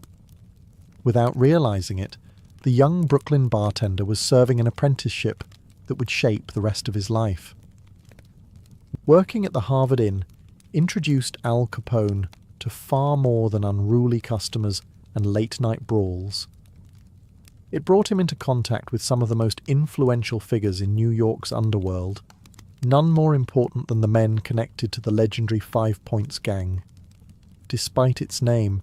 Without realizing it, the young Brooklyn bartender was serving an apprenticeship that would shape the rest of his life. Working at the Harvard Inn introduced Al Capone to far more than unruly customers and late-night brawls. It brought him into contact with some of the most influential figures in New York's underworld, none more important than the men connected to the legendary 5 Points gang. Despite its name,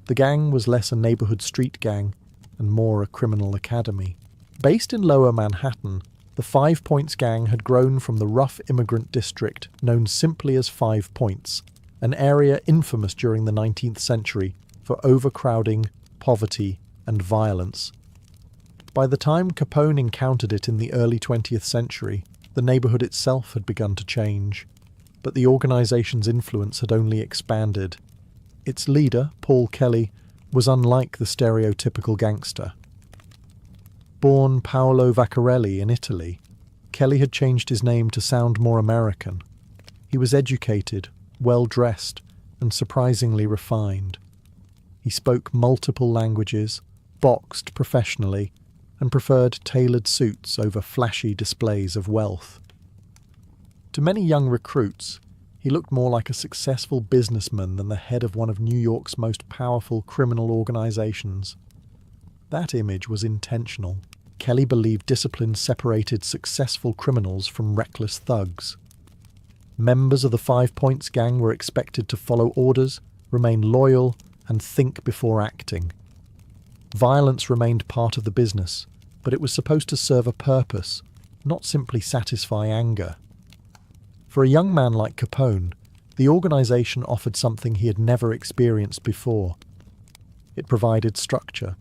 the gang was less a neighborhood street gang and more a criminal academy. Based in Lower Manhattan, the 5 Points gang had grown from the rough immigrant district known simply as 5 Points, an area infamous during the 19th century for overcrowding, poverty, and violence. By the time Capone encountered it in the early 20th century, the neighborhood itself had begun to change, but the organization's influence had only expanded. Its leader, Paul Kelly, was unlike the stereotypical gangster. Born Paolo Vaccarelli in Italy, Kelly had changed his name to sound more American. He was educated, well-dressed, and surprisingly refined. He spoke multiple languages, boxed professionally, and preferred tailored suits over flashy displays of wealth. To many young recruits, he looked more like a successful businessman than the head of one of New York's most powerful criminal organizations. That image was intentional. Kelly believed discipline separated successful criminals from reckless thugs. Members of the 5 Points gang were expected to follow orders, remain loyal, and think before acting. Violence remained part of the business, but it was supposed to serve a purpose, not simply satisfy anger. For a young man like Capone, the organization offered something he had never experienced before. It provided structure.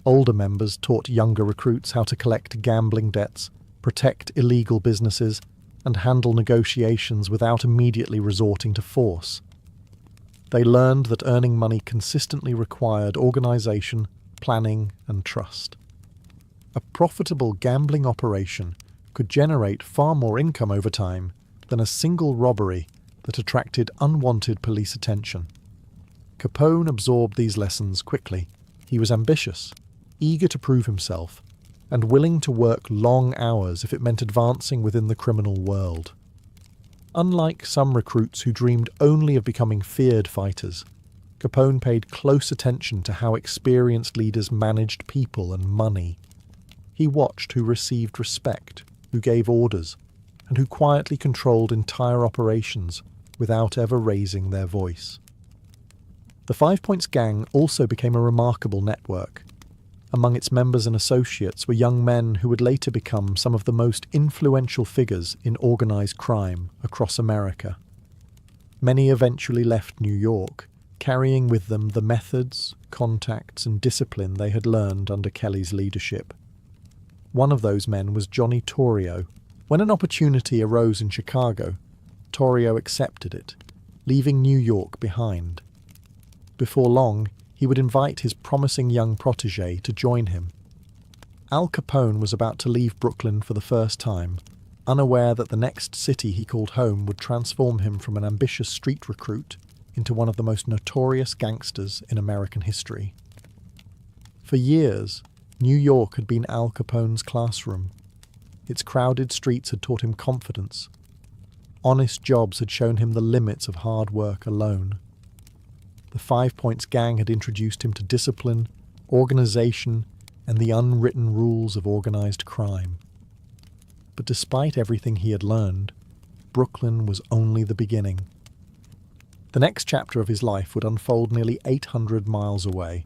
Older members taught younger recruits how to collect gambling debts, protect illegal businesses, and handle negotiations without immediately resorting to force. They learned that earning money consistently required organization, planning, and trust. A profitable gambling operation could generate far more income over time than a single robbery that attracted unwanted police attention. Capone absorbed these lessons quickly. He was ambitious, eager to prove himself, and willing to work long hours if it meant advancing within the criminal world. Unlike some recruits who dreamed only of becoming feared fighters, Capone paid close attention to how experienced leaders managed people and money. He watched who received respect, who gave orders, and who quietly controlled entire operations without ever raising their voice. The 5 Points Gang also became a remarkable network. Among its members and associates were young men who would later become some of the most influential figures in organized crime across America. Many eventually left New York, carrying with them the methods, contacts, and discipline they had learned under Kelly's leadership. One of those men was Johnny Torrio. When an opportunity arose in Chicago, Torrio accepted it, leaving New York behind. Before long, he would invite his promising young protege to join him. Al Capone was about to leave Brooklyn for the first time, unaware that the next city he called home would transform him from an ambitious street recruit into one of the most notorious gangsters in American history. For years, New York had been Al Capone's classroom. Its crowded streets had taught him confidence. Honest jobs had shown him the limits of hard work alone. The 5 Points Gang had introduced him to discipline, organization, and the unwritten rules of organized crime. But despite everything he had learned, Brooklyn was only the beginning. The next chapter of his life would unfold nearly 800 miles away.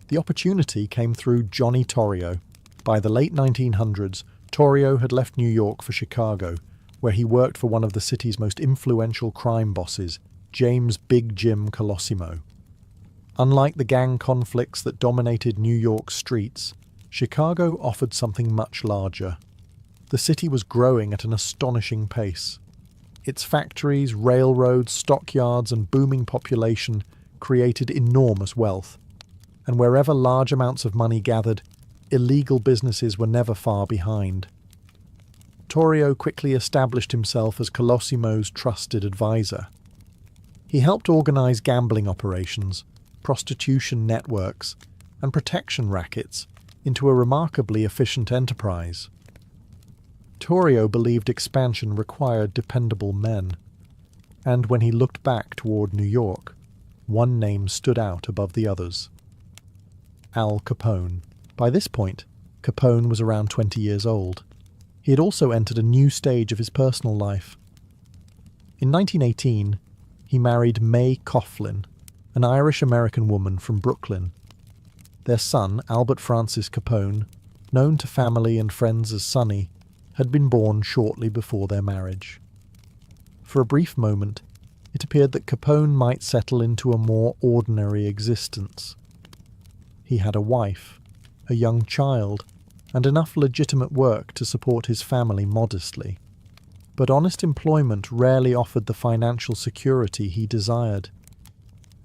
The opportunity came through Johnny Torrio. By the late 1900s, Torrio had left New York for Chicago, where he worked for one of the city's most influential crime bosses, James Big Jim Colosimo. Unlike the gang conflicts that dominated New York's streets, Chicago offered something much larger. The city was growing at an astonishing pace. Its factories, railroads, stockyards, and booming population created enormous wealth. And wherever large amounts of money gathered, illegal businesses were never far behind. Torrio quickly established himself as Colosimo's trusted advisor. He helped organize gambling operations, prostitution networks, and protection rackets into a remarkably efficient enterprise. Torrio believed expansion required dependable men, and when he looked back toward New York, one name stood out above the others: Al Capone. By this point, Capone was around 20 years old. He had also entered a new stage of his personal life. In 1918, he married May Coughlin, an Irish-American woman from Brooklyn. Their son, Albert Francis Capone, known to family and friends as Sonny, had been born shortly before their marriage. For a brief moment, it appeared that Capone might settle into a more ordinary existence. He had a wife, a young child, and enough legitimate work to support his family modestly. But honest employment rarely offered the financial security he desired.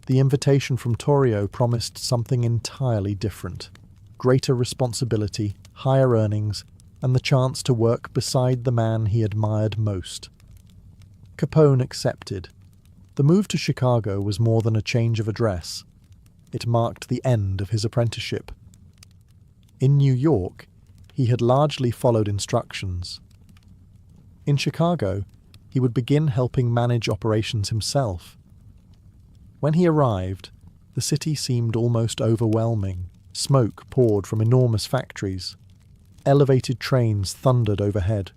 The invitation from Torrio promised something entirely different: greater responsibility, higher earnings, and the chance to work beside the man he admired most. Capone accepted. The move to Chicago was more than a change of address. It marked the end of his apprenticeship. In New York, he had largely followed instructions. In Chicago, he would begin helping manage operations himself. When he arrived, the city seemed almost overwhelming. Smoke poured from enormous factories. Elevated trains thundered overhead.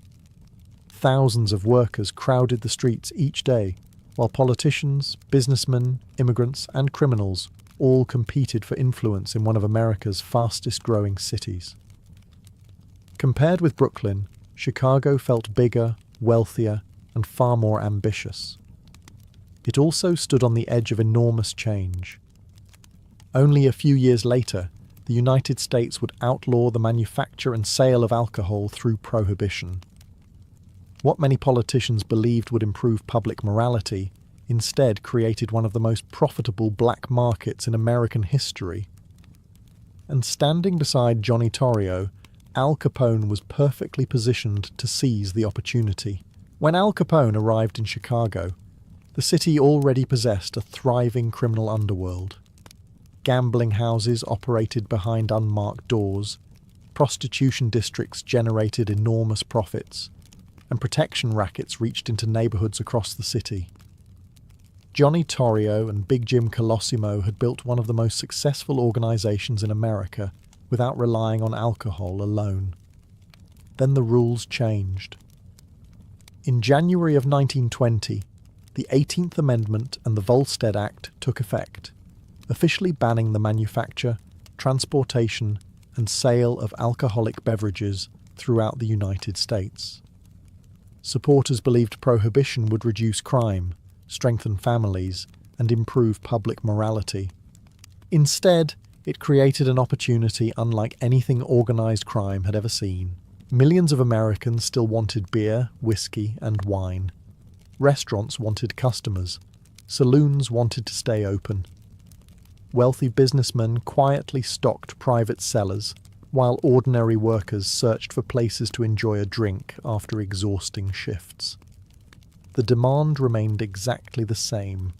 Thousands of workers crowded the streets each day, while politicians, businessmen, immigrants, and criminals all competed for influence in one of America's fastest-growing cities. Compared with Brooklyn, Chicago felt bigger, wealthier, and far more ambitious. It also stood on the edge of enormous change. Only a few years later, the United States would outlaw the manufacture and sale of alcohol through prohibition. What many politicians believed would improve public morality instead created one of the most profitable black markets in American history. And standing beside Johnny Torrio, Al Capone was perfectly positioned to seize the opportunity. When Al Capone arrived in Chicago, the city already possessed a thriving criminal underworld. Gambling houses operated behind unmarked doors, prostitution districts generated enormous profits, and protection rackets reached into neighborhoods across the city. Johnny Torrio and Big Jim Colosimo had built one of the most successful organizations in America without relying on alcohol alone. Then the rules changed. In January of 1920, the 18th Amendment and the Volstead Act took effect, officially banning the manufacture, transportation, and sale of alcoholic beverages throughout the United States. Supporters believed prohibition would reduce crime, strengthen families, and improve public morality. Instead, it created an opportunity unlike anything organized crime had ever seen. Millions of Americans still wanted beer, whiskey, and wine. Restaurants wanted customers. Saloons wanted to stay open. Wealthy businessmen quietly stocked private cellars, while ordinary workers searched for places to enjoy a drink after exhausting shifts. The demand remained exactly the same.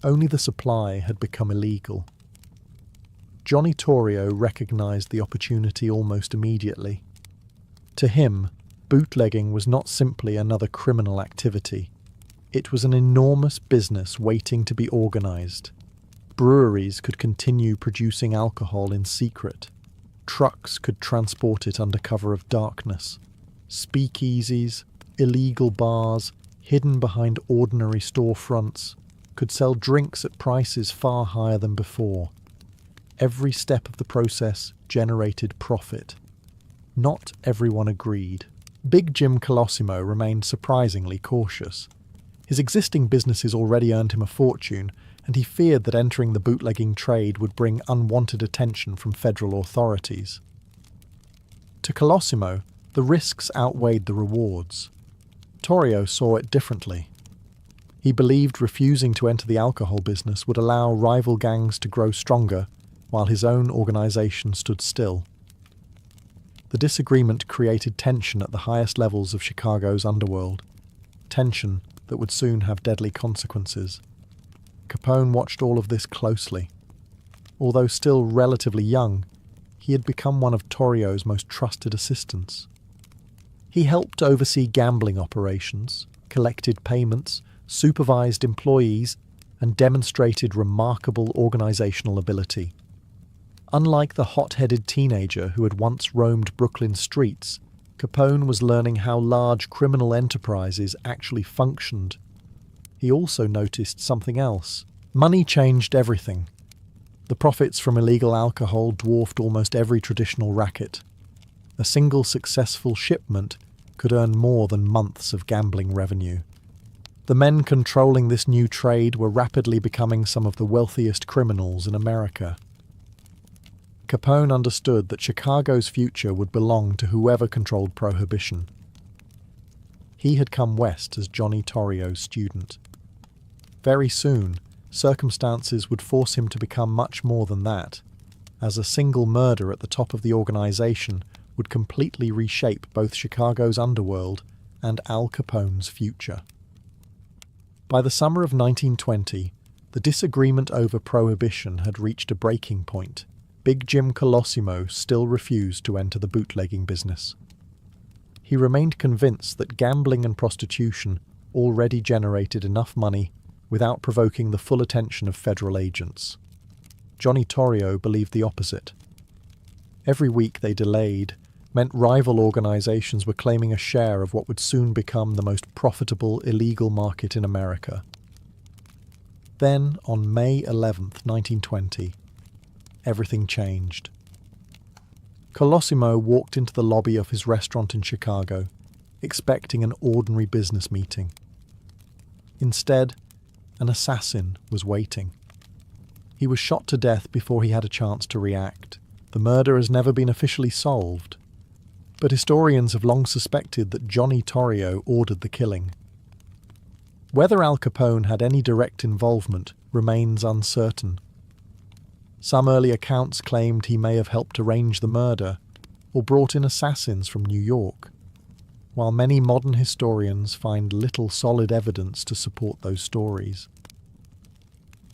Only the supply had become illegal. Johnny Torrio recognized the opportunity almost immediately. To him, bootlegging was not simply another criminal activity. It was an enormous business waiting to be organized. Breweries could continue producing alcohol in secret. Trucks could transport it under cover of darkness. Speakeasies, illegal bars, hidden behind ordinary storefronts, could sell drinks at prices far higher than before. Every step of the process generated profit. Not everyone agreed. Big Jim Colosimo remained surprisingly cautious. His existing businesses already earned him a fortune, and he feared that entering the bootlegging trade would bring unwanted attention from federal authorities. To Colosimo, the risks outweighed the rewards. Torrio saw it differently. He believed refusing to enter the alcohol business would allow rival gangs to grow stronger, while his own organization stood still. The disagreement created tension at the highest levels of Chicago's underworld, tension that would soon have deadly consequences. Capone watched all of this closely. Although still relatively young, he had become one of Torrio's most trusted assistants. He helped oversee gambling operations, collected payments, supervised employees, and demonstrated remarkable organizational ability. Unlike the hot-headed teenager who had once roamed Brooklyn streets, Capone was learning how large criminal enterprises actually functioned. He also noticed something else. Money changed everything. The profits from illegal alcohol dwarfed almost every traditional racket. A single successful shipment could earn more than months of gambling revenue. The men controlling this new trade were rapidly becoming some of the wealthiest criminals in America. Capone understood that Chicago's future would belong to whoever controlled prohibition. He had come west as Johnny Torrio's student. Very soon, circumstances would force him to become much more than that, as a single murder at the top of the organization would completely reshape both Chicago's underworld and Al Capone's future. By the summer of 1920, the disagreement over prohibition had reached a breaking point. Big Jim Colosimo still refused to enter the bootlegging business. He remained convinced that gambling and prostitution already generated enough money without provoking the full attention of federal agents. Johnny Torrio believed the opposite. Every week they delayed, meant rival organizations were claiming a share of what would soon become the most profitable illegal market in America. Then, on May 11th, 1920, everything changed. Colosimo walked into the lobby of his restaurant in Chicago, expecting an ordinary business meeting. Instead, an assassin was waiting. He was shot to death before he had a chance to react. The murder has never been officially solved, but historians have long suspected that Johnny Torrio ordered the killing. Whether Al Capone had any direct involvement remains uncertain. Some early accounts claimed he may have helped arrange the murder or brought in assassins from New York, while many modern historians find little solid evidence to support those stories.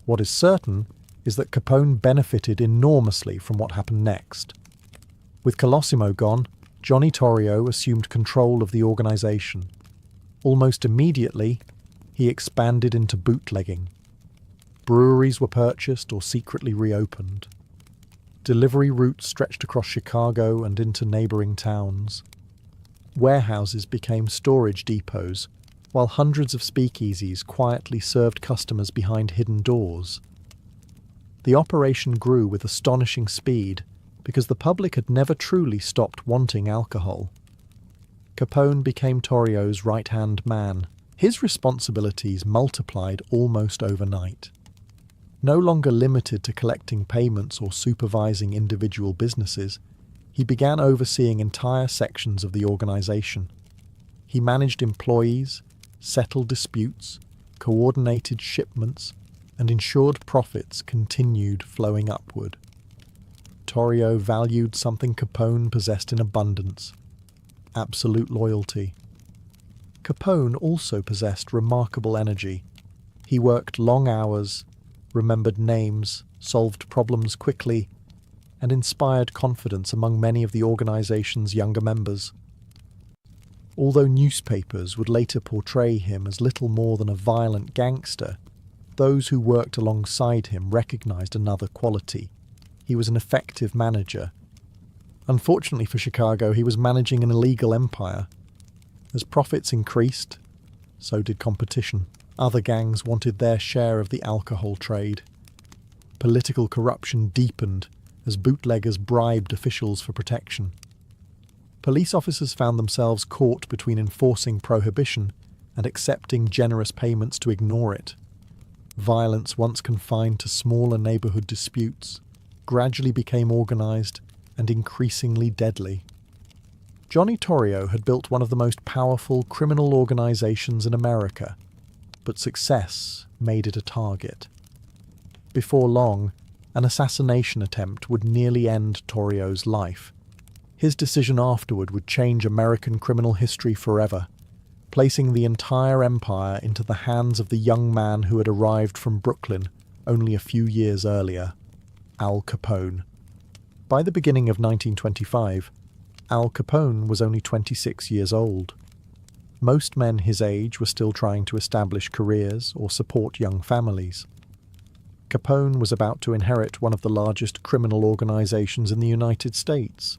What is certain is that Capone benefited enormously from what happened next. With Colosimo gone, Johnny Torrio assumed control of the organization. Almost immediately, he expanded into bootlegging. Breweries were purchased or secretly reopened. Delivery routes stretched across Chicago and into neighboring towns. Warehouses became storage depots, while hundreds of speakeasies quietly served customers behind hidden doors. The operation grew with astonishing speed because the public had never truly stopped wanting alcohol. Capone became Torrio's right-hand man. His responsibilities multiplied almost overnight. No longer limited to collecting payments or supervising individual businesses, he began overseeing entire sections of the organization. He managed employees, settled disputes, coordinated shipments, and ensured profits continued flowing upward. Torrio valued something Capone possessed in abundance: absolute loyalty. Capone also possessed remarkable energy. He worked long hours, remembered names, solved problems quickly, and inspired confidence among many of the organization's younger members. Although newspapers would later portray him as little more than a violent gangster, those who worked alongside him recognized another quality: he was an effective manager. Unfortunately for Chicago, he was managing an illegal empire. As profits increased, so did competition. Other gangs wanted their share of the alcohol trade. Political corruption deepened as bootleggers bribed officials for protection. Police officers found themselves caught between enforcing prohibition and accepting generous payments to ignore it. Violence, once confined to smaller neighborhood disputes, gradually became organized and increasingly deadly. Johnny Torrio had built one of the most powerful criminal organizations in America, but success made it a target. Before long, an assassination attempt would nearly end Torrio's life. His decision afterward would change American criminal history forever, placing the entire empire into the hands of the young man who had arrived from Brooklyn only a few years earlier: Al Capone. By the beginning of 1925, Al Capone was only 26 years old. Most men his age were still trying to establish careers or support young families. Capone was about to inherit one of the largest criminal organizations in the United States.